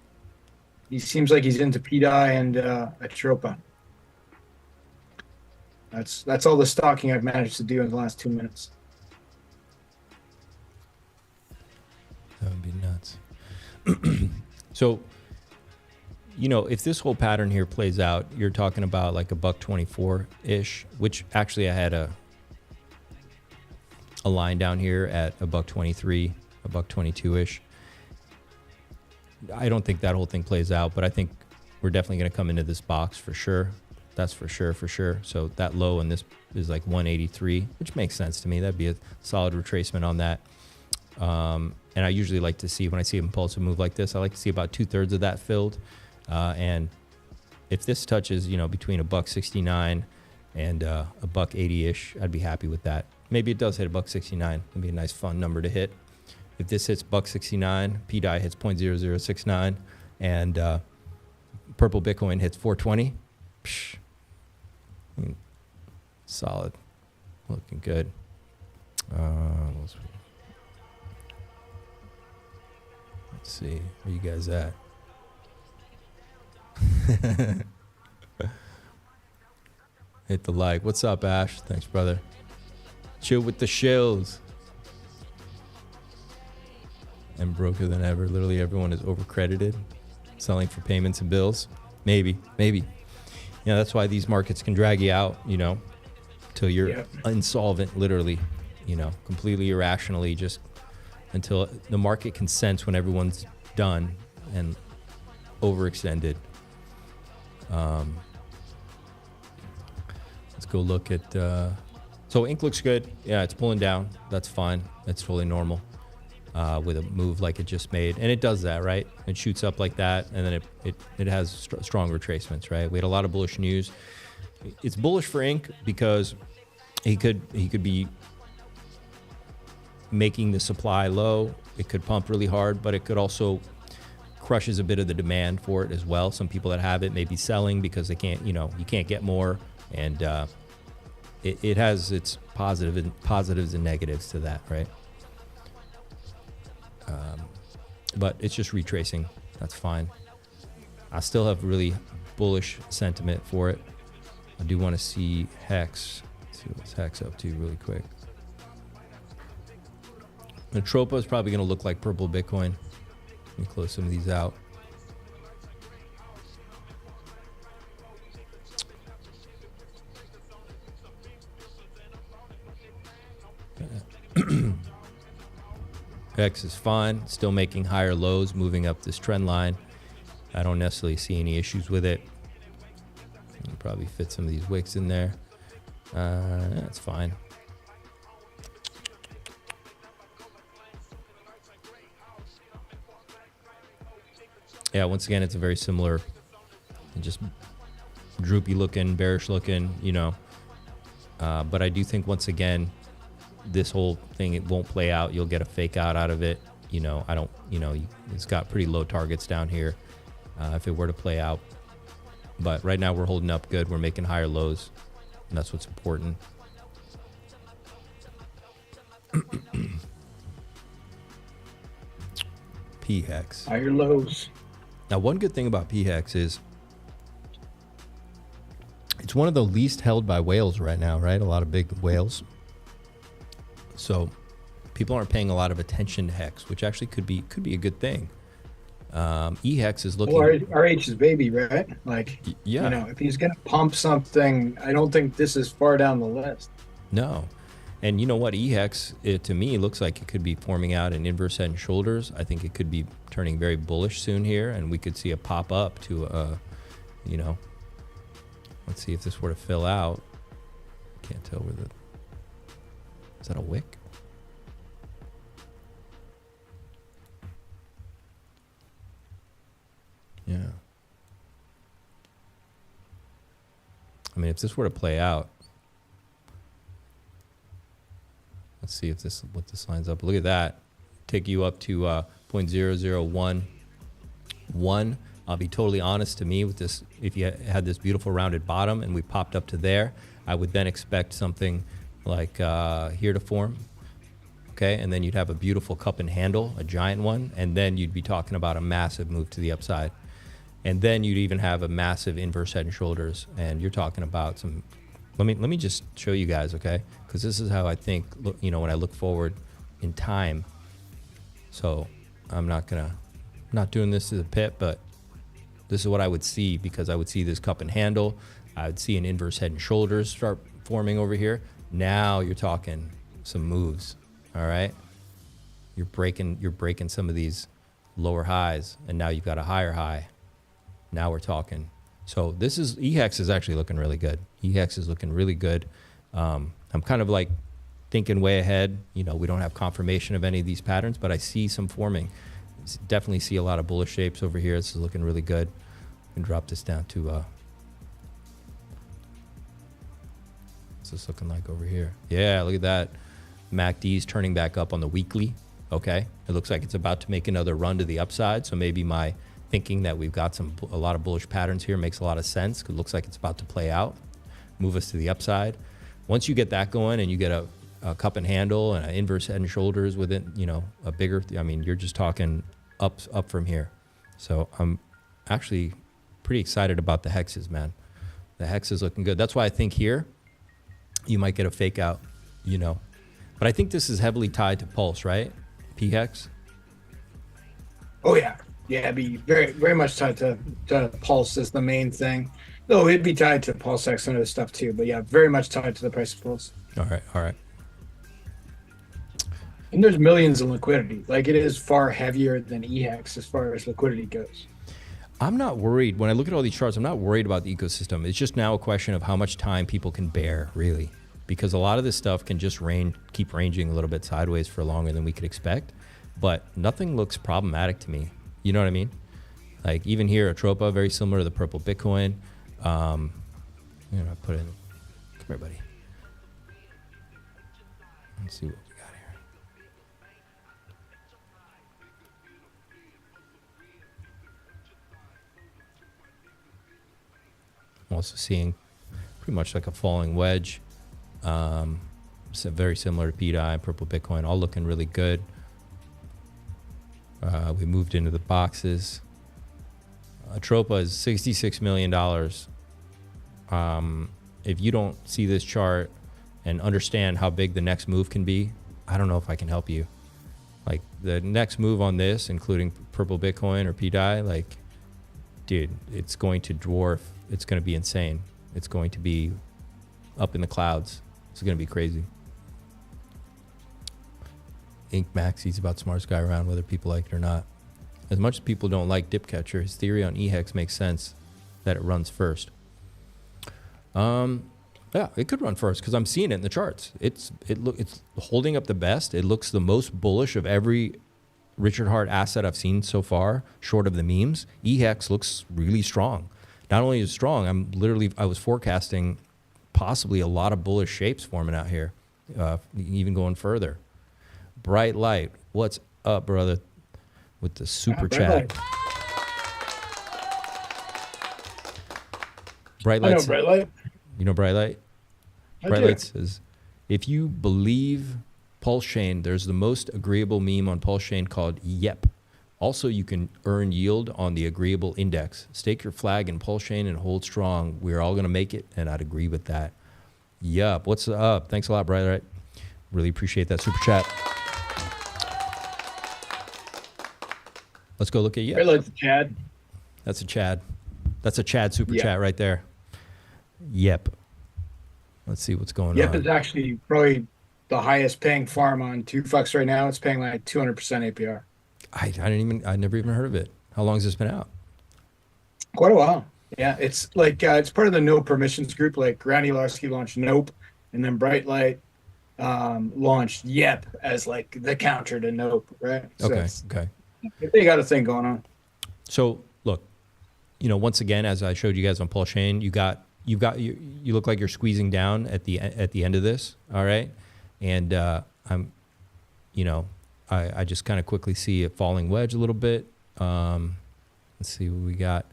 He seems like he's into pDAI and Atropa. That's all the stalking I've managed to do in the last 2 minutes. That would be nuts. So, if this whole pattern here plays out, you're talking about like a $1.24-ish, which actually I had a line down here at a $1.23, a $1.22-ish. I don't think that whole thing plays out, but I think we're definitely going to come into this box for sure. That's for sure. So that low in this is like 183, which makes sense to me. That'd be a solid retracement on that. And I usually like to see, when I see a impulsive move like this, I like to see about 2/3 of that filled. And if this touches, between a $1.69 and a $1.80-ish, I'd be happy with that. Maybe it does hit a $1.69. It'd be a nice fun number to hit. If this hits $1.69, pDAI hits 0.0069, and purple Bitcoin hits 420, solid, looking good. Let's see, where you guys at? Hit the like. What's up, Ash? Thanks, brother. Chill with the shills. And broker than ever. Literally everyone is overcredited, selling for payments and bills. Maybe. That's why these markets can drag you out, till you're insolvent, literally, completely irrationally, just until the market can sense when everyone's done and overextended. Let's go look at So ink looks good. Yeah, it's pulling down. That's fine. That's totally normal with a move like it just made. And it does that, right? It shoots up like that, and then it has strong retracements, right? We had a lot of bullish news. It's bullish for ink because he could be making the supply low. It could pump really hard, but it could also crushes a bit of the demand for it as well. Some people that have it may be selling because they can't, you can't get more, and it has its positives and negatives to that, right? But it's just retracing. That's fine. I still have really bullish sentiment for it. I do want to see Hex. Let's see what's Hex up to really quick. The Tropa is probably going to look like purple Bitcoin. Let me close some of these out. X is fine, still making higher lows, moving up this trend line. I don't necessarily see any issues with it. You can probably fit some of these wicks in there. That's fine. Yeah, once again, it's a very similar, just droopy looking, bearish looking, but I do think once again, this whole thing, it won't play out. You'll get a fake out of it. It's got pretty low targets down here if it were to play out. But right now we're holding up good. We're making higher lows, and that's what's important. PHEX. Higher lows. Now, one good thing about PHEX is it's one of the least held by whales right now, right? A lot of big whales. So people aren't paying a lot of attention to Hex, which actually could be a good thing. EHEX is looking. Well, RH is baby, right? Like, yeah. If he's gonna pump something, I don't think this is far down the list. No, and you know what? EHEX, to me, looks like it could be forming out an inverse head and shoulders. I think it could be turning very bullish soon here, and we could see a pop up to Let's see if this were to fill out. Can't tell where the. Is that a wick? Yeah. I mean, if this were to play out, let's see if what this lines up. Look at that. Take you up to 0.0011. I'll be totally honest, to me, with this, if you had this beautiful rounded bottom and we popped up to there, I would then expect something like here to form, okay? And then you'd have a beautiful cup and handle, a giant one, and then you'd be talking about a massive move to the upside. And then you'd even have a massive inverse head and shoulders, and you're talking about some, let me just show you guys, okay? Because this is how I think, when I look forward in time. So I'm not doing this to the pit, but this is what I would see, because I would see this cup and handle. I would see an inverse head and shoulders start forming over here. Now you're talking some moves, all right? You're breaking some of these lower highs, and now you've got a higher high. Now we're talking. So this is, EHEX is actually looking really good. EHEX is looking really good. I'm kind of like thinking way ahead. We don't have confirmation of any of these patterns, but I see some forming. Definitely see a lot of bullish shapes over here. This is looking really good. I can drop this down to what's this looking like over here? Yeah, look at that. MACD's turning back up on the weekly. Okay, it looks like it's about to make another run to the upside. So maybe my thinking that we've got a lot of bullish patterns here makes a lot of sense, because it looks like it's about to play out, move us to the upside. Once you get that going and you get a cup and handle and an inverse head and shoulders with it, a bigger, you're just talking up from here. So I'm actually pretty excited about the hexes, man. The hex is looking good. That's why I think here you might get a fake out, But I think this is heavily tied to Pulse, right? PHEX? Oh, yeah. Yeah, it'd be very, very much tied to Pulse is the main thing. Though it'd be tied to PulseX and other stuff too. But yeah, very much tied to the price of Pulse. All right. And there's millions in liquidity. Like, it is far heavier than EHEX as far as liquidity goes. I'm not worried. When I look at all these charts, I'm not worried about the ecosystem. It's just now a question of how much time people can bear, really. because a lot of this stuff can just keep ranging a little bit sideways for longer than we could expect, but nothing looks problematic to me. You know what I mean? Like even here, Atropa, very similar to the purple Bitcoin. You know, I put in, come here, buddy. Let's see what we got here. I'm also seeing pretty much like a falling wedge. So very similar to pDAI and purple Bitcoin, all looking really good. We moved into the boxes. Atropa is $66 million. If you don't see this chart and understand how big the next move can be, I don't know if I can help you. Like the next move on this, including purple Bitcoin or pDAI, like, dude, it's going to dwarf. It's going to be insane. It's going to be up in the clouds. It's going to be crazy. Ink Max, he's about the smartest guy around, whether people like it or not. As much as people don't like Dipcatcher, his theory on EHEX makes sense that it runs first. Yeah, it could run first because I'm seeing it in the charts. It's holding up the best. It looks the most bullish of every Richard Hart asset I've seen so far, short of the memes. EHEX looks really strong. Not only is it strong, I was forecasting possibly a lot of bullish shapes forming out here, even going further. Bright Light, what's up, brother? With the super chat. Bright Light. I know Bright Light. You know Bright Light? Bright Light says, if you believe PulseChain, there's the most agreeable meme on PulseChain called Yep. Also, you can earn yield on the agreeable index. Stake your flag in PulseChain and hold strong. We're all going to make it, and I'd agree with that. Yup. What's up? Thanks a lot, Bright Light. Really appreciate that super chat. Let's go look at Yep. Bright Light's a Chad. That's a Chad. That's a Chad super chat right there. Yep. Let's see what's going on. Yep is actually probably the highest paying farm on 2Fucks right now. It's paying like 200% APR. I never even heard of it. How long has this been out? Quite a while. Yeah, it's like it's part of the No Permissions group. Like Granularski launched Nope, and then Bright Light launched Yep as like the counter to Nope, right? So okay. They got a thing going on. So look, once again, as I showed you guys on PulseChain, you look like you're squeezing down at the end of this. All right, and I just kind of quickly see a falling wedge a little bit. Let's see what we got.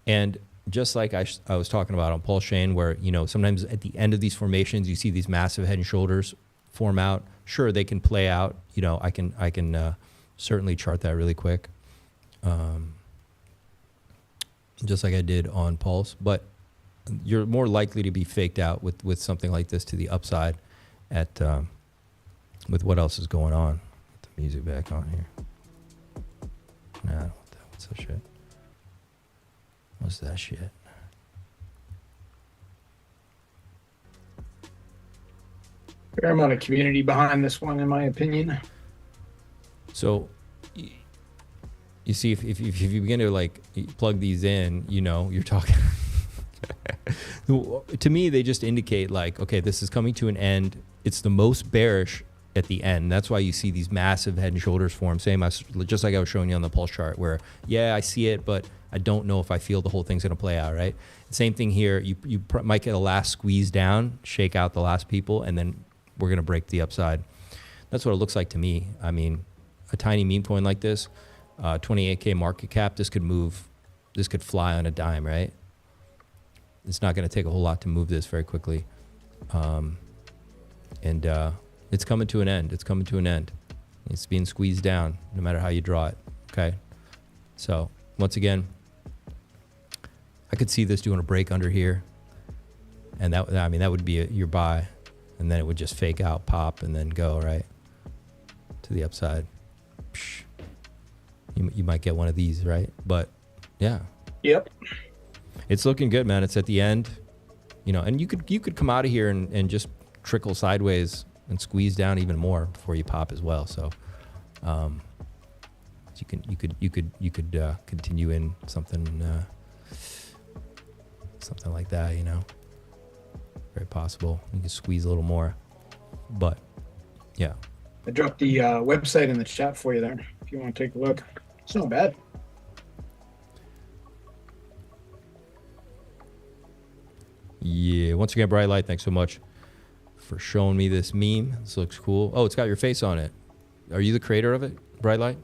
And just like I was talking about on PulseChain, where sometimes at the end of these formations you see these massive head and shoulders form out. Sure, they can play out. I can certainly chart that really quick, just like I did on Pulse. But you're more likely to be faked out with something like this to the upside with what else is going on. Put the music back on here. Nah, I don't want that. What's that shit? What's that shit? Fair amount of community behind this one, in my opinion. So, you see, if you begin to like plug these in, you're talking. To me, they just indicate like, okay, this is coming to an end. It's the most bearish at the end. That's why you see these massive head and shoulders form. Just like I was showing you on the Pulse chart, where yeah, I see it, but I don't know if I feel the whole thing's going to play out. Right. Same thing here. You might get a last squeeze down, shake out the last people, and then we're going to break the upside. That's what it looks like to me. I mean, a tiny meme coin like this, 28K market cap, this could fly on a dime, right? It's not going to take a whole lot to move this very quickly. And it's coming to an end. It's coming to an end. It's being squeezed down no matter how you draw it. Okay. So once again, I could see this doing a break under here. And that would be your buy. And then it would just fake out, pop, and then go right to the upside. Psh. You might get one of these, right? But yeah. Yep. It's looking good, man. It's at the end, and you could come out of here and just trickle sideways and squeeze down even more before you pop as well. So, you could continue in something something like that, you know. Very possible. You can squeeze a little more, but yeah. I dropped the website in the chat for you there if you want to take a look. It's not bad. Yeah, once again, Bright Light, thanks so much for showing me this meme. This looks cool. Oh, it's got your face on it. Are you the creator of it, Bright Light?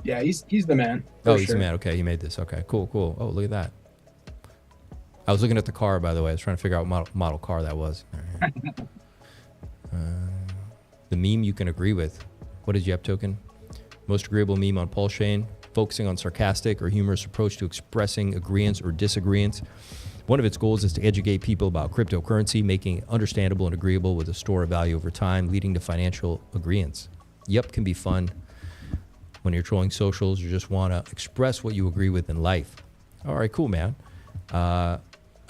Yeah, he's the man. Oh, he's the man. Okay, he made this. Okay, cool. Oh, look at that. I was looking at the car, by the way. I was trying to figure out what model car that was. The meme you can agree with. What is Yep Token? Most agreeable meme on PulseChain, focusing on sarcastic or humorous approach to expressing agreements or disagreements. One of its goals is to educate people about cryptocurrency, making it understandable and agreeable with a store of value over time, leading to financial agreements. Yep can be fun when you're trolling socials or just want to express what you agree with in life. All right, cool, man. I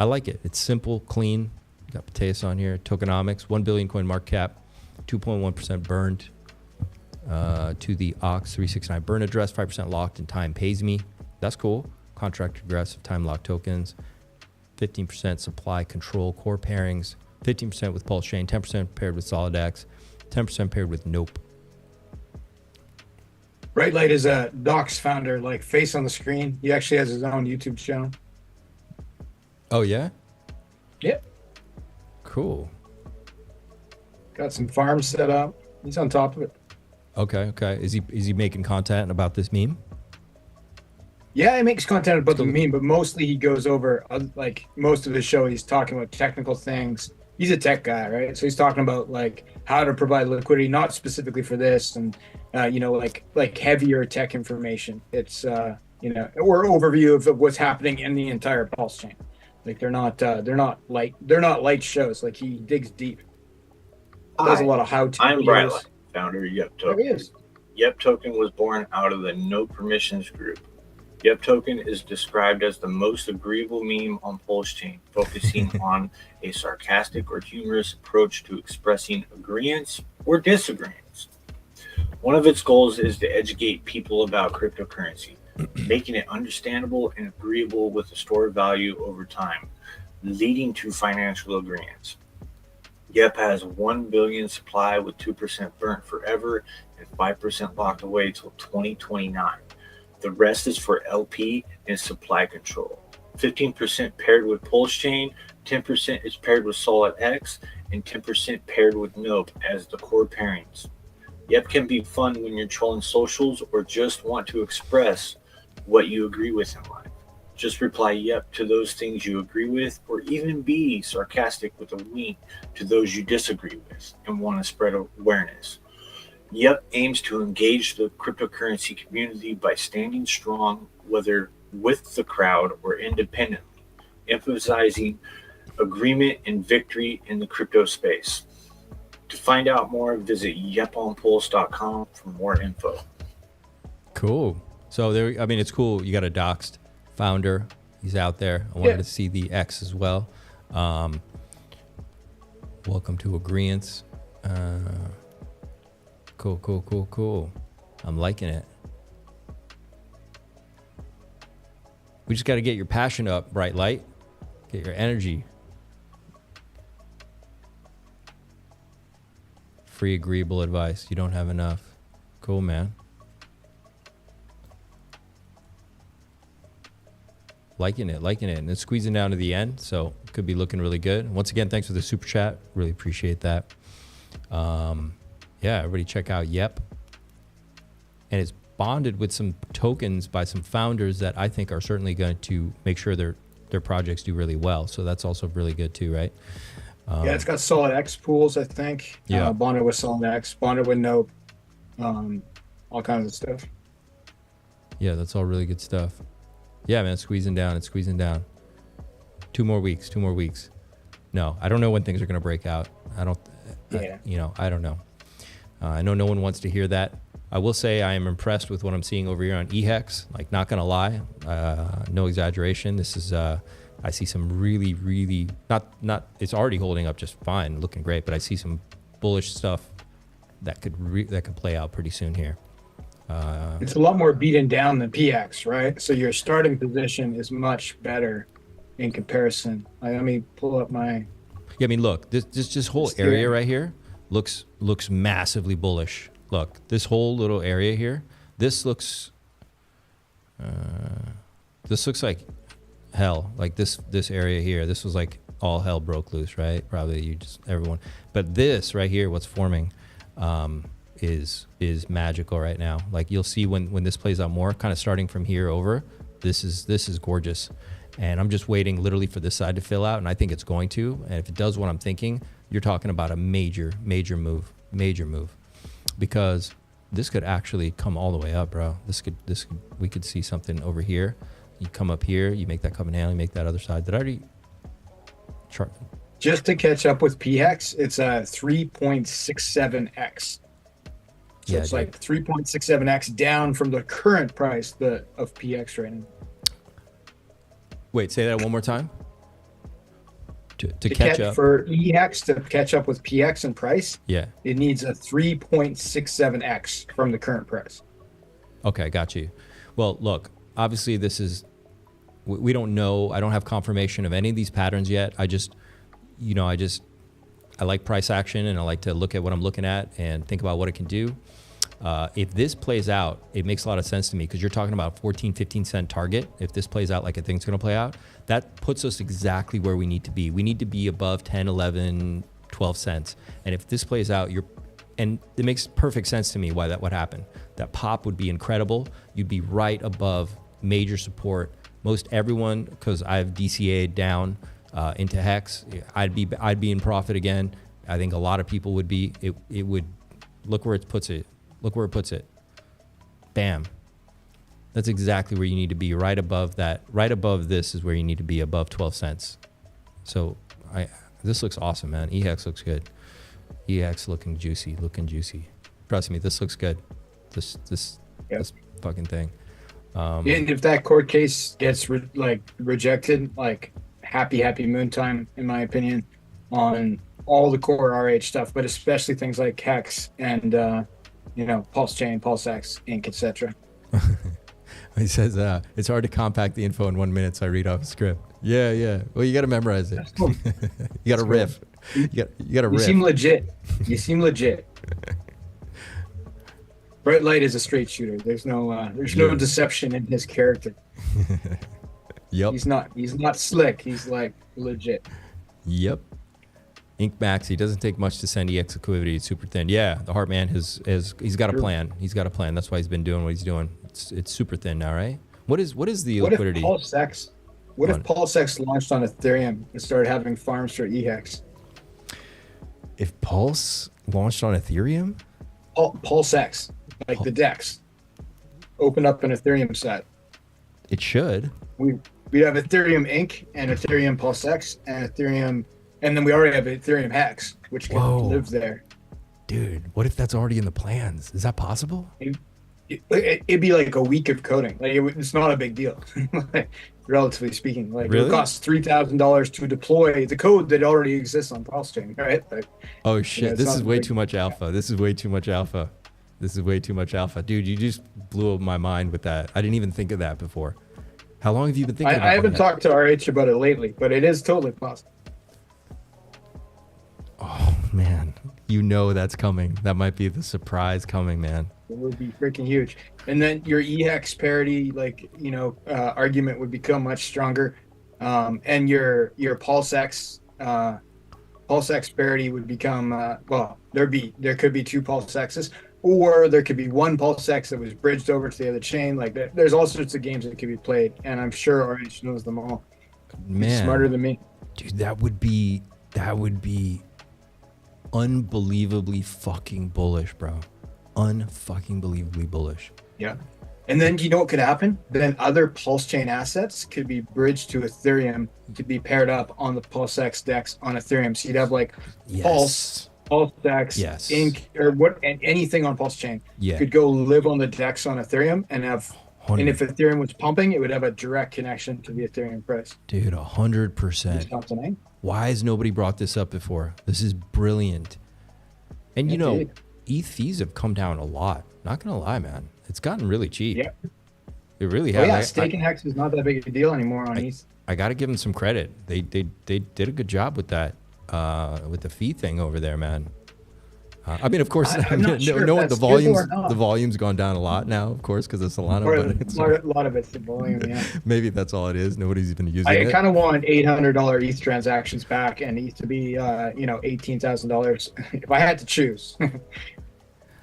like it. It's simple, clean. Got Mateus on here. Tokenomics, 1 billion coin market cap, 2.1% burned to the OX 369 burn address, 5% locked and time pays me. That's cool. Contract aggressive time locked tokens, 15% supply control core pairings, 15% with PulseChain, 10% paired with SolidX, 10% paired with Nope. Bright Light is a Docs founder, like face on the screen. He actually has his own YouTube channel. Oh, yeah? Yep. Cool. Got some farms set up. He's on top of it. Okay. Is he making content about this meme? Yeah, he makes content about the meme, but mostly he goes over, like, most of his show, he's talking about technical things. He's a tech guy, right? So he's talking about, like, how to provide liquidity, not specifically for this, and, you know, like heavier tech information. It's, you know, or overview of what's happening in the entire PulseChain. Like, they're not light shows. Like, he digs deep. Does a lot of how-to. I'm Bright Light, founder of Yep Token. There he is. Yep Token was born out of the No Permissions group. Yep Token is described as the most agreeable meme on PulseChain, focusing on a sarcastic or humorous approach to expressing agreements or disagreements. One of its goals is to educate people about cryptocurrency, making it understandable and agreeable with a store of value over time, leading to financial agreements. Yep has 1 billion supply with 2% burnt forever and 5% locked away till 2029. The rest is for LP and supply control. 15% paired with PulseChain, 10% is paired with SolidX, and 10% paired with Nope as the core pairings. Yep can be fun when you're trolling socials or just want to express what you agree with in life. Just reply yep to those things you agree with, or even be sarcastic with a wink to those you disagree with and want to spread awareness. Yep aims to engage the cryptocurrency community by standing strong, whether with the crowd or independently, emphasizing agreement and victory in the crypto space. To find out more, visit yeponpulse.com for more info. Cool. So there, I mean, it's cool. You got a doxed founder. He's out there. I wanted to see the X as well. Welcome to Agreeance. Cool. I'm liking it. We just got to get your passion up, Bright Light. Get your energy. Free agreeable advice. You don't have enough. Cool, man. Liking it. And it's squeezing down to the end, so it could be looking really good. Once again, thanks for the super chat. Really appreciate that. Yeah, everybody check out Yep. And it's bonded with some tokens by some founders that I think are certainly going to make sure their projects do really well. So that's also really good too, right? Yeah, it's got SolidX pools, I think. Yeah. Bonded with SolidX, bonded with Nope, all kinds of stuff. Yeah, that's all really good stuff. Yeah, man, it's squeezing down. 2 more weeks. No, I don't know when things are going to break out. I don't know. I know no one wants to hear that. I will say I am impressed with what I'm seeing over here on eHex. Like, not gonna lie, no exaggeration. This is I see some really not. It's already holding up just fine, looking great. But I see some bullish stuff that could play out pretty soon here. It's a lot more beaten down than PX, right? So your starting position is much better in comparison. Let me pull up my. Yeah, I mean, look, this whole area right here looks massively bullish. Look, this whole little area here, this looks like hell. Like this area here, this was like all hell broke loose, right? Probably everyone. But this right here, what's forming, is magical right now. Like you'll see when this plays out more, kind of starting from here over. This is gorgeous. And I'm just waiting literally for this side to fill out, and I think it's going to. And if it does what I'm thinking, you're talking about a major move, because this could actually come all the way up, bro. We could see something over here. You come up here, you make that cup and handle, you make that other side. Did I already chart? Just to catch up with PX, it's a 3.67x. So it's like 3.67x down from the current price of PX right now. Wait, say that one more time. To catch up for EX to catch up with PX in price. Yeah, it needs a 3.67x from the current price. Okay, got you. Well, look, obviously we don't know. I don't have confirmation of any of these patterns yet. I like price action, and I like to look at what I'm looking at and think about what it can do. If this plays out, it makes a lot of sense to me, because you're talking about 14, 15 cent target. If this plays out like I think it's going to play out, that puts us exactly where we need to be. We need to be above 10, 11, 12 cents. And if this plays out, and it makes perfect sense to me why that would happen. That pop would be incredible. You'd be right above major support. Most everyone, because I've DCA'd down into Hex, I'd be in profit again. I think a lot of people would be. It would look where it puts it. Look where it puts it. Bam. That's exactly where you need to be, right above that. Right above this is where you need to be, above 12 cents. So this looks awesome, man. EX looks good. EX looking juicy. Trust me, this looks good. This fucking thing. And if that court case gets rejected, like happy moon time, in my opinion, on all the core RH stuff, but especially things like Hex and PulseChain, PulseX, Inc., etc. He says it's hard to compact the info in 1 minute, so I read off a script. Yeah. Well, you got to memorize it. Cool. You got to riff. You got to riff. You seem legit. Bright Light is a straight shooter. There's no deception in his character. Yep. He's not slick. He's like legit. Yep. Ink Max, he doesn't take much to send EX liquidity. It's super thin. Yeah, the Heartman he's got a plan. He's got a plan. That's why he's been doing what he's doing. It's super thin now, right? What is the liquidity? What if PulseX launched on Ethereum and started having farms for EX? If Pulse launched on Ethereum? PulseX, like the DEX, open up an Ethereum set. It should. We have Ethereum Inc. and Ethereum PulseX and Ethereum. And then we already have Ethereum Hex, which can live there. Dude, what if that's already in the plans? Is that possible? It'd be like a week of coding. Like it's not a big deal, relatively speaking. Like really? It costs $3,000 to deploy the code that already exists on PulseChain, right? Oh shit! This is way too much alpha. This is way too much alpha. Dude, you just blew my mind with that. I didn't even think of that before. How long have you been thinking about it? I haven't talked to RH about it lately, but it is totally possible. Oh man, that's coming. That might be the surprise coming, man. It would be freaking huge. And then your EX parity, argument would become much stronger. And your PulseX parity would become, there could be two PulseXs, or there could be one PulseX that was bridged over to the other chain. Like there's all sorts of games that could be played, and I'm sure RH knows them all. Man, he's smarter than me. Dude, that would be unbelievably fucking bullish, bro. Unfucking believably bullish. Yeah. And then you know what could happen? Then other PulseChain assets could be bridged to Ethereum to be paired up on the PulseX DEX on Ethereum. So you'd have Pulse, PulseX, Inc., or anything on PulseChain could go live on the DEX on Ethereum and have. 100. And if Ethereum was pumping, it would have a direct connection to the Ethereum price. Dude, 100%. Why has nobody brought this up before? This is brilliant. And ETH fees have come down a lot. Not gonna lie, man. It's gotten really cheap. Yeah. It really Oh has. yeah, staking hex is not that big a deal anymore on ETH. I got to give them some credit. They did a good job with that, with the fee thing over there, man. I mean, of course, the volume's gone down a lot now, of course, because of Solana. A lot of it's the volume, yeah. Maybe that's all it is. Nobody's even using it. I kind of want $800 ETH transactions back and ETH to be, $18,000 if I had to choose.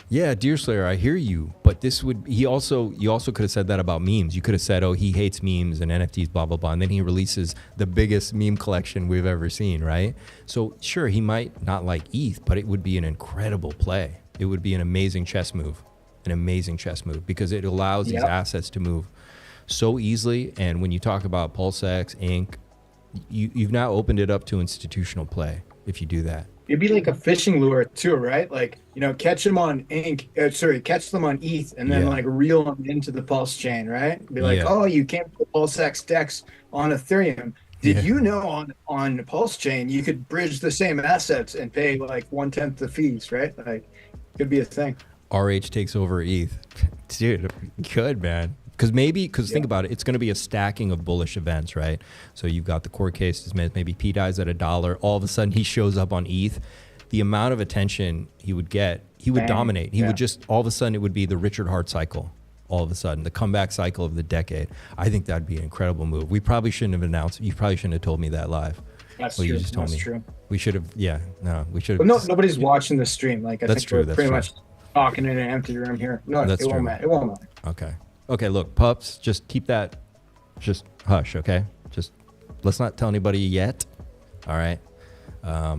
Yeah, Deerslayer, I hear you, but you also could have said that about memes. You could have said, oh, he hates memes and NFTs, blah, blah, blah, and then he releases the biggest meme collection we've ever seen, right? So sure, he might not like ETH, but it would be an incredible play. It would be an amazing chess move, because it allows these assets to move so easily. And when you talk about PulseX, Inc., you've now opened it up to institutional play if you do that. It'd be like a fishing lure too, right? Like, catch them on catch them on ETH and then like reel them into the PulseChain, right? Be like, oh, you can't put PulseX DEX on Ethereum. Did you know on PulseChain you could bridge the same assets and pay like 1/10 the fees, right? Like, could be a thing. RH takes over ETH. Dude, good, man. Because think about it, it's going to be a stacking of bullish events, right? So you've got the court case, maybe pDAI's at $1. All of a sudden, he shows up on ETH. The amount of attention he would get, he would dominate. He would just, all of a sudden, it would be the Richard Hart cycle. All of a sudden, the comeback cycle of the decade. I think that'd be an incredible move. We probably shouldn't have announced. You probably shouldn't have told me that live. That's true. You just told me. True. We should have. Yeah. No, we should have. But nobody's watching the stream. Like I think we're pretty much talking in an empty room here. No, it won't matter. It won't matter. Okay, look, pups, just keep that, just hush, okay? Just let's not tell anybody yet. All right. I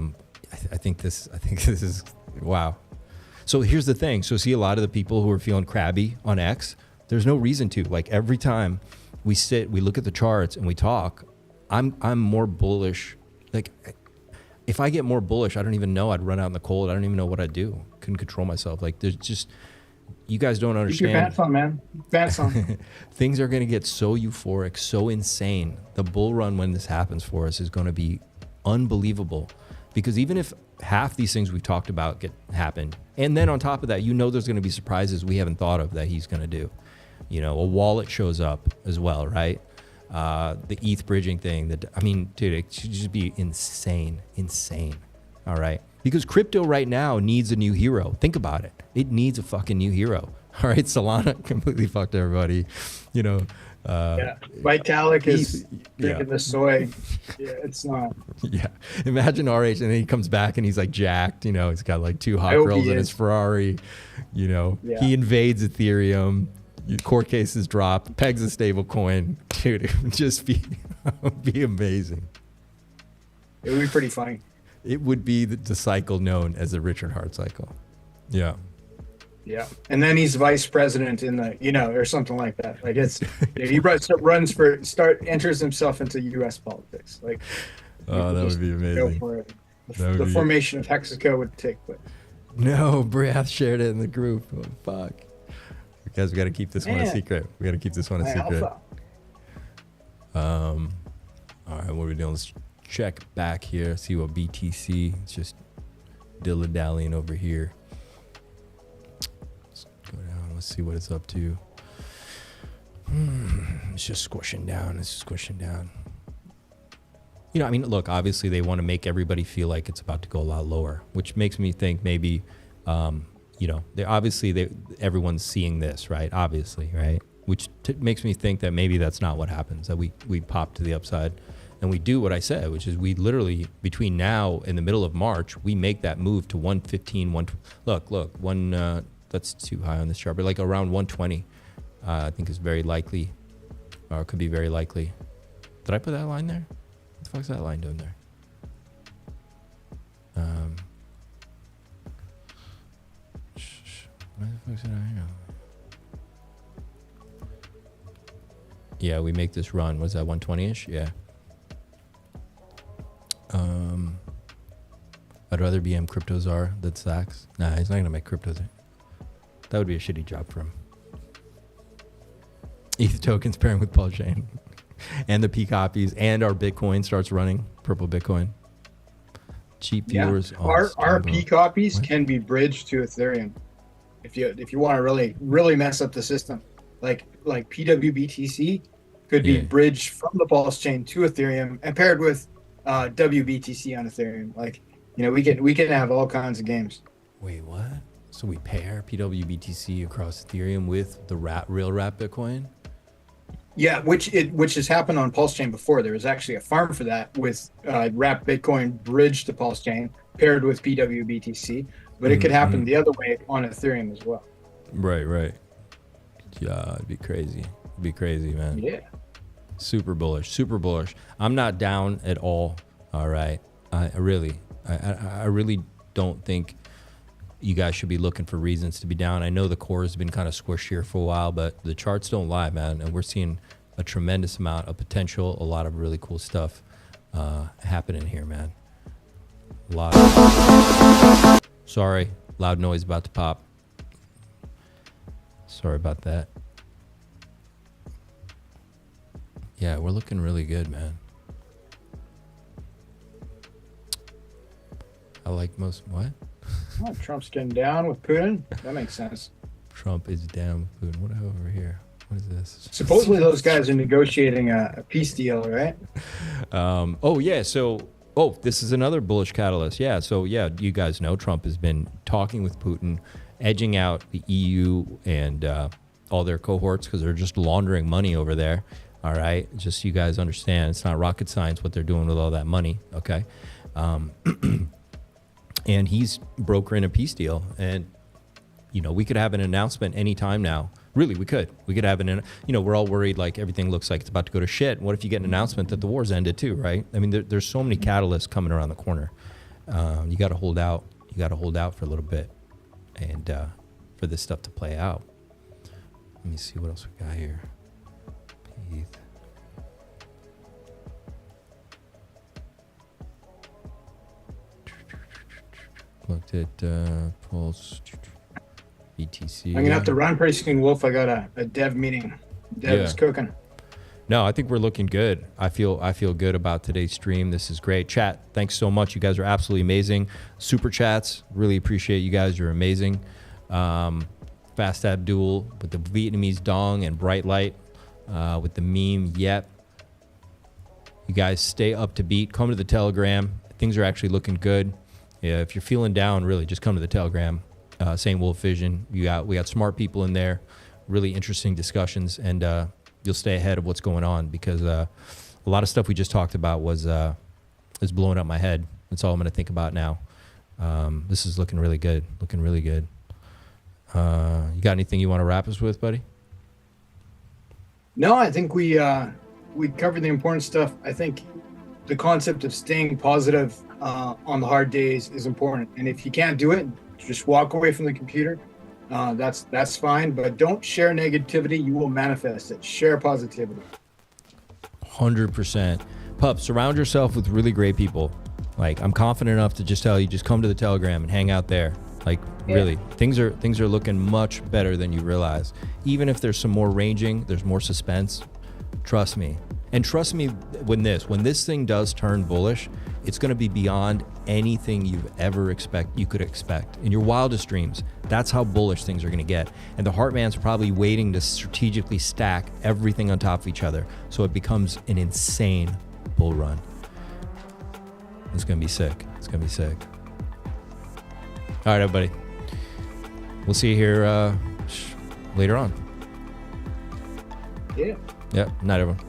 think this is wow. So here's the thing. So see, a lot of the people who are feeling crabby on X, there's no reason to. Like every time we look at the charts and we talk, I'm more bullish. Like if I get more bullish, I don't even know. I'd run out in the cold. I don't even know what I'd do. Couldn't control myself. Like there's just. You guys don't understand. Keep your pants on, man. Pants on. Things are going to get so euphoric, so insane. The bull run when this happens for us is going to be unbelievable. Because even if half these things we've talked about happen, and then on top of that, there's going to be surprises we haven't thought of that he's going to do. A wallet shows up as well, right? The ETH bridging thing. Dude, it should just be insane. All right. Because crypto right now needs a new hero. Think about it. It needs a fucking new hero. All right, Solana completely fucked everybody. Vitalik is drinking the soy. Yeah, it's not. Yeah, imagine RH and then he comes back and he's like jacked. He's got like 2 hot girls in his Ferrari. He invades Ethereum. Court cases drop. Pegs a stable coin. Dude, it would just be amazing. It would be pretty funny. It would be the cycle known as the Richard Hart cycle. Yeah. Yeah. And then he's vice president in the, or something like that. Like he enters himself into U.S. politics. Like, oh, that would be amazing. Go for it. The formation of Hexico would take place. No, Briath shared it in the group. Oh, fuck. Guys, we got to keep this one a secret. All right, what are we doing? Let's check back here, see what BTC. It's just dilly-dallying over here. Let's go down. Let's see what it's up to. It's just squishing down. Look, obviously they want to make everybody feel like it's about to go a lot lower, which makes me think maybe, everyone's seeing this, right? Obviously, right? Which makes me think that maybe that's not what happens, that we pop to the upside. And we do what I said, which is we literally, between now and the middle of March, we make that move to 115, that's too high on this chart, but like around 120, I think is very likely, or could be very likely. Did I put that line there? What the fuck's that line doing there? Where the fuck's it at here? Yeah, we make this run. Was that 120-ish? Yeah. I'd rather be Crypto Czar than Sachs. Nah, he's not gonna make cryptos. That would be a shitty job for him. ETH tokens pairing with PulseChain and the P copies and our Bitcoin starts running, purple Bitcoin. Cheap viewers. Our RP copies can be bridged to Ethereum if you want to really mess up the system. Like pWBTC could be bridged from the PulseChain to Ethereum and paired with WBTC on Ethereum. Like, you know, we can have all kinds of games. Wait, what? So we pair pWBTC across Ethereum with the real wrap Bitcoin? Yeah, which has happened on PulseChain before. There was actually a farm for that with wrap Bitcoin bridged to PulseChain paired with pWBTC, but it could happen the other way on Ethereum as well. Right. Yeah, it'd be crazy. It'd be crazy, man. Yeah. Super bullish. I'm not down at all. All right. I really don't think you guys should be looking for reasons to be down. I know the core has been kind of squished here for a while, but the charts don't lie, man. And we're seeing a tremendous amount of potential, a lot of really cool stuff happening here, man. A lot. Sorry, loud noise about to pop. Sorry about that. Yeah, we're looking really good, man. I like most, what? Oh, Trump's getting down with Putin. That makes sense. Trump is down with Putin. What over here? What is this? Supposedly those guys are negotiating a peace deal, right? This is another bullish catalyst. Yeah, so yeah, you guys know Trump has been talking with Putin, edging out the EU and all their cohorts because they're just laundering money over there. All right, just so you guys understand, it's not rocket science what they're doing with all that money, okay? And he's brokering a peace deal. And, you know, we could have an announcement anytime now. Really, we could. We could have we're all worried like everything looks like it's about to go to shit. What if you get an announcement that the war's ended too, right? I mean, there's so many catalysts coming around the corner. You got to hold out. You got to hold out for a little bit and for this stuff to play out. Let me see what else we got here. Heath. Looked at Pulse BTC. I'm gonna have to run pretty soon, Wolf. I got a dev meeting. Dev is cooking. No, I think we're looking good. I feel good about today's stream. This is great. Chat, thanks so much. You guys are absolutely amazing. Super chats, really appreciate you guys. You're amazing. Fast Abdul with the Vietnamese dong and bright light with the meme. Yep. You guys stay up to beat. Come to the Telegram. Things are actually looking good. Yeah, if you're feeling down, really, just come to the Telegram. Same Wolf Vision. We got smart people in there, really interesting discussions, and you'll stay ahead of what's going on because a lot of stuff we just talked about is blowing up my head. That's all I'm going to think about now. This is looking really good. You got anything you want to wrap us with, buddy? No, I think we covered the important stuff. I think the concept of staying positive on the hard days is important. And if you can't do it, just walk away from the computer. That's fine, but don't share negativity. You will manifest it. Share positivity. 100%. Pup, surround yourself with really great people. Like, I'm confident enough to just tell you, just come to the Telegram and hang out there. Like, really, things are looking much better than you realize. Even if there's some more ranging, there's more suspense. Trust me. And trust me, when this thing does turn bullish, it's going to be beyond anything you could expect in your wildest dreams. That's how bullish things are going to get. And the Heartman's probably waiting to strategically stack everything on top of each other, so it becomes an insane bull run. It's going to be sick. All right, everybody. We'll see you here later on. Yeah. Yep. Night, everyone.